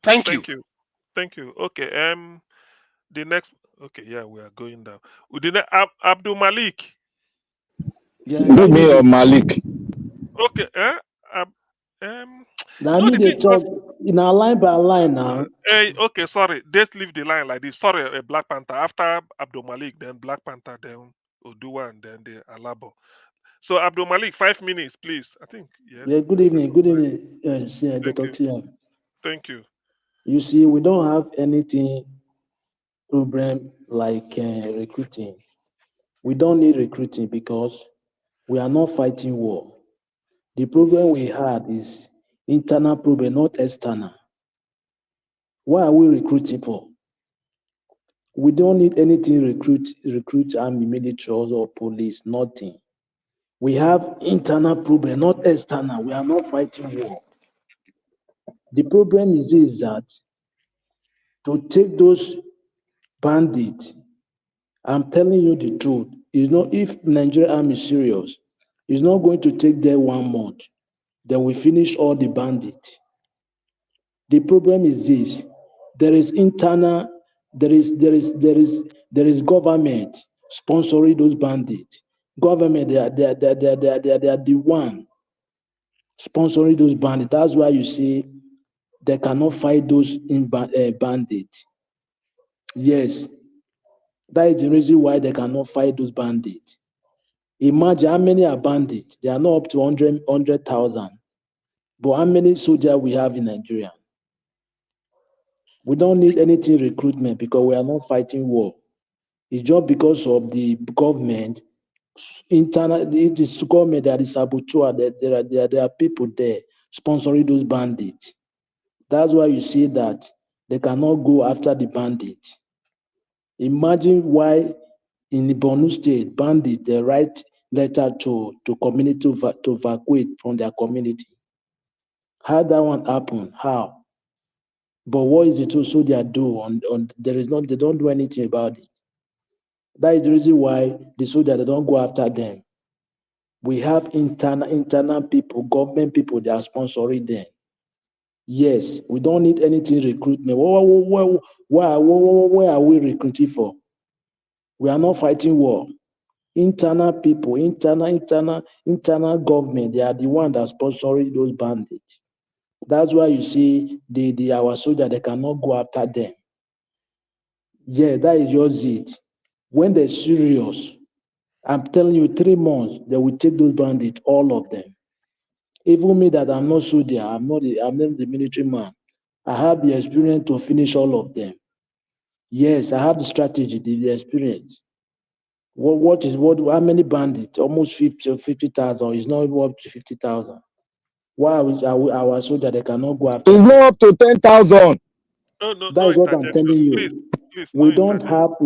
Thank you. Okay. The next. Okay, yeah, we are going down. Abdul Malik. Yeah, is it me or Malik? Okay. Now me they talk in a line by line now. Hey, okay, sorry. Let's leave the line like this. Sorry, Black Panther. After Abdul Malik, then Black Panther, then Oduwa, and then the Alabo. So Abdul Malik, 5 minutes, please. I think yes. Yeah. Good evening, Dr. TM. Thank you. You see, we don't have anything problem like recruiting. We don't need recruiting because we are not fighting war. The problem we had is internal problem, not external. Why are we recruiting for? We don't need anything recruit army, military, or police, nothing. We have internal problem, not external. We are not fighting war. The problem is that to take those bandits, I'm telling you the truth, is not if Nigerian army is serious, it's not going to take them 1 month. Then we finish all the bandits. The problem is this: there is internal There is government sponsoring those bandits. Government, they are the one sponsoring those bandits. That's why you see they cannot fight those bandits. Yes, that is the reason why they cannot fight those bandits. Imagine how many are bandits. They are not up to 100,000. But how many soldiers we have in Nigeria? We don't need anything recruitment because we are not fighting war. It's just because of the government, internal, it is government that is saboteur. There are people there sponsoring those bandits. That's why you see that they cannot go after the bandits. Imagine why in the Borno state, bandits, they write letter to community to evacuate from their community. How that one happen? How? But what is it also they do? They don't do anything about it. That is the reason why the soldiers, they don't go after them. We have internal people, government people, they are sponsoring them. Yes, we don't need anything recruitment. Where are we recruiting for? We are not fighting war. Internal people, internal government, they are the one that sponsoring those bandits. That's why you see our soldiers, they cannot go after them. Yeah, that is just it. When they're serious, I'm telling you, 3 months, they will take those bandits, all of them. Even me that I'm not soldier, I'm not the military man. I have the experience to finish all of them. Yes, I have the strategy, the experience. How many bandits? Almost 50,000. It's not even up to 50,000. Why are our soldiers, they cannot go after It's them? not up to 10,000. No, That is what I'm telling you. Please, We don't have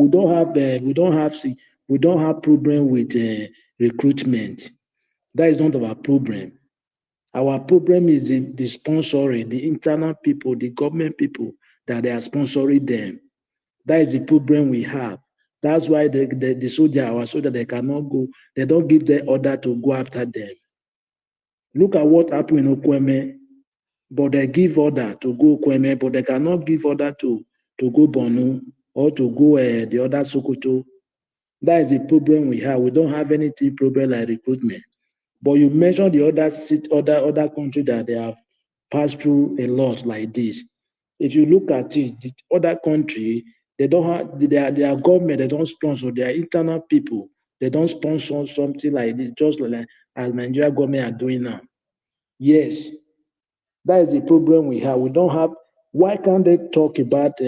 problem with recruitment. That is not our problem. Our problem is the sponsoring, the internal people, the government people that they are sponsoring them. That is the problem we have. That's why our soldier, they cannot go. They don't give the order to go after them. Look at what happened in Okweme, but they give order to go Okweme, but they cannot give order to go Borno or to go the other Sokoto. That is the problem we have. We don't have anything problem like recruitment. But you mentioned the other country that they have passed through a lot like this. If you look at it, the other country, they don't have their government, they don't sponsor their internal people. They don't sponsor something like this, just like as Nigeria government are doing now. Yes, that is the problem we have. We don't have. Why can't they talk about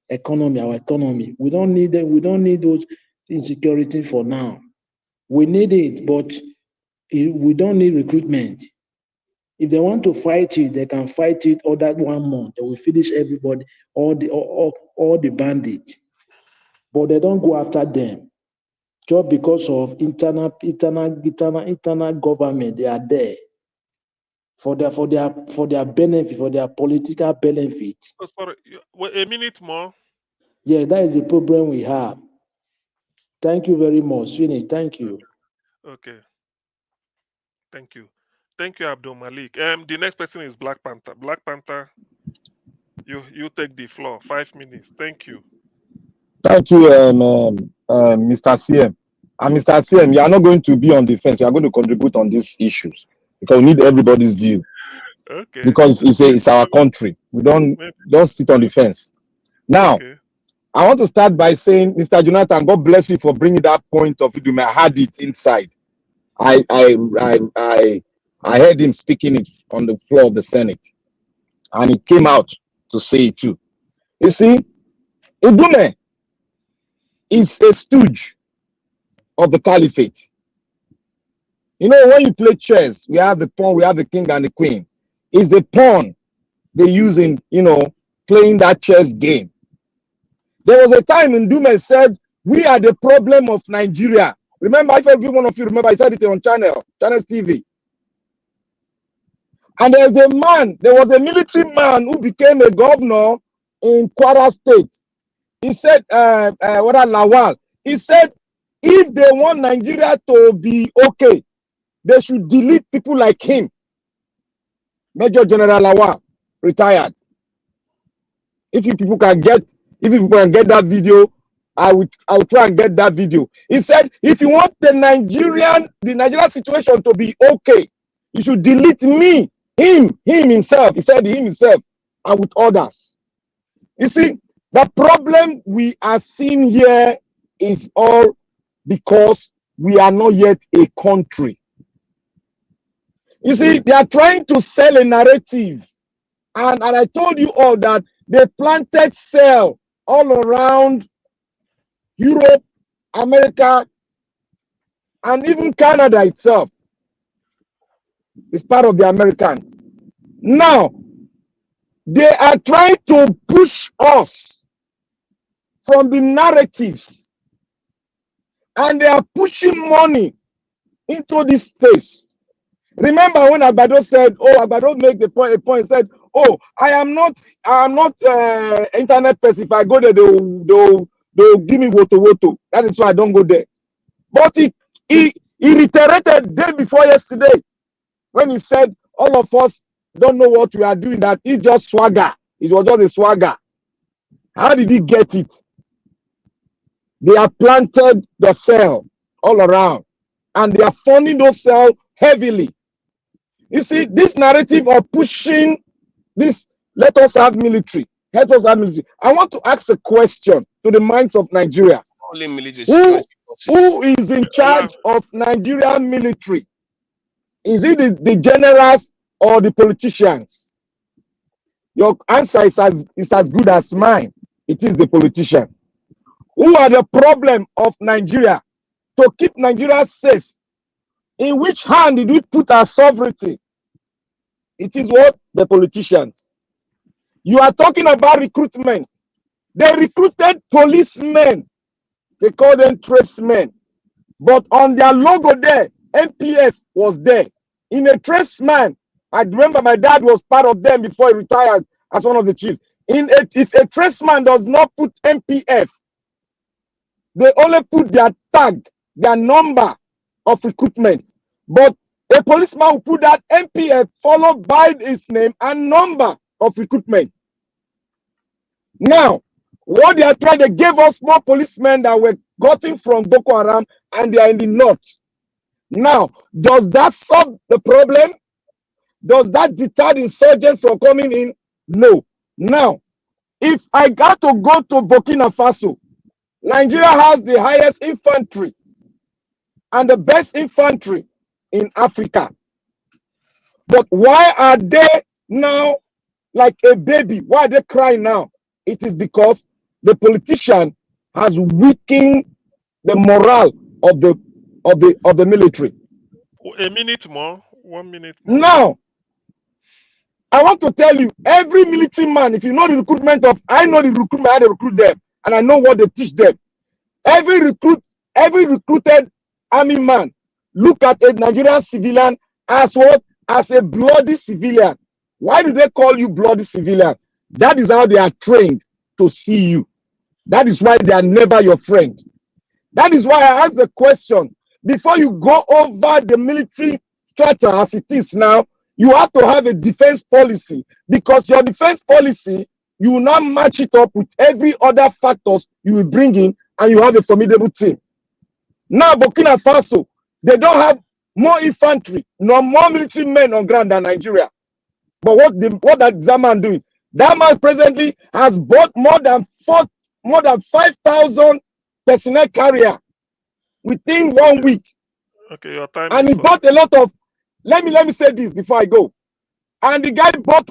economy, our economy? We don't need them. We don't need those insecurity for now. We need it, but we don't need recruitment. If they want to fight it, they can fight it all that 1 month. They will finish everybody, all the bandits. But they don't go after them just because of internal government. They are there for their benefit, for their political benefit. Oh, sorry, a minute more. Yeah, that is the problem we have. Thank you very much, Sweeney. Thank you. Okay. Thank you. Thank you, Abdul Malik. The next person is Black Panther. Black Panther, you take the floor. 5 minutes. Thank you. Thank you, Mr. CM. And Mr. CM, you are not going to be on the fence. You are going to contribute on these issues because we need everybody's view. Okay. Because it's our country. We don't sit on the fence. Now, okay. I want to start by saying, Mr. Jonathan, God bless you for bringing that point of view. I had it inside. I heard him speaking it on the floor of the Senate, and he came out to say it too. You see, Udume is a stooge of the caliphate. You know, when you play chess, we have the pawn, we have the king and the queen. It's the pawn they use in, playing that chess game. There was a time in Dume said, we are the problem of Nigeria. Remember, if every one of you remember, I said it on Channels TV. And there was a military man who became a governor in Kwara State. He said, Lawal, he said, if they want Nigeria to be okay, they should delete people like him. Major General Lawal, retired. If you people can get If you can get that video, I will try and get that video. He said, if you want the Nigerian situation to be okay, you should delete me, him himself. He said him himself and with others. You see, the problem we are seeing here is all because we are not yet a country. You see, they are trying to sell a narrative. And I told you all that they planted cell all around Europe, America, and even Canada itself is part of the Americans. Now, they are trying to push us from the narratives, and they are pushing money into this space. Remember when Agbado said, oh, Agbado made a point, said, oh, I am not internet person. If I go there, they'll give me woto. That is why I don't go there. But he reiterated day before yesterday when he said all of us don't know what we are doing, that he just swagger. It was just a swagger. How did he get it? They have planted the cell all around, and they are funding those cells heavily. You see, this narrative of pushing this, let us have military. Let us have military. I want to ask a question to the minds of Nigeria. Only military who is in charge of Nigerian military? Is it the generals or the politicians? Your answer is as good as mine. It is the politician. Who are the problem of Nigeria to keep Nigeria safe? In which hand did we put our sovereignty? It is what? The politicians. You are talking about recruitment. They recruited policemen. They call them tradesmen. But on their logo there, MPF was there. In a tradesman, I remember my dad was part of them before he retired as one of the chiefs. If a tradesman does not put MPF, they only put their tag, their number of recruitment. But a policeman will put that MPF followed by his name and number of recruitment. Now, what they are trying, they gave us more policemen that were gotten from Boko Haram, and they are in the north. Now, does that solve the problem? Does that deter the insurgents from coming in? No. Now, if I got to go to Burkina Faso, Nigeria has the highest infantry and the best infantry in Africa. But why are they now like a baby? Why are they crying now? It is because the politician has weakened the morale of the military. A minute more. 1 minute more. Now, I want to tell you, every military man, if you know the recruitment of, I know the recruitment, how they recruit them, and I know what they teach them. Every recruited army man look at a Nigerian civilian as what? As a bloody civilian. Why do they call you bloody civilian? That is how they are trained to see you. That is why they are never your friend. That is why I asked the question, before you go over the military structure as it is now, you have to have a defense policy, because your defense policy, you will not match it up with every other factors you will bring in, and you have a formidable team. Now, Burkina Faso, they don't have more infantry, nor more military men on ground than Nigeria. But what that Zaman doing? That man presently has bought more than 5,000 personnel carrier within 1 week. Okay, your time. And he bought a lot of. Let me say this before I go. And the guy bought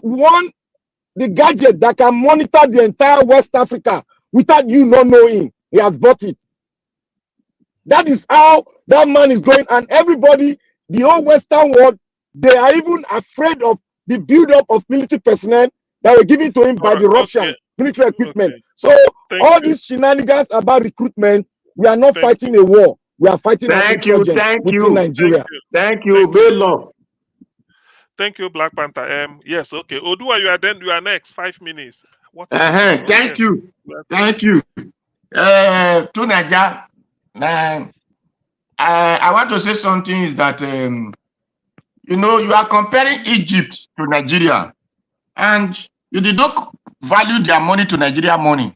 the gadget that can monitor the entire West Africa without you not knowing. He has bought it. That is how that man is going. And everybody, the whole Western world, they are even afraid of the build-up of military personnel that were given to him by the Russians, military equipment. So all these shenanigans about recruitment, we are not fighting a war. We are fighting within Nigeria. Thank you. Good luck. Thank you, Black Panther. Yes, okay. Odua, you are next. 5 minutes. Thank you. Thank you. To Nigeria, I want to say something is that you know, you are comparing Egypt to Nigeria, and you did not value their money to Nigeria money.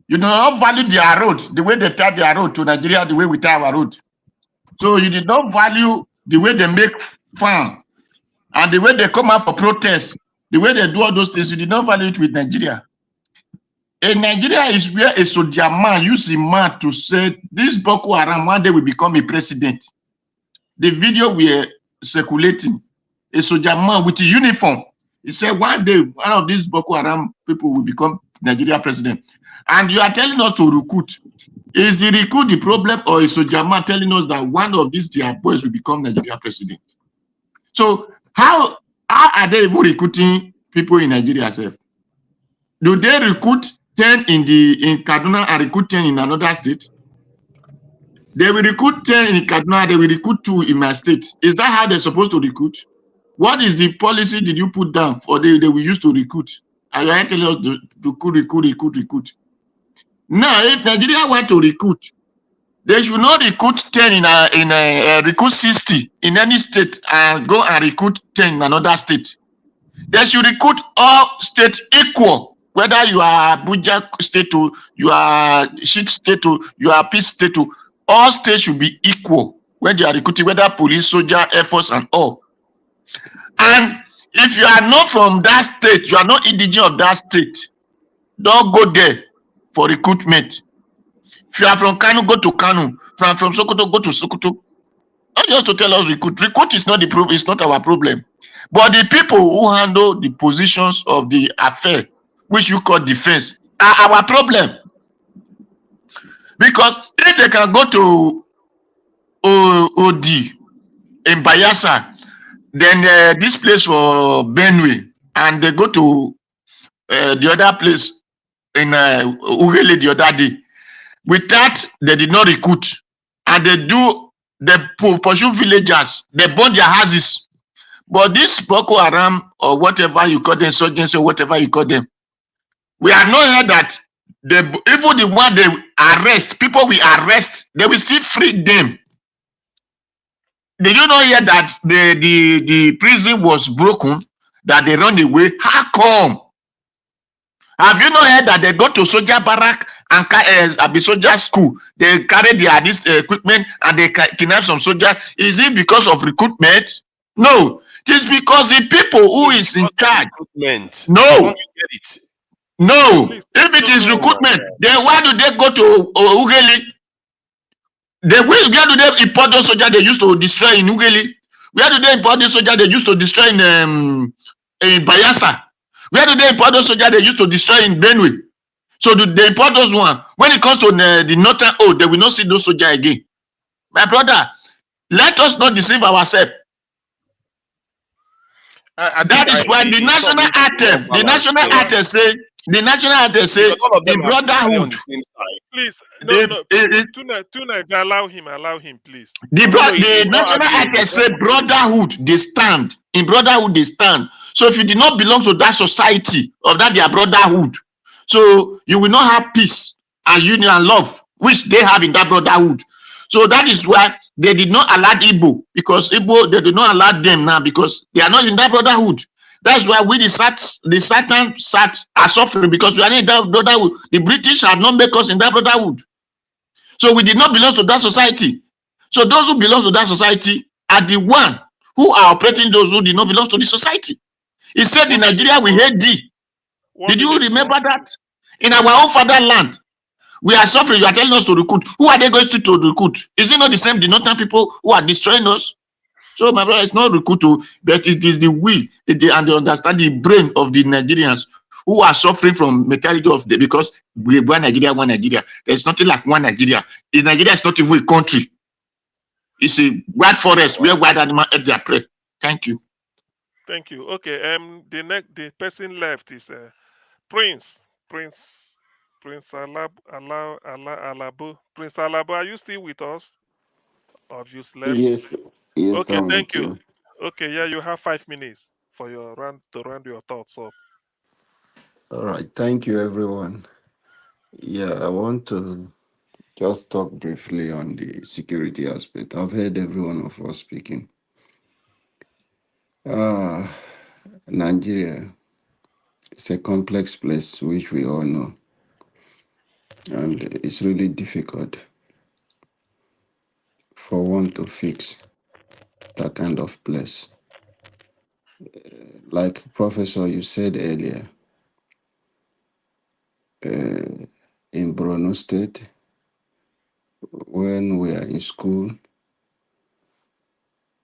You do not value their road, the way they tie their road to Nigeria, the way we tie our road. So you did not value the way they make farm and the way they come out for protests, the way they do all those things. You did not value it with Nigeria. And Nigeria is where a soldier man use a man to say this Boko Haram one day will become a president. The video we're circulating, a soldier man with a uniform. He said one day one of these Boko Haram people will become Nigeria president. And you are telling us to recruit. Is the recruit the problem, or is soldier man telling us that one of these their boys will become Nigeria president? So how are they even recruiting people in Nigeria? Sir? Do they recruit 10 in Kaduna and recruit 10 in another state? They will recruit 10 in Kaduna, they will recruit 2 in my state. Is that how they're supposed to recruit? What is the policy did you put down for they will use to recruit? And you're telling us to recruit. Now, if Nigeria want to recruit, they should not recruit 10 in recruit 60 in any state and go and recruit 10 in another state. They should recruit all states equal, whether you are Abuja state or you are Shit state or you are Peace state. All states should be equal when they are recruiting, whether police, soldier, air force, and all. And if you are not from that state, you are not indigenous of that state, don't go there for recruitment. If you are from Kano, go to Kano. From Sokoto, go to Sokoto. Not just to tell us recruit. Recruit is not the problem, it's not our problem. But the people who handle the positions of the affair, which you call defense, are our problem. Because if they can go to OD in Bayelsa, then this place for Benue, and they go to the other place in Ugele the other day. With that, they did not recruit. And they pursue villagers, they burn their houses. But this Boko Haram, or whatever you call them, insurgency, or whatever you call them, we are not here that even the one they arrest, people we arrest, they will still free them. Did you not hear that the prison was broken, that they run away? How come? Have you not heard that they go to soldier barrack and be soldier school? They carry their equipment and they kidnap some soldiers. Is it because of recruitment? No. It is because the people who is in charge. No. No. If it is recruitment, then why do they go to Ugeli? Where do they import those soldiers they used to destroy in Ugeli? Where do they import those soldiers they used to destroy in Bayelsa? Where do they import those soldiers they used to destroy in Benue? So do they import those ones? When it comes to the northern they will not see those soldiers again. My brother, let us not deceive ourselves. That is why the national anthem, the brotherhood. Please, no, allow him, please. The national anthem say brotherhood, they stand. In brotherhood, they stand. So if you did not belong to that society of that their brotherhood, so you will not have peace and union and love, which they have in that brotherhood. So that is why they did not allow Igbo, because Igbo, they did not allow them now because they are not in that brotherhood. That's why we the Satan are suffering, because we are not in that brotherhood. The British have not made us in that brotherhood. So we did not belong to that society. So those who belong to that society are the one who are operating those who did not belong to the society. He said in Nigeria we hate thee. Did you remember that? In our own fatherland, we are suffering. You are telling us to recruit. Who are they going to recruit? Is it not the same, the northern people who are destroying us? So my brother, it's not recruit, but it is the will and the understanding brain of the Nigerians who are suffering from mentality of the, because we one Nigeria. There's nothing like one Nigeria. In Nigeria, it's not even a country. It's a white forest where white animals eat their prey. Thank you. Thank you. Okay. The person left is Prince Alabo. Prince Alabo, are you still with us? Or have you left? Yes. Okay, I'm thank with you. Okay, yeah, you have 5 minutes for your round your thoughts up. All right. Thank you, everyone. Yeah, I want to just talk briefly on the security aspect. I've heard every one of us speaking. Nigeria is a complex place, which we all know. And it's really difficult for one to fix that kind of place. Like Professor, you said earlier, in Borno State, when we are in school,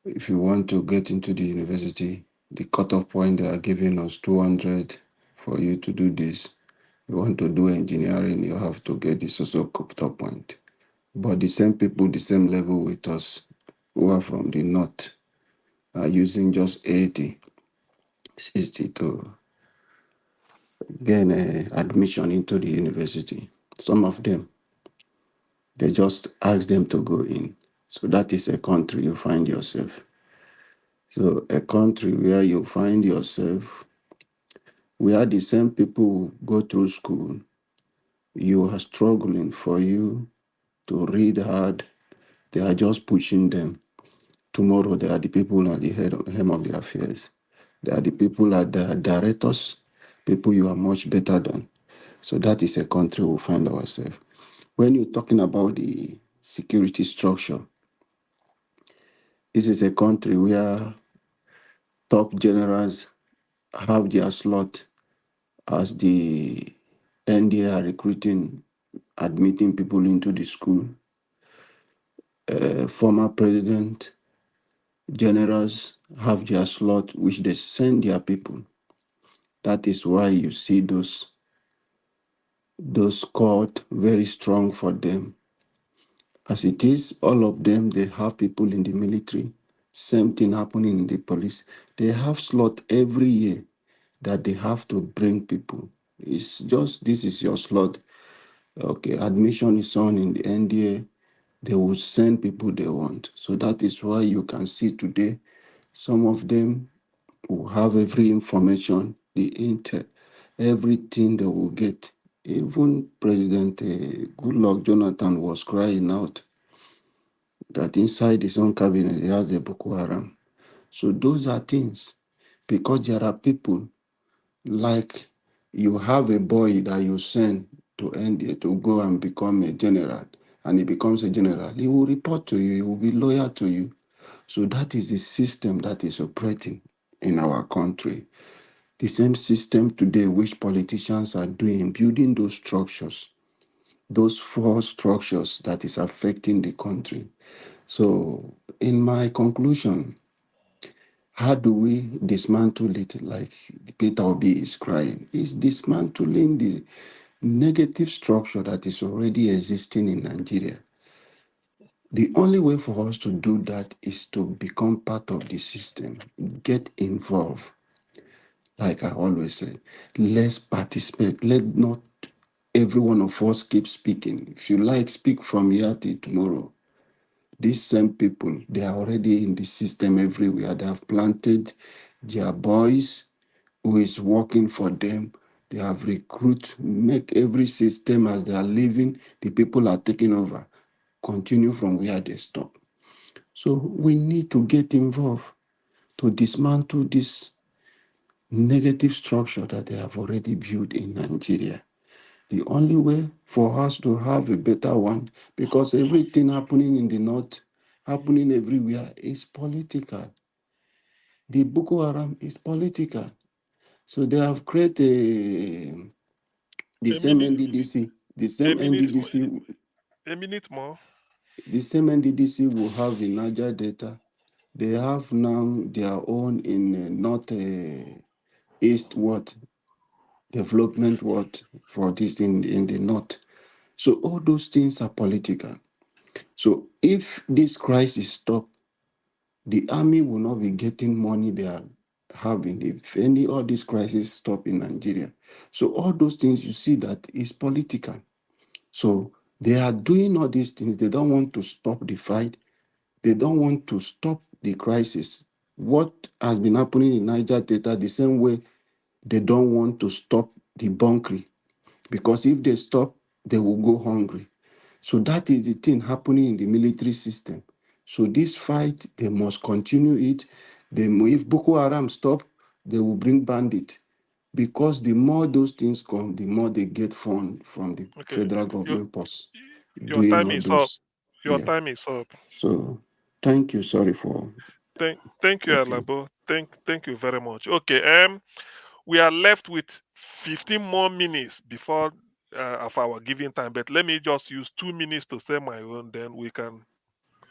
if you want to get into the university, the cutoff point they are giving us 200 for you to do this. You want to do engineering, you have to get the social cutoff point. But the same people, the same level with us, who are from the north, are using just 80, 60 to gain admission into the university. Some of them, they just ask them to go in. So that is a country you find yourself. So a country where you find yourself, where the same people go through school, you are struggling for you to read hard. They are just pushing them. Tomorrow, they are the people at the helm of the affairs. They are the people at the directors, people you are much better than. So that is a country we find ourselves. When you're talking about the security structure, this is a country where top generals have their slot as the NDA are recruiting, admitting people into the school. Former president, generals have their slot, which they send their people. That is why you see those court very strong for them. As it is, all of them, they have people in the military. Same thing happening in the police. They have slot every year that they have to bring people. It's just, this is your slot. Okay, admission is on in the NDA. They will send people they want. So that is why you can see today, some of them will have every information, the intel, everything they will get. Even President Goodluck Jonathan was crying out that inside his own cabinet he has a Boko Haram. So those are things, because there are people like you have a boy that you send to India to go and become a general, and he becomes a general. He will report to you, he will be loyal to you. So that is the system that is operating in our country. The same system today which politicians are doing, building those structures, those four structures that is affecting the country. So in my conclusion, how do we dismantle it like Peter Obi is crying? Is dismantling the negative structure that is already existing in Nigeria. The only way for us to do that is to become part of the system, get involved. Like I always say, let's participate. Let not every one of us keep speaking. If you like, speak from here till tomorrow. These same people, they are already in the system everywhere. They have planted their boys who is working for them. They have recruit, make every system as they are living, the people are taking over. Continue from where they stop. So we need to get involved to dismantle this negative structure that they have already built in Nigeria. The only way for us to have a better one, because everything happening in the north, happening everywhere, is political. The Boko Haram is political. So they have created the A same minute, NDDC, a minute, a minute more. the same NDDC will have in Niger Delta. They have now their own in north east what development what for this in the north. So all those things are political. So if this crisis stop, the army will not be getting money they are having if any all this crisis stop in Nigeria. So all those things you see that is political. So they are doing all these things. They don't want to stop the fight. They don't want to stop the crisis. What has been happening in Niger Delta the same way they don't want to stop the bunkering, because if they stop, they will go hungry. So that is the thing happening in the military system. So this fight, they must continue it. If Boko Haram stop, they will bring bandits. because the more those things come, the more they get fund from the Okay. federal government post Your doing time all is up. those. Your Yeah. time is up. So thank you. Sorry for Thank you, watching. Alabo. Thank you very much. Okay. We are left with 15 more minutes before of our giving time, but let me just use 2 minutes to say my own. Then we can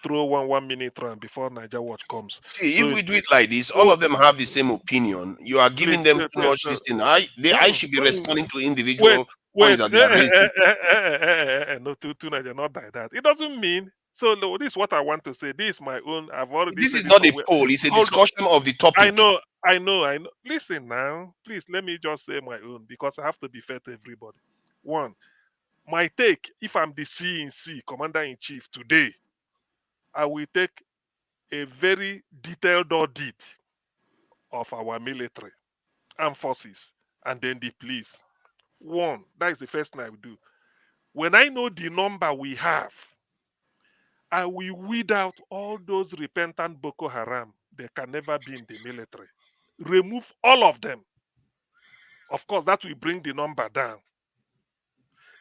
throw 1 minute round before Niger Watch comes. See, if So, we do it like this, all oh, of them have the same opinion. You are please, giving them too much this thing. I should be responding to wait, individual wait. points that they are raising. No, to Niger, not like that. It doesn't mean. So no, this is what I want to say. This is my own. I've already This said is this not a somewhere. poll, it's a Hold on. discussion of the I topic. know. Listen now, please let me just say my own because I have to be fair to everybody. One, my take, if I'm the CNC, Commander in Chief, today, I will take a very detailed audit of our military, armed forces, and then the police. One, that is the first thing I will do. When I know the number we have, I will weed out all those repentant Boko Haram. They can never be in the military. Remove all of them. Of course, that will bring the number down.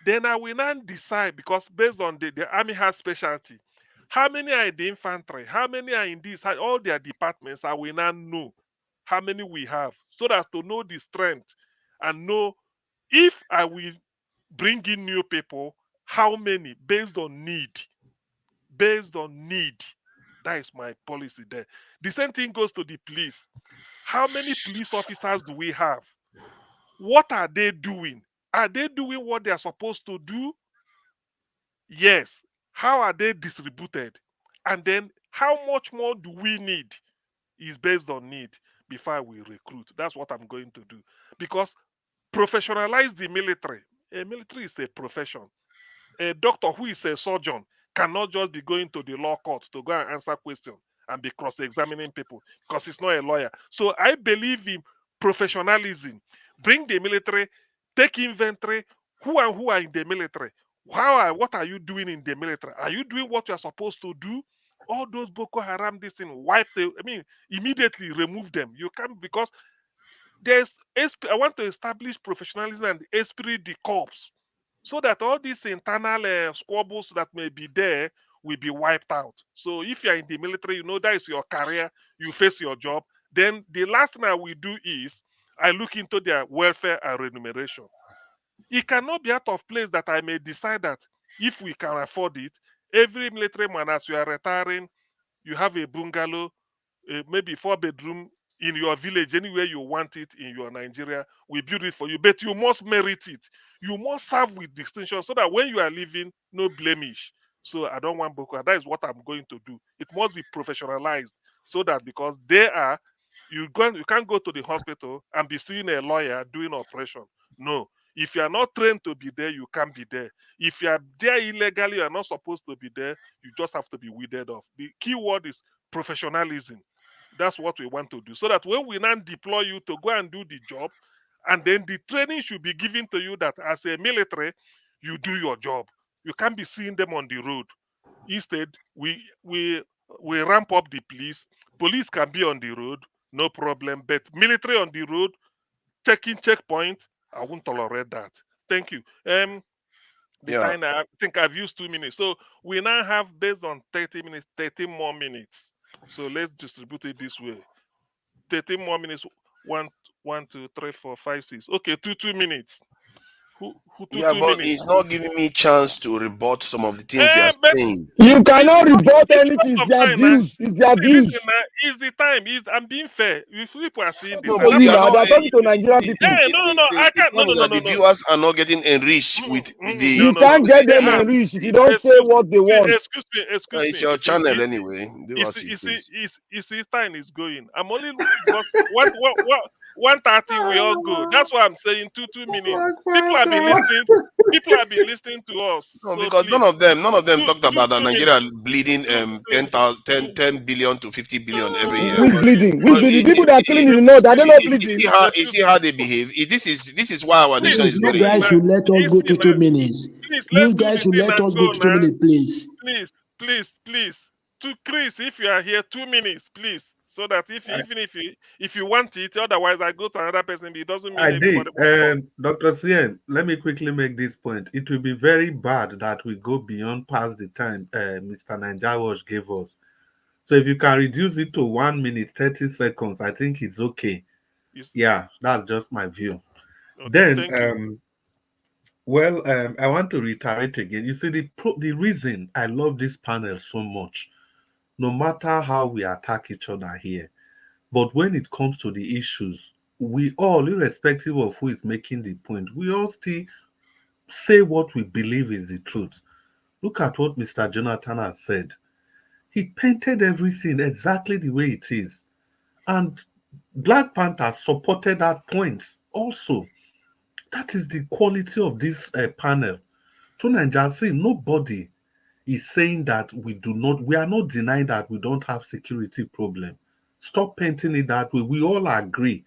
Then I will now decide because based on the army has specialty. How many are in the infantry? How many are in this? All their departments, I will now know how many we have so that to know the strength and know if I will bring in new people, how many based on need. Based on need. That is my policy there. The same thing goes to the police. How many police officers do we have? What are they doing? Are they doing what they are supposed to do? Yes. How are they distributed? And then how much more do we need is based on need before we recruit. That's what I'm going to do. Because professionalize the military. A military is a profession. A doctor who is a surgeon cannot just be going to the law court to go and answer questions and be cross-examining people because he's not a lawyer. So I believe in professionalism. Bring the military, take inventory. Who are in the military? What are you doing in the military? Are you doing what you are supposed to do? All those Boko Haram, this thing, immediately remove them. You can't because I want to establish professionalism and esprit de corps so that all these internal squabbles that may be there will be wiped out. So if you're in the military, you know that is your career, you face your job. Then the last thing I will do is I look into their welfare and remuneration. It cannot be out of place that I may decide that if we can afford it, every military man, as you are retiring, you have a bungalow, maybe 4 bedroom in your village, anywhere you want it in your Nigeria, we build it for you. But you must merit it. You must serve with distinction so that when you are leaving, no blemish. So I don't want Boko. That is what I'm going to do. It must be professionalized so that because you can't go to the hospital and be seeing a lawyer doing operation. No. If you are not trained to be there, you can't be there. If you are there illegally, you are not supposed to be there. You just have to be weeded off. The key word is professionalism. That's what we want to do. So that when we now deploy you to go and do the job, and then the training should be given to you that as a military, you do your job. You can't be seeing them on the road. Instead, we ramp up the police. Police can be on the road, no problem. But military on the road, checking checkpoint, I won't tolerate that. Thank you. The time I think I've used 2 minutes. So we now have based on 30 minutes, 13 more minutes. So let's distribute it this way. 13 more minutes. One, 2, 3, 4, 5, 6. Okay, 2 minutes. Who Yeah, 2 but minutes? it's not giving me chance to rebut some of the things they are But saying. You cannot rebut it's anything. It's of their time now. views. It's their See, listen views. now. It's the time. I'm being fair. If people are seeing this, No, and but that's See you why are I'm now, not. they are saying. talking to Nigerian people. Hey, no. I The can't. No, point no, is no, that no, the no. viewers are not getting enriched with the. You No, no. can't get them Ah, enriched if you don't say excuse what they see, want. excuse It's me. your channel anyway. Do as you please. Time is going. I'm only because one 30 we all go. That's why I'm saying 2 minutes. People have been listening. People have been listening to us. No, So because please, none of them talked about that 2 minutes. Nigeria bleeding Two, 10 billion to 50 billion every year. Which bleeding? Which But bleeding? People that are killing in the north, are they not bleeding? you see how they behave. This is why our nation Please, Please, is you very. guys should let us go to now. 2 minutes. Please, let's You do guys the should thing let and us go go to two now. minutes, please. Please. To Chris, if you are here, 2 minutes, please. so that if you want it, otherwise I go to another person. It doesn't mean I did. everybody wants Dr. Cien, let me quickly make this point. It will be very bad that we go beyond past the time Mr. Nanjawash gave us. So if you can reduce it to 1 minute, 30 seconds, I think it's okay. Yeah, that's just my view. Okay, then, I want to reiterate again. You see, the reason I love this panel so much, no matter how we attack each other here, but when it comes to the issues, we all, irrespective of who is making the point, we all still say what we believe is the truth. Look at what Mr. Jonathan has said. He painted everything exactly the way it is. And Black Panther supported that point also. That is the quality of this panel. So Nigeria, nobody is saying that we are not denying that we don't have security problem. Stop painting it that way. We all agree.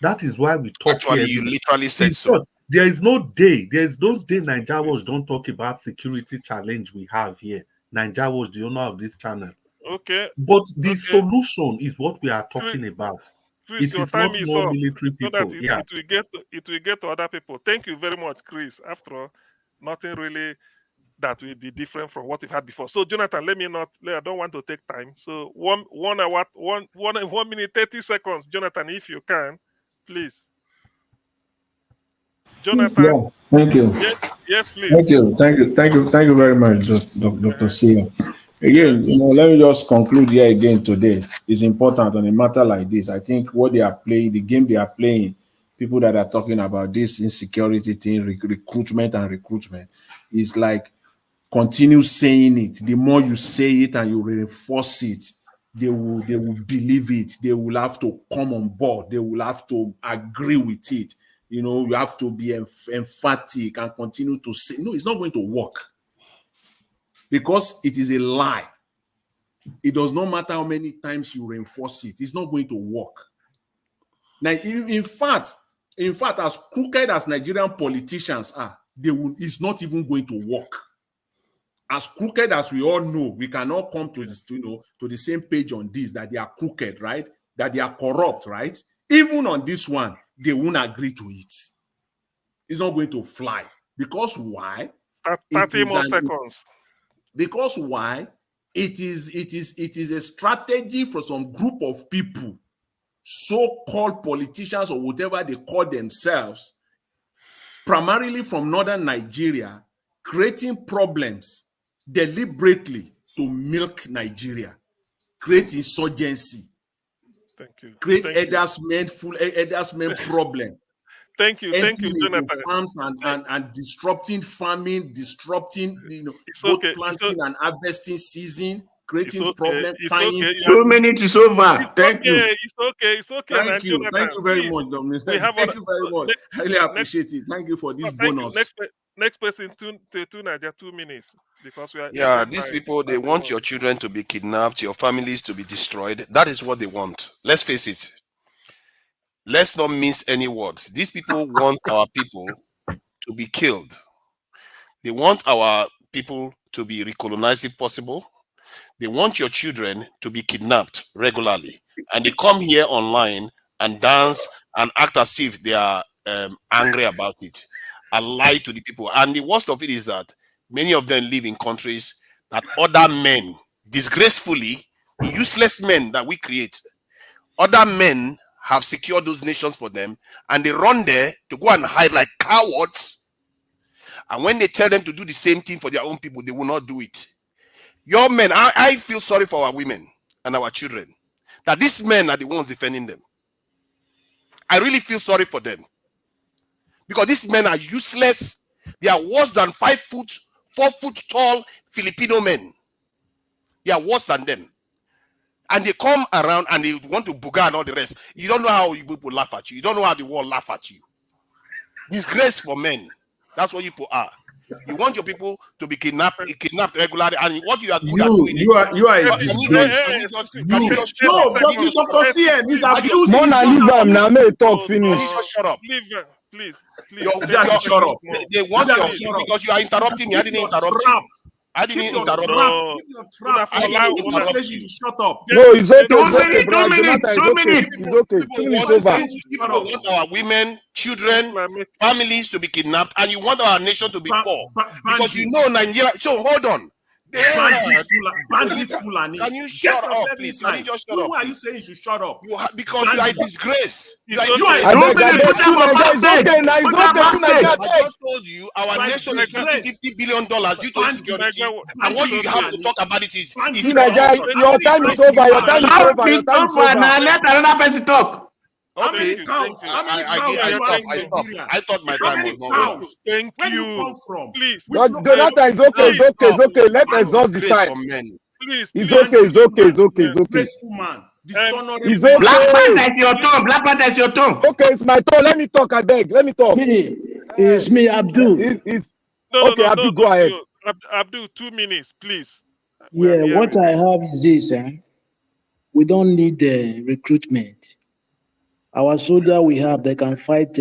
That is why we talk Actually, here. you literally said so. There is no day Nigerians don't talk about security challenge we have here. Nigeria was the owner of this channel. Okay. But the solution is what we are talking about. Chris, It is not more military people. So that it will get to other people. Thank you very much, Chris. After all, nothing really that will be different from what we've had before. So, Jonathan, I don't want to take time. So, 1 hour, 1 minute, 30 seconds. Jonathan, if you can, please. Jonathan. Yeah, thank you. Yes, please. Thank you very much, Dr. Sia. Again, let me just conclude here again today. It's important on a matter like this. I think what they are playing, the game they are playing, people that are talking about this insecurity thing, recruitment, is like continue saying it. The more you say it and you reinforce it, they will believe it. They will have to come on board. They will have to agree with it. You have to be emphatic and continue to say, no, it's not going to work. Because it is a lie. It does not matter how many times you reinforce it. It's not going to work. Now, in fact, as crooked as Nigerian politicians are, it's not even going to work. As crooked as we all know, we cannot come to this, to the same page on this, that they are crooked, right? That they are corrupt, right? Even on this one, they won't agree to it. It's not going to fly. Because why? 30 more seconds. Because why? It is a strategy for some group of people, so-called politicians or whatever they call themselves, primarily from northern Nigeria, creating problems deliberately to milk Nigeria, create insurgency, create Edersmen problem. Thank you, Jonathan. Farms and disrupting farming, disrupting both planting and harvesting season, creating problems. So many is over. Thank you. It's okay. Thank you very much, Dominic. Thank you very much. I really appreciate it. Thank you for this bonus. Next person, to Nigeria, 2 minutes, because we are. These people, they want your children to be kidnapped, your families to be destroyed. That is what they want. Let's face it. Let's not mince any words. These people want our people to be killed. They want our people to be recolonized if possible. They want your children to be kidnapped regularly. And they come here online and dance and act as if they are angry about it and lie to the people. And the worst of it is that many of them live in countries that other men, disgracefully, the useless men that we create, other men have secured those nations for them, and they run there to go and hide like cowards. And when they tell them to do the same thing for their own people, they will not do it. Your men, I feel sorry for our women and our children, that these men are the ones defending them. I really feel sorry for them, because these men are useless. They are worse than 5 foot, 4 foot tall Filipino men. They are worse than them. And they come around and they want to booga and all the rest. You don't know how you people laugh at you. You don't know how the world laugh at you. Disgrace for men. That's what you people are. You want your people to be kidnapped regularly, and what you are good at doing. You are a disgrace. No, Dr. CM is abusing. Mona leave am now, may talk finish. Shut up. Please. Shut up. They want your, because you are interrupting me. I didn't interrupt you. I didn't interrupt. Keep your trap. I didn't interrupt You you. shut up. No, it's okay, Two it's okay, minutes, bro. 2 minutes, Jonathan, 2 it's okay. minutes. It's okay. 2 minutes over. People want our women, children, families to be kidnapped, and you want our nation to be poor. Because you know Nigeria. So hold on. Bandit Fulani. Can you shut up, please? Can you just shut up? Who are you saying you should shut up? Because you are a disgrace. You are a disgrace. I just told you our nation is losing $50 billion due to insecurity, and what you have to talk about it is your time is over. Your time is over. Your time is over. Now let another person talk. Okay, I thought my time was not over. Thank Where do you. you come from? Please. Jonathan, it's okay. It's okay. It's okay. Let us exhaust the time. Please. It's okay. It's okay. It's okay. It's okay. Graceful man. Dishonorable. It's okay. Black Panther is your turn. Black Panther is your turn. Okay, it's my turn. Let me talk. I beg. Let me talk. It's me, Abdul. Okay, Abdul, go ahead. Abdul, 2 minutes, please. Yeah, what I have is this. We don't need the recruitment. Our soldier we have, they can fight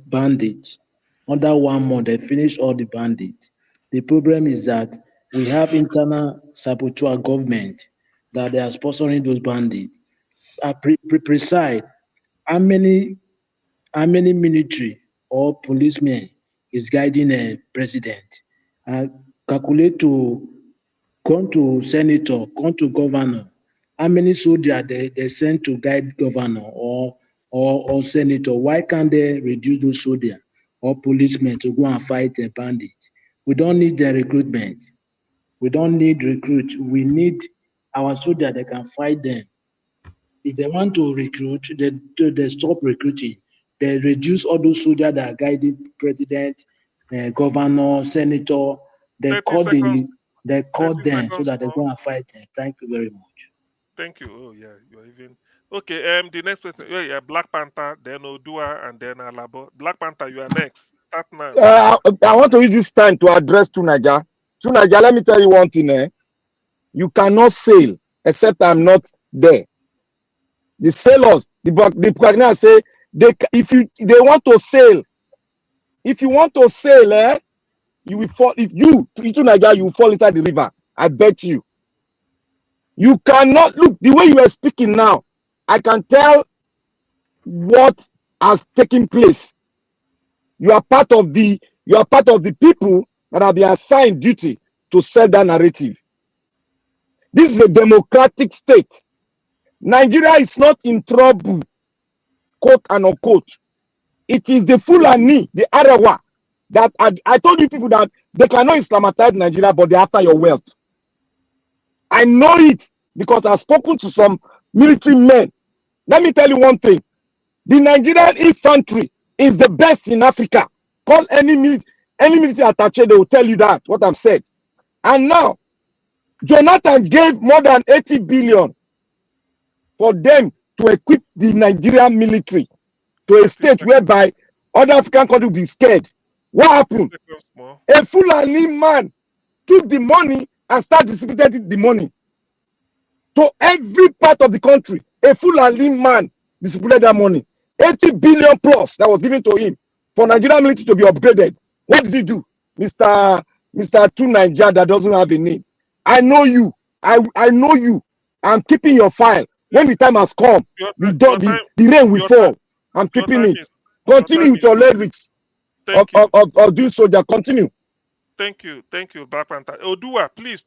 bandits. Under 1 month, they finish all the bandits. The problem is that we have internal sabotage government that they are sponsoring those bandits. Precise how many military or policemen is guiding a president. Calculate to come to senator, come to governor. How many soldiers they send to guide governor or senator? Why can't they reduce those soldiers or policemen to go and fight a bandit? We don't need the recruitment. We don't need recruit. We need our soldiers that can fight them. If they want to recruit, they stop recruiting. They reduce all those soldiers that are guiding president, governor, senator. They call them so that they go and fight them. Thank you very much. Thank you. Oh yeah, you're even okay. The next person, yeah, Black Panther, then Odua, and then Alabo. Black Panther, you are next. Start now. I want to use this time to address Tunaja. Tunaja, let me tell you one thing. You cannot sail except I'm not there. The sailors, the Buccaneers say if they want to sail, if you want to sail, you will fall. If you Tunaja, you will fall inside the river. I bet you. You cannot look the way you are speaking now. I can tell what has taken place. You are part of the people that have been assigned duty to set that narrative. This is a democratic state. Nigeria is not in trouble, quote and unquote. It is the Fulani, the Arawa, that I told you people that they cannot Islamatize Nigeria, but they're after your wealth. I know it because I've spoken to some military men. Let me tell you one thing. The Nigerian infantry is the best in Africa. Call any military attaché, they will tell you that, what I've said. And now, Jonathan gave more than 80 billion for them to equip the Nigerian military to a state whereby other African countries will be scared. What happened? A Fulani man took the money and started distributing the money to every part of the country. A Fulani man distributed that money. 80 billion plus that was given to him for Nigerian military to be upgraded. What did he do? Mr. Two Niger that doesn't have a name. I know you. I know you. I'm keeping your file. When the time has come, the rain will fall. I'm keeping it. Continue with your lyrics of doing soldier. Continue. Thank you, Black Panther. Odua, please,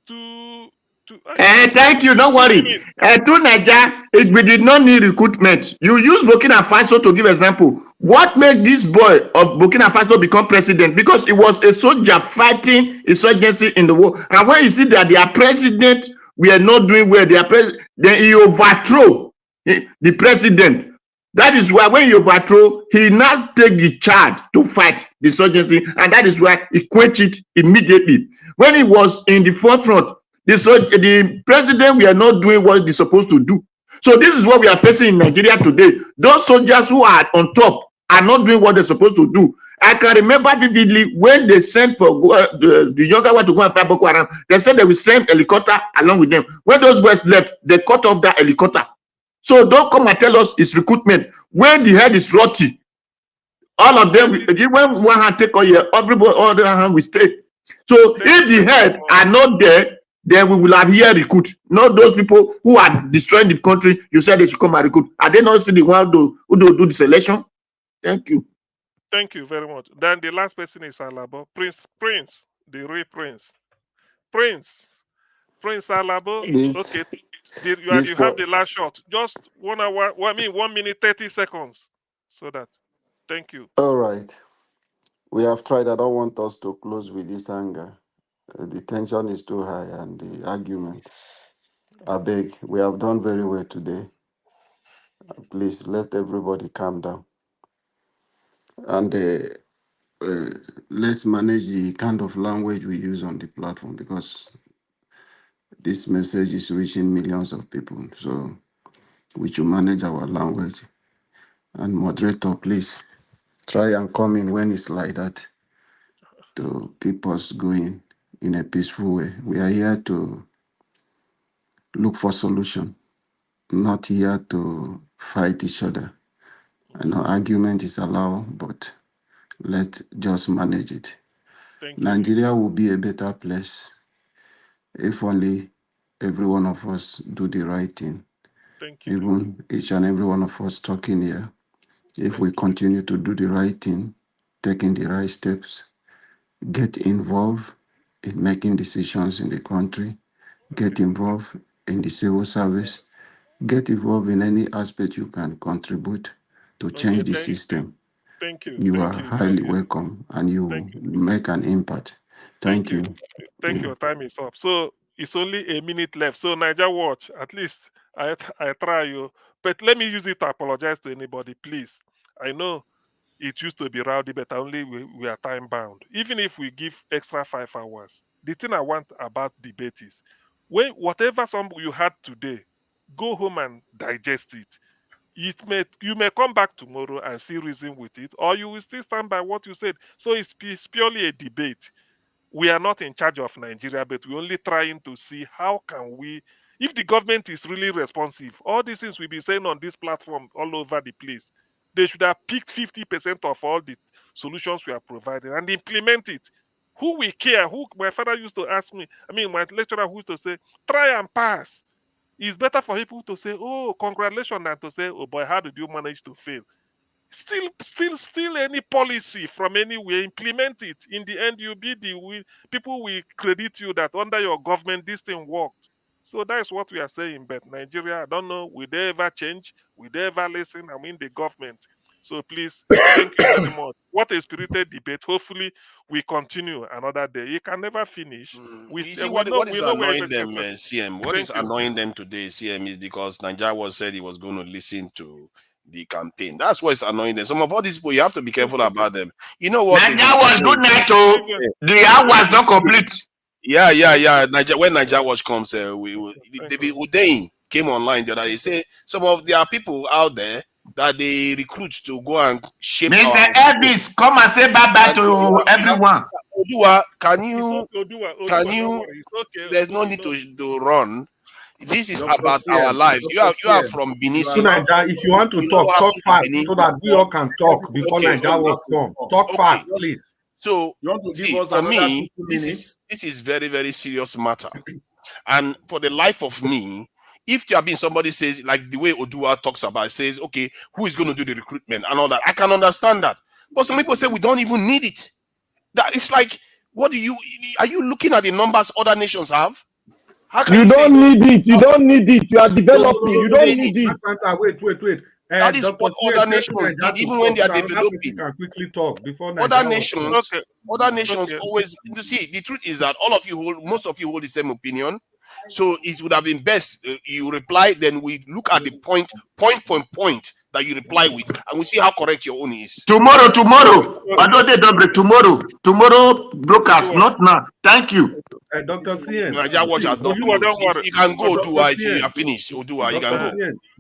thank you. Don't worry. To Niger, we did not need recruitment. You use Burkina Faso to give example. What made this boy of Burkina Faso become president? Because he was a soldier fighting insurgency in the war. And when you see that their president, we are not doing well, then he overthrow the president. That is why when he overthrow, he now take the charge to fight the insurgency, and that is why he quenched it immediately. When he was in the forefront, the president, we are not doing what they're supposed to do. So this is what we are facing in Nigeria today. Those soldiers who are on top are not doing what they're supposed to do. I can remember vividly when they sent for the younger one to go and fight Boko Haram, they said they will send helicopter along with them. When those boys left, they cut off that helicopter. So don't come and tell us it's recruitment. When the head is rotty, all of them, when one hand take all everybody, all the hand will stay. So if the head are not there, then we will have here recruit. Not those people who are destroying the country. You said they should come and recruit. Are they not still the one who do the selection? Thank you. Thank you very much. Then the last person is Alabo. Prince, the real Prince. Prince Alabo. This Okay. this You have for the last shot. Just 1 hour, 1 minute, 30 seconds. So that. Thank you. all right. We have tried. I don't want us to close with this anger. The tension is too high and the argument. I beg, we have done very well today. Please let everybody calm down. And uh, let's manage the kind of language we use on the platform because this message is reaching millions of people. So we should manage our language. And moderator, please try and come in when it's like that to keep us going in a peaceful way. We are here to look for solution, not here to fight each other. I know argument is allowed, but let's just manage it. Thank you. Nigeria will be a better place if only every one of us do the right thing. Thank you. Even each and every one of us talking here, if we continue to do the right thing, taking the right steps, get involved in making decisions in the country, get involved in the civil service, get involved in any aspect you can contribute to change the system. Thank you. You Thank are you. highly welcome and you will make an impact. Thank you. Thank you. Your time is up. So it's only a minute left. So Niger Watch, at least I try you. But let me use it to apologize to anybody, please. I know it used to be rowdy, but only we are time bound. Even if we give extra 5 hours, the thing I want about debate is when whatever some you had today, go home and digest it. You may come back tomorrow and see reason with it, or you will still stand by what you said. So it's purely a debate. We are not in charge of Nigeria, but we're only trying to see how can we, if the government is really responsive, all these things we've been saying on this platform all over the place, they should have picked 50% of all the solutions we are providing and implement it. Who will care? Who my father used to ask me, my lecturer who used to say, try and pass. It's better for people to say, oh, congratulations, than to say, oh boy, how did you manage to fail? Still any policy from anywhere, implement it. In the end, people will credit you that under your government this thing worked. So that's what we are saying. But Nigeria, I don't know, will they ever change? Will they ever listen? The government. So please, thank you very much. What a spirited debate. Hopefully, we continue another day. You can never finish. You see what is We know where annoying everything them, is. CM. What is annoying them today, CM, is because Nigeria was said he was going to listen to the campaign. That's what's annoying them. Some of all these people, you have to be careful about them. You know what? Nigeria was good night, oh. The hour was not complete. Yeah. When Nigeria Watch comes, David Udein came online the other day. He said some of there are people out there that they recruit to go and shape Mr. Elvis, come and say bye-bye to everyone. Odua, can you? Okay. There's no need to run. This is Dr. about CM, our lives. Dr. You are CM. from Benin So City. Nigeria, if you want to talk fast so that we all can talk before Nigeria was come. Talk fast, please. So you want to give see, us for another me, 2 this minutes? is very, very serious matter. And for the life of me, if there have been somebody says, like the way Odua talks about, says, okay, who is going to do the recruitment and all that, I can understand that. But some people say we don't even need it. That it's like, are you looking at the numbers other nations have? How can You you say don't need it. You don't need it. You are developing. You don't need it. Wait. That is what other nations did, even when they are developing. Can quickly talk before Other nations always. You see, the truth is that most of you hold the same opinion. So it would have been best you reply, then we look at the point that you reply with, and we see how correct your own is. Tomorrow, broadcast, not now. Thank you. Dr. CN. Nigeria Watch has not closed. You can go, Odua, if you are finished. Odua, you can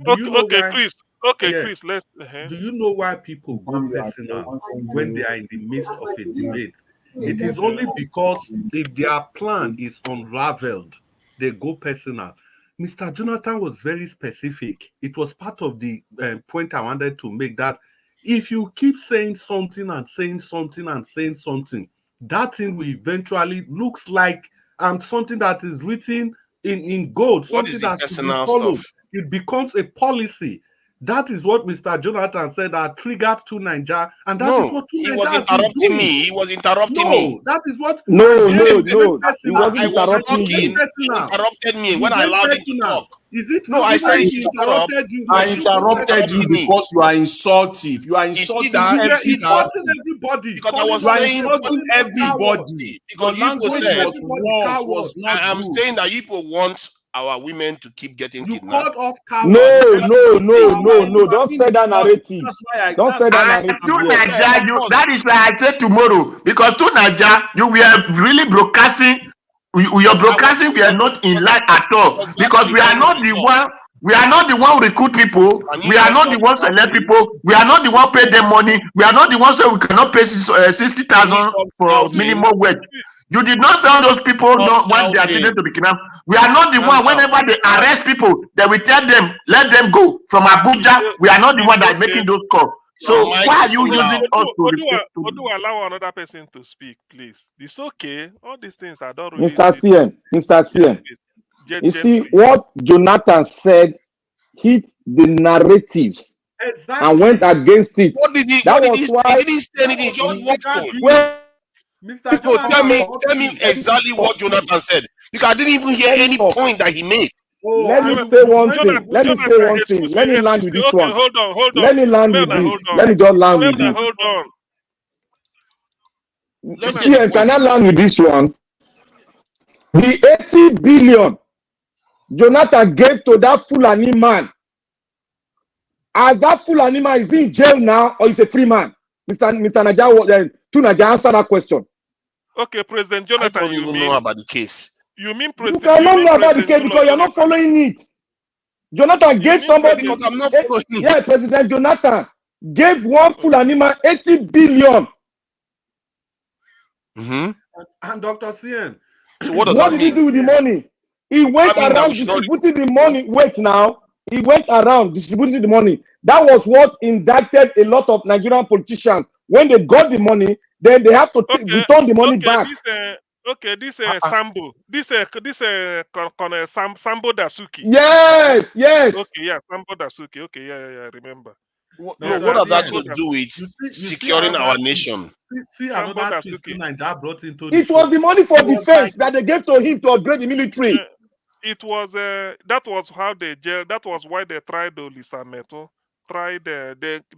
go. Chris. Chris, let's. Do you know why people go personal when they are in the midst of a debate? It is only because if their plan is unraveled, they go personal. Mr. Jonathan was very specific. It was part of the point I wanted to make, that if you keep saying something and saying something and saying something, that thing will eventually looks like something that is written in gold, What something is the that should be personal followed. stuff? It becomes a policy. That is what Mr. Jonathan said that triggered to Nigeria, and that is No, what he was Nigeria has been interrupting doing. me. He was interrupting No, me. that is what No, again, no, it's very no. He personal. wasn't I was interrupting It's very talking. you. He personal. interrupted me It's when I very allowed him to personal. talk. Is it No, not I even said if he he should shut up. interrupted you? No, I Was he it should so stop interrupted you personal? interrupting me. because you are insultive. You are You see insulting that? You were You see that? insulting everybody. everybody, Because I calling was You are us, saying, insulting calling us cowards, everybody. Your because Yipo language calling said, everybody was cowards. not I am good. saying that Yipo wants our women to keep getting You called kidnapped. us cowards. No, You That's said what no, I'm we no, are saying. no, cowards. no. Don't say that narrative. Don't say that And narrative to here. Yeah, Nigeria, of course. that is why I said tomorrow, because to Nigeria, you were really broadcasting, your broadcasting we are not in line at It all, was that because we are demonic not the result. one. We are not the one who recruit people. Can you We are just not the not ones stop, select please? people. We are not the one pay them money. We are not the ones say we cannot pay Can you 60,000 stop for shouting? minimum wage. You did not sell those people Stop no, when they are shouting. children to be kidnapped. We are not the Calm one. down. Whenever they arrest people, they will tell them, let them go from Abuja. We are not the one that are making those calls. Your So mic why are is too you using loud. us to repeat? Odu, allow another person to speak, please. It's okay. All these things I don't really Mr. see. CM, Mr. Yes, CM. please. You see, Gently. what Jonathan said hit the narratives and went Exactly. against it. What did he? That What did was he say? He why didn't say That anything. He was just what walked triggered on. you. when Mr. No, tell Jonathan me was talking. exactly what Jonathan said. Because I didn't even hear let me any talk. point that he made. Oh, Let me and say one when thing. Let me say Jonathan, one thing. Let me land excuse with me. this Okay, one. hold on. Let me land with Melna, hold this. on. Let me just land with Melna, this. hold on. Let's hear the CM, point can I he made. land with this one? The 80 billion Jonathan gave to that Fulani man. As that Fulani man, is he in jail now or is a free man? Mr. Naja, to Naja, answer that question. Okay, President I Jonathan, don't even know about the case. you mean You President cannot know about the case Goodluck because you're not Jonathan? following it. Jonathan You gave mean somebody, Because President? I'm not following it. yeah, President Jonathan gave one Fulani man 80 billion. Mm-hmm. and Dr. CM. So what does What that did he mean? do with the money? He went That means that we around should not. distributing the money. Wait now. He went around distributing the money. That was what indicted a lot of Nigerian politicians. When they got the money, then they have to return the money back. This Sambo, Sambo Dasuki. Yes. Okay, yeah, Sambo Dasuki. Okay, yeah, I remember. No, Yeah, what Dr. has that CM, got to do with you see securing another our twist. nation? See Sambo another twist Dasuki. Nigeria brought into the It show. was the money for It was defense like, that they gave to him to upgrade the military. It was that was how they jail. That was why they tried the Lisa Meto.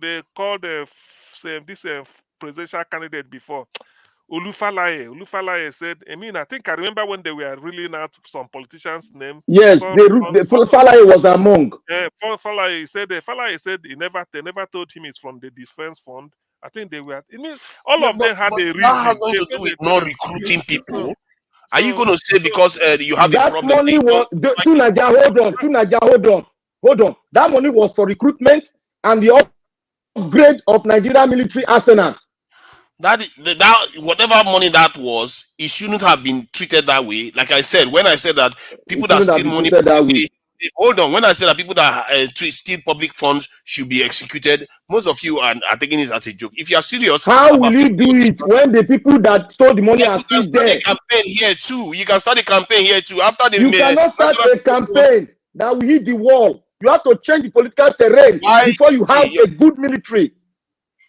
They called this presidential candidate before. Olufalaye said, I think I remember when they were reeling out some politicians' name. Yes, Falaye was among. Falaye said they never told him it's from the defense fund. I think they were. All of them had a reason. That has nothing to do with not recruiting people. Are you going to say because you have a problem? Money was to Naija, hold on. That money was for recruitment and the upgrade of Nigerian military arsenals. That whatever money that was, it shouldn't have been treated that way. Like I said, when I said that people that steal money, hold on. When I said that people that steal public funds should be executed, most of you are taking this as a joke. If you are serious, how will you do it when the people that stole the money are still there? You can start a campaign here too. You can start a campaign here too. After the you cannot start a campaign that will hit the wall. You have to change the political terrain before you have a good military.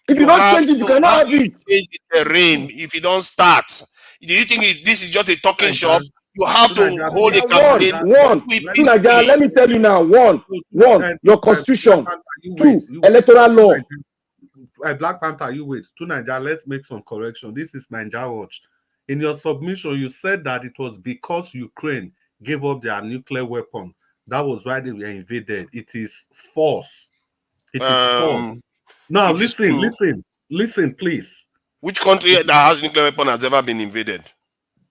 If you don't change it, you cannot have it. Change the terrain if you don't start. Do you think this is just a talking shop? You have to hold a campaign. Let me tell you now. One, your constitution. Two, electoral law. Black Panther, you wait. To Nigeria, let's make some correction. This is Nigeria Watch. In your submission, you said that it was because Ukraine gave up their nuclear weapon. That was why they were invaded. It is false. It is false. Now, listen, please. Which country that has nuclear weapon has ever been invaded?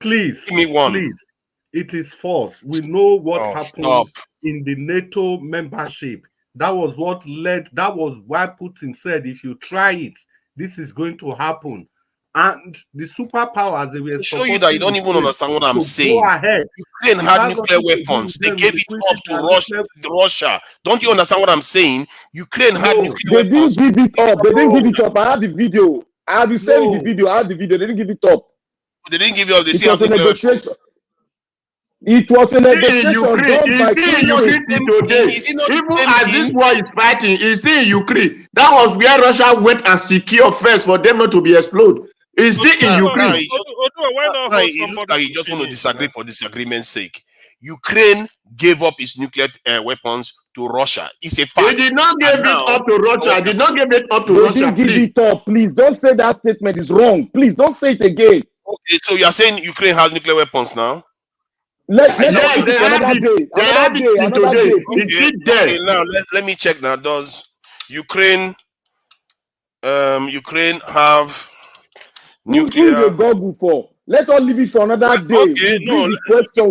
Please, give me one. Please, it is false. We know what happened stop. in the NATO membership. That was what led. That was why Putin said, "If you try it, this is going to happen." And the superpowers they were show you that you don't even understand what I'm saying. Go ahead. Ukraine had nuclear weapons. They gave it up to Russia. Don't you understand what I'm saying? Ukraine had nuclear weapons. They didn't give it up. They didn't give it up. I had the video. I have you sent the video. I had the video. They didn't give it up. They didn't give you up. They It still was have a nuclear weapons. negotiation. It was a In negotiation Ukraine, done by it's still in Kenya. Ukraine till today. Is it not the Even same as thing? this war is fighting, it's still in Ukraine. That was where Russia went and secured first for them not to be exploded. It's still in Ukraine. Why not Now hold it looks somebody like you just want to disagree for disagreement's sake. Ukraine gave up its nuclear weapons to Russia. It's a fact. They did not give it up to Russia. Did not give it up to Russia. They didn't give it up. Please don't say that statement is wrong. Please don't say it again. Okay, so you are saying Ukraine has nuclear weapons now? Let's Yes, they have another it. day. They have it till today. It's still there. Okay, now let me check now. Does Ukraine have nuclear? Who is a Google for? Let us leave it for another day. Okay, We'll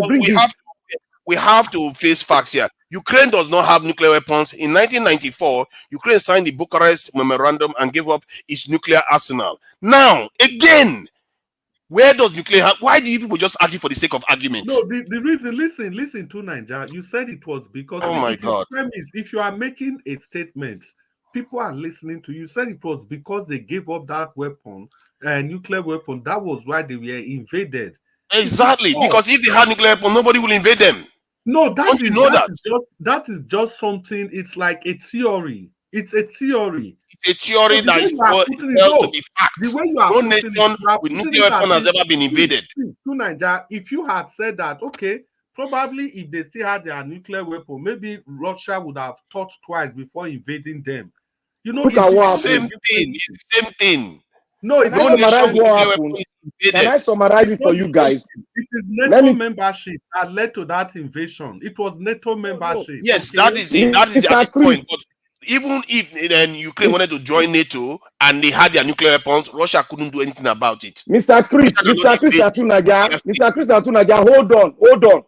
bring the question. We have to face facts here. Ukraine does not have nuclear weapons. In 1994, Ukraine signed the Bucharest Memorandum and gave up its nuclear arsenal. Now, again, where does nuclear have? Why do you people just argue for the sake of argument? No, the reason, listen to Nigeria. You said it was because if you are making a statement, people are listening to you. You said it was because they gave up that weapon, nuclear weapon. That was why they were invaded. Exactly, because if they had nuclear weapon, nobody will invade them. No, that is just something. It's like a theory. It's a theory. It's a theory that is held to be fact. The way you are no nation with nuclear weapon has ever been invaded. To Nigeria, if you had said that, okay, probably if they still had their nuclear weapon, maybe Russia would have thought twice before invading them. You know, it's the same thing. It's the same thing. No, Can I summarize it for you guys? It is NATO membership that led to that invasion. It was NATO membership. Yes, okay? That is the point. But even if then Ukraine wanted to join NATO and they had their nuclear weapons, Russia couldn't do anything about it. Mr. Chris Atunaja, hold on.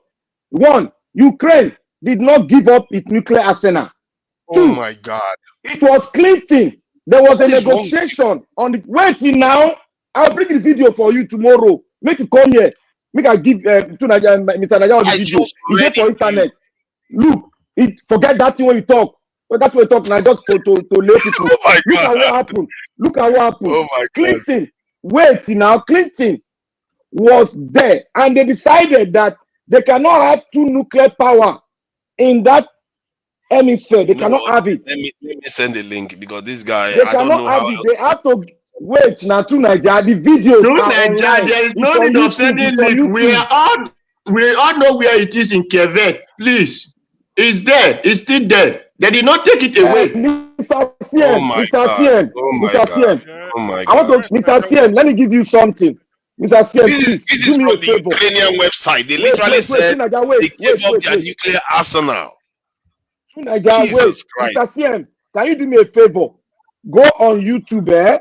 One, Ukraine did not give up its nuclear arsenal. Oh my God. It was Clinton. There was a negotiation on the waiting now. I'll bring the video for you tomorrow. Make it come here. Make I give to Mr. Naja the video. It's for internet. Look, forget that thing when you talk. That's what you talk now, just to lay people. Oh Look at what happened. Oh my Clinton, wait now. Clinton was there, and they decided that they cannot have two nuclear power in that hemisphere. They cannot have it. Let me send the link because this guy. They cannot have it. They have to wait now to Nigeria. The videos to Nigeria. There is no need of sending link. We all know where it is in Quebec. Please, it's there. It's still there. They did not take it away. Mr. CM, Mr. CM. Oh my God. I want to, Mr. CM. Let me give you something. Mr. CM, this is from the Ukrainian website. They literally said they gave up their nuclear arsenal. Jesus Christ. Mr. CM, can you do me a favor? Go on YouTube.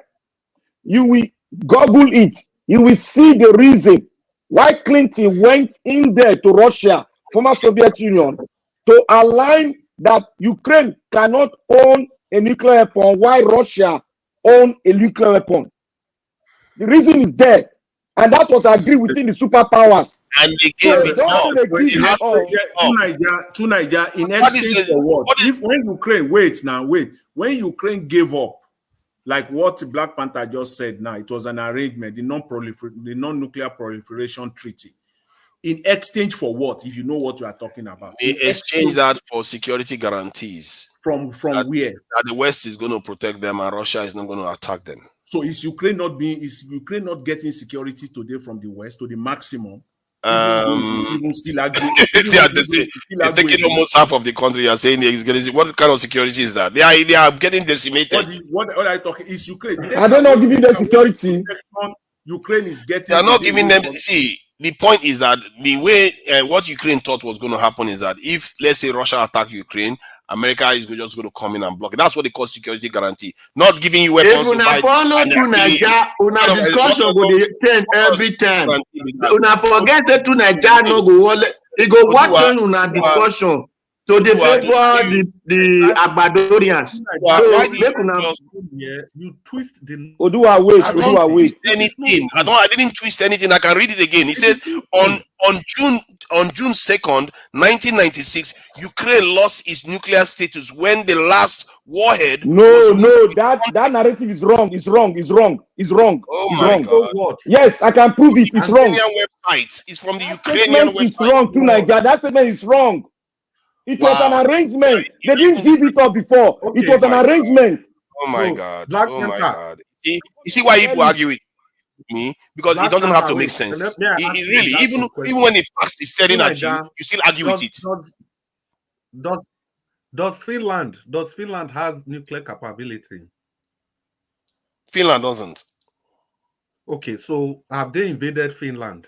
You will Google it. You will see the reason why Clinton went in there to Russia, former Soviet Union, to align that Ukraine cannot own a nuclear weapon while Russia own a nuclear weapon. The reason is there. And that was agreed within the superpowers. And they gave it up. To Nigeria in exchange for what? When Ukraine gave up, like what Black Panther just said now, it was an arrangement, the non-nuclear proliferation treaty. In exchange for what? If you know what you are talking about. They exchange that for security guarantees. From that, where? That the West is going to protect them and Russia is not going to attack them. So is Ukraine not getting security today from the West to the maximum? It's even still they're taking almost half of the country. You are saying what kind of security is that? They are getting decimated. What are you talking? Is Ukraine? I don't know giving them security. Ukraine is getting. They are not giving them. See, the point is that the way what Ukraine thought was going to happen is that if, let's say, Russia attack Ukraine, America is just going to come in and block it. That's what they call security guarantee. Not giving you weapons to fight. Discussion go dey every time. Una forget that to Nigeria no go. It go watch when una discussion. So they favor the Abadorians. So make una you twist the. Odua wait. Anything? I didn't twist anything. I can read it again. It says on June 2nd, 1996, Ukraine lost its nuclear status when the last warhead. No, that narrative is wrong. It's wrong. Oh my God! Yes, I can prove it. It's wrong. Ukrainian website. It's from the That Ukrainian statement website. is wrong to Nigeria. That statement is wrong. It was an arrangement. They didn't give it up before. Okay. It was an arrangement. Oh my God! Oh my God! You see why people argue with me? Because it doesn't have to make sense. It really, even when the fact is staring at you, you still argue with it. Does Finland has nuclear capability? Finland doesn't. Okay, so have they invaded Finland?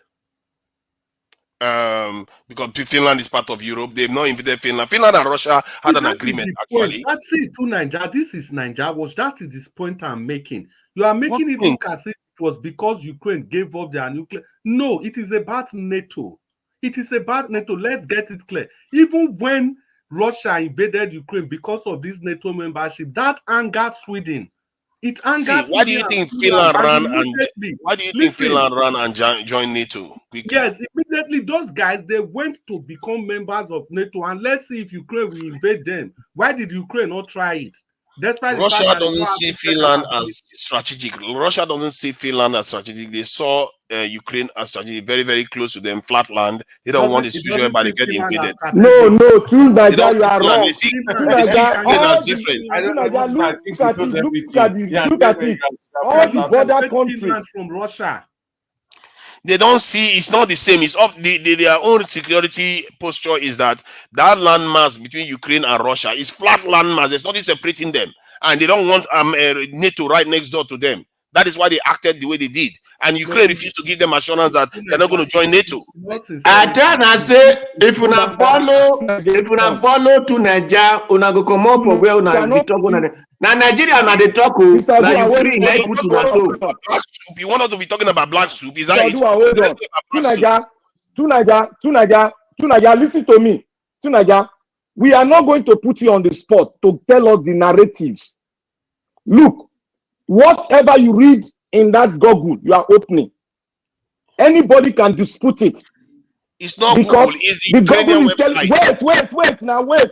Because Finland is part of Europe, they've not invaded Finland. Finland and Russia had an agreement, actually. That's it to Nigeria. This is Nigeria. That is this point I'm making. You are making it look as if it was because Ukraine gave up their nuclear. No, it is about NATO. It is about NATO. Let's get it clear. Even when Russia invaded Ukraine because of this NATO membership, that angered Sweden. It angered. Why do you think Finland ran and joined NATO quickly? Yes, immediately those guys, they went to become members of NATO, and let's see if Ukraine will invade them. Why did Ukraine not try it? Russia doesn't see Finland as strategic. Russia doesn't see Finland as strategic. They saw Ukraine as strategic, very, very close to them, flat land. They don't want the situation, but they get invaded. No, true Nigeria, you are wrong. Look at it. All the border countries from Russia. They don't see, it's not the same. It's up their own security posture is that landmass between Ukraine and Russia is flat landmass. There's nothing separating them, and they don't want NATO right next door to them. That is why they acted the way they did, and Ukraine refused to give them assurance that they're not going to join NATO. I tell and say if you not follow to Nigeria, una go come up for where una be talking. Now Nigeria na the talk. You want us to be talking about black soup? Is that it? Tunaja, listen to me. Tunaja, we are not going to put you on the spot to tell us the narratives. Look, whatever you read in that Google you are opening, anybody can dispute it. It's not because Google, it's the Google is telling. Wait.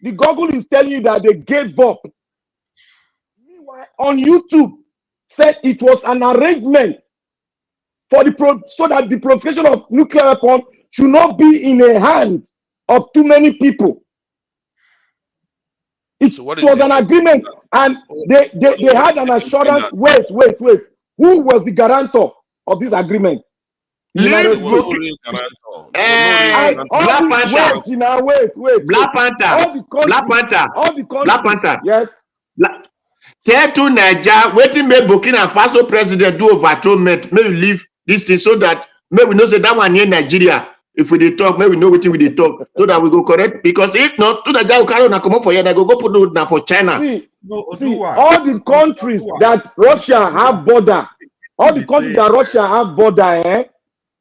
The Google is telling you that they gave up. Meanwhile, on YouTube, said it was an arrangement for so that the proliferation of nuclear weapons should not be in the hand of too many people. It was an agreement, and they had an assurance. Wait. Who was the guarantor of this agreement? Black Panther. Yes. Tell to Nigeria, waiting may Burkina Faso president do overthrow may you leave this thing so that may we know say that one near Nigeria. If we dey talk, may we know what we dey talk so that we go correct. Because if not, to Nigeria will carry on come up for here, they go put it now for China. See, all the countries that Russia have border,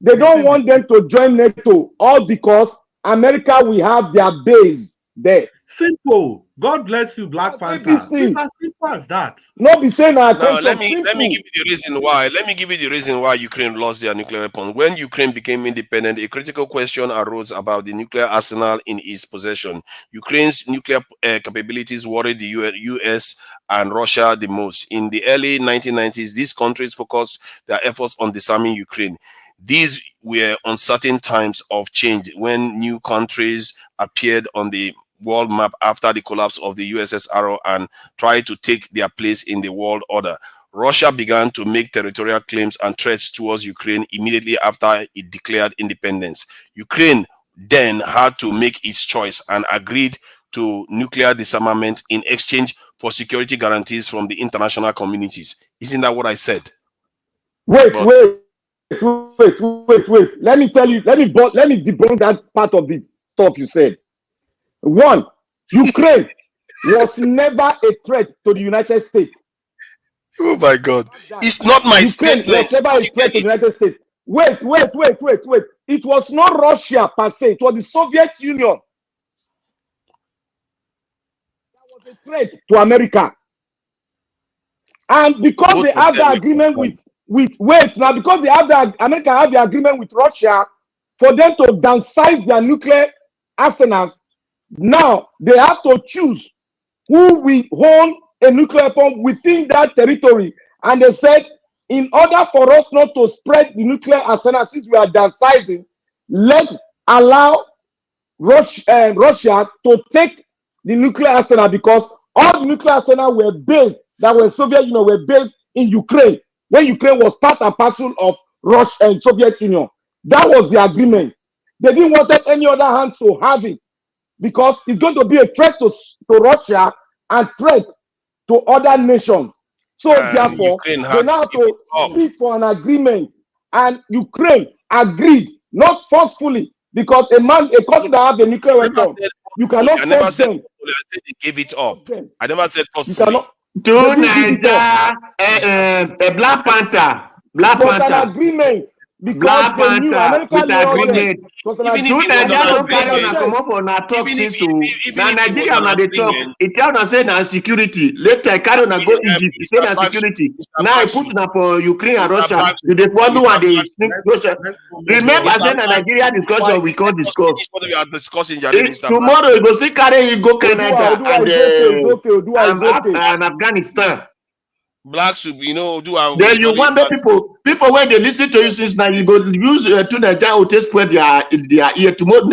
they don't want them to join NATO, all because America will have their base there. Simple. God bless you, Black Panther. It's as simple as that. Not be saying let me give you the reason why. Let me give you the reason why Ukraine lost their nuclear weapons. When Ukraine became independent, a critical question arose about the nuclear arsenal in its possession. Ukraine's nuclear capabilities worried the US and Russia the most. In the early 1990s, these countries focused their efforts on disarming Ukraine. These were uncertain times of change when new countries appeared on the world map after the collapse of the USSR and tried to take their place in the world order. Russia began to make territorial claims and threats towards Ukraine immediately after it declared independence. Ukraine then had to make its choice and agreed to nuclear disarmament in exchange for security guarantees from the international communities. Isn't that what I said? Wait. Let me tell you, let me debunk that part of the stuff you said. One, Ukraine was never a threat to the United States. Oh my God. It's not my Ukraine statement. was never a threat to the United States. Wait. It was not Russia per se. It was the Soviet Union that was a threat to America. And because they have the agreement America have the agreement with Russia for them to downsize their nuclear arsenals. Now they have to choose who will own a nuclear weapon within that territory. And they said, in order for us not to spread the nuclear arsenal, since we are downsizing, let's allow Russia to take the nuclear arsenal, because all the nuclear arsenal were based, that were Soviet Union, were based in Ukraine, when Ukraine was part and parcel of Russia and Soviet Union. That was the agreement. They didn't want any other hand to have it, because it's going to be a threat to Russia and threat to other nations. So therefore, they now have to seek for an agreement, and Ukraine agreed, not forcefully, because a country that have a nuclear weapon, you cannot force them. I said they gave it up. I never said forcefully. To Nigeria, Black Panther, an agreement. Because they knew America with agreement. Even Nigeria don't carry on come up for na talk since so. Now Nigeria na dey talk. It tell us say na security. Later carry on go Egypt. Say na security. Now I put na for Ukraine and Russia. Do they follow and they Russia? Remember say na Nigeria discussion we can't discuss. We are discussing tomorrow you go see carry you go Canada and Afghanistan. Black soup, you know, then you want people when they listen to you since now you go use to the guy who just put their ear tomorrow.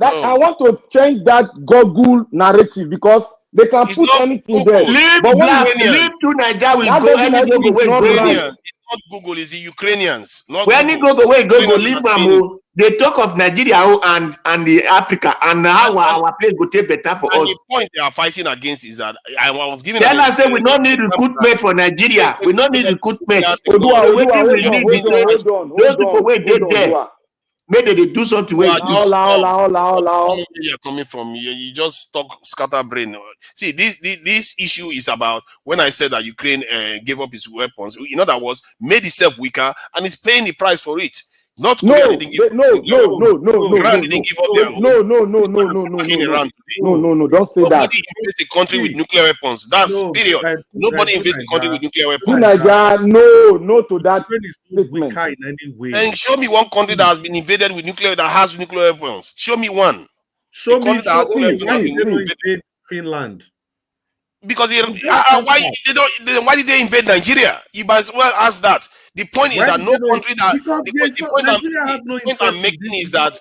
I want to change that Google narrative, because they can put anything there. Leave to Nigeria will go any Google way. It's not Google, it's the Ukrainians. When you go leave them. They talk of Nigeria and the Africa and how our place go take better for us. The point they are fighting against is that I was giving. Tell us say we don't need recruitment for Nigeria. We don't need recruitment. Those people wait there. Maybe they do something. Where you're coming from, you just talk scatter brain. See, this issue is about when I said that Ukraine gave up its weapons. In other words, made itself weaker and is paying the price for it. Not no, Iran didn't give up their own. No, don't say that. Nobody invades a country with nuclear weapons. That's period. Nobody invades a country with nuclear weapons. No to that statement. And show me one country that has been invaded with nuclear, that has nuclear weapons. Show me one. Finland. Because why did they invade Nigeria? You might as well ask that. The point is that no country that the point I'm making is that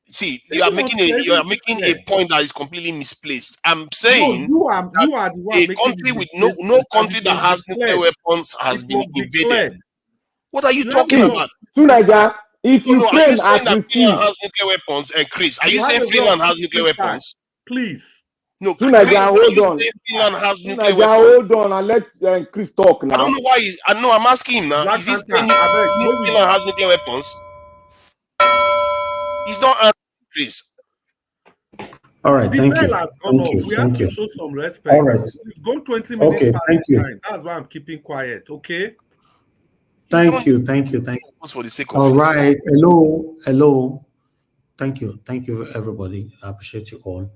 see, you are making a point that is completely misplaced. I'm saying a country with no country that has nuclear weapons has been invaded. What are you talking about? If Ukraine has nuclear weapons, and Chris, are you saying Finland has nuclear weapons? Please. No, Chris, hold on. Finland has nuclear weapons. Hold on and let Chris talk now. I don't know why. I'm asking him now. Is he saying Finland has nuclear weapons? He's not answering, Chris. All right, thank you. We have to show some respect. All right. It's gone 20 minutes. Okay, thank you. That's why I'm keeping quiet. Okay. Thank you. For the sake of all right. Hello. Thank you, everybody. I appreciate you all.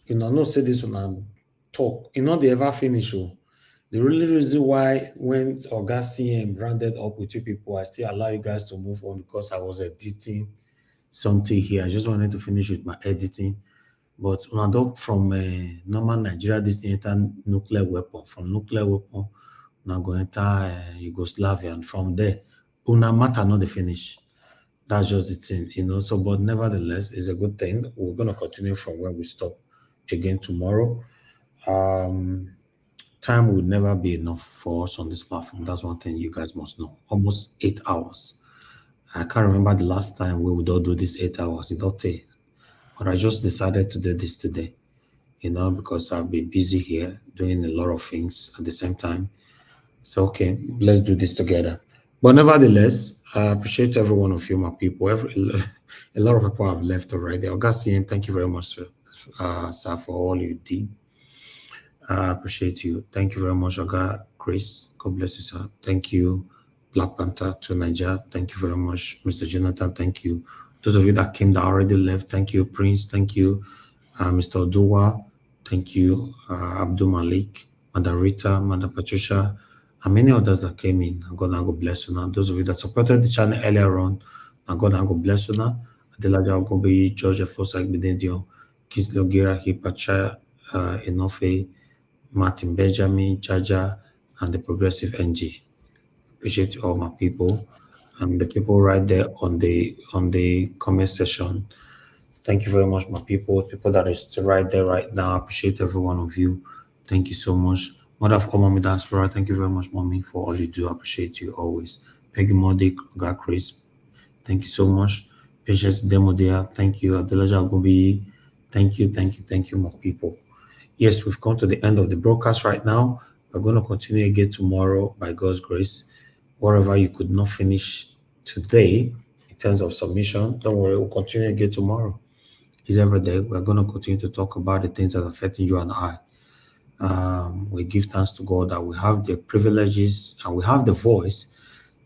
Not say this one talk. They ever finish. The really reason why when Oga CM branded up with you people, I still allow you guys to move on because I was editing something here. I just wanted to finish with my editing. But from normal Nigeria, this nuclear weapon. From nuclear weapon, now go enter Yugoslavia, and from there, una matter not the finish. That's just the thing, So, but nevertheless, it's a good thing. We're gonna continue from where we stop again tomorrow. Time would never be enough for us on this platform. That's one thing you guys must know. Almost 8 hours. I can't remember the last time we would all do this 8 hours. It don't take. But I just decided to do this today, because I've been busy here doing a lot of things at the same time. So, okay, let's do this together. But nevertheless, I appreciate every one of you, my people. A lot of people have left already. Augustine, thank you very much, sir, for all you did. I appreciate you. Thank you very much, Oga Chris. God bless you, sir. Thank you, Black Panther to Nigeria. Thank you very much, Mr. Jonathan. Thank you. Those of you that came that already left, thank you, Prince. Thank you, Mr. Oduwa. Thank you, Abdul Malik, Madam Rita, Madam Patricia, and many others that came in. And God bless you now. Those of you that supported the channel earlier on, and God bless you now. Adelaja Ogunbiyi, George Fosa Gbedendio, Kisley Ogera, Hipacha Enofe, Martin Benjamin, Jaja, and the Progressive NG. Appreciate all my people and the people right there on the comment section. Thank you very much, my people. People that are still right there right now. I appreciate every one of you. Thank you so much. Mother of all Mommy Diaspora, thank you very much, Mommy, for all you do. I appreciate you always. Peggy Modi, God Chris, thank you so much. Patience Demodia, thank you. Adelaja Agubi, thank you, my people. Yes, we've come to the end of the broadcast right now. We're going to continue again tomorrow by God's grace. Whatever you could not finish today in terms of submission, don't worry, we'll continue again tomorrow. Is every day. We're going to continue to talk about the things that are affecting you and I. We give thanks to God that we have the privileges and we have the voice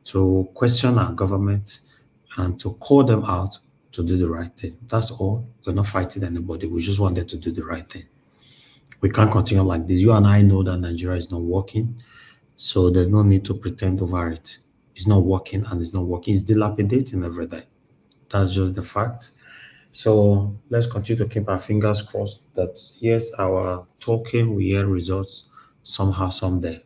to question our government and to call them out to do the right thing. That's all. We're not fighting anybody. We just want them to do the right thing. We can't continue like this. You and I know that Nigeria is not working, so there's no need to pretend over it. It's not working and it's not working. It's dilapidating every day. That's just the fact. So let's continue to keep our fingers crossed that yes, our talking will hear results somehow, someday.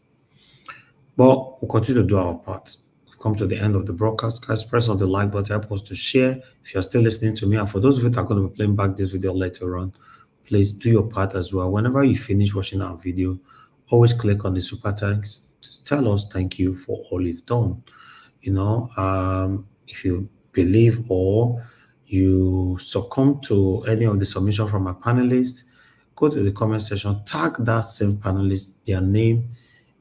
But we'll continue to do our part. We've come to the end of the broadcast. Guys, press on the like button, help us to share. If you're still listening to me, and for those of you that are going to be playing back this video later on, please do your part as well. Whenever you finish watching our video, always click on the super thanks to tell us thank you for all you've done. You know, if you believe or you succumb to any of the submission from our panelists, go to the comment section, tag that same panelist, their name,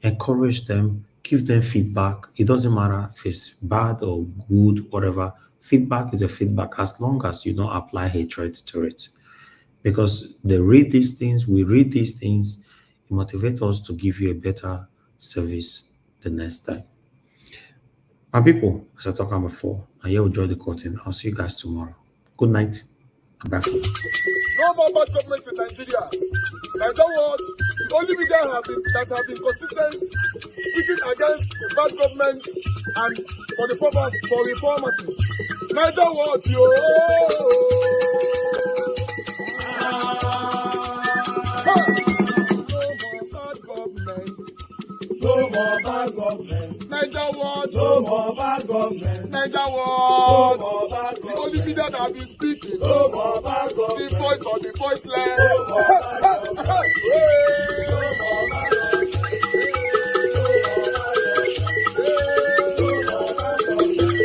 encourage them, give them feedback. It doesn't matter if it's bad or good, whatever. Feedback is a feedback as long as you don't apply hatred to it. Because they read these things, we read these things, it motivates us to give you a better service the next time. My people, as I talked about before, and here we draw the curtain. I'll see you guys tomorrow. Good night and bye for now. No more bad government in Nigeria. Nigeria what? The only media that have been consistent speaking against the bad government and for the purpose for reformers. Nigeria what? No more bad government. Niger what? No more bad government. Niger what? No more bad government. The only media that have been speaking. No more bad government. The voice of the voiceless. No more bad government. No more bad government.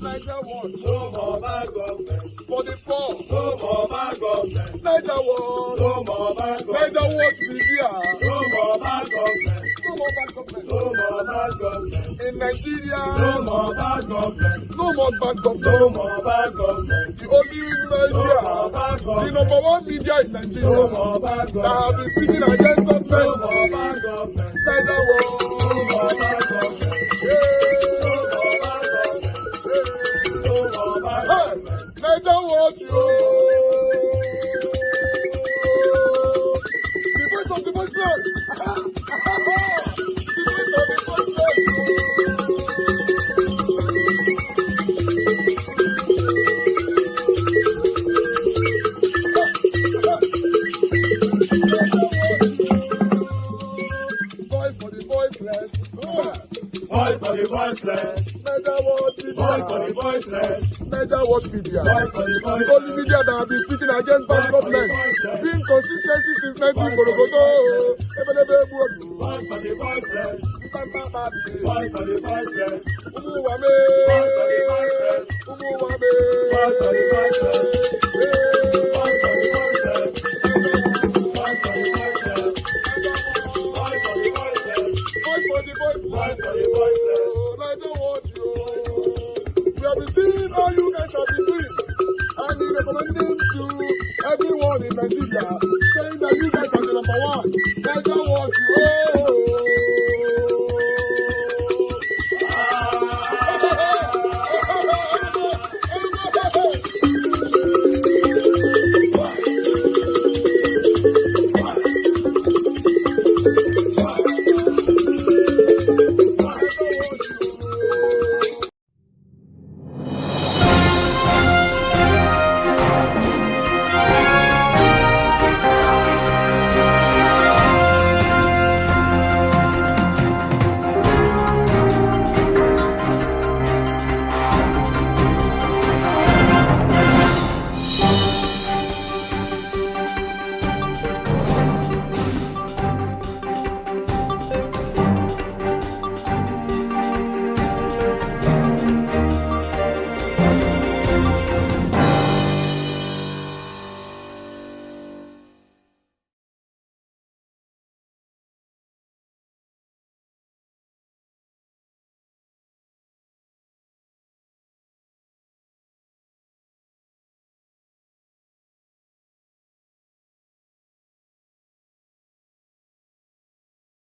Niger what? No more bad government. For the poor. No more bad government. Niger what? No more bad government. Niger what media? No more bad government. No more bad government. No more bad government. In Nigeria. No more bad government. No more bad government. No more bad government. The only media. No more bad government. The number one media in Nigeria. No more bad government. That have been speaking against government. No more bad government. Niger what? No more bad government. Niger what you? The voice of the voiceless. The voice of the voiceless. Voice for the voiceless. Voice for the voiceless. Niger what media? Voice for the voiceless. Niger what media? Voice for the voiceless. The only media that have been speaking against bad government. Being consistency since 1944. Voice for the voiceless. Voice for the voiceless. Umuwame. Voice for the voiceless. Umuwame. Voice for the voiceless. Voice for the voiceless. Voice for the voiceless. Voice for the voiceless. Voice for the voiceless. Voice for the voiceless. Niger what you? We have been seeing all you guys have been doing, and we recommend them to everyone in Nigeria.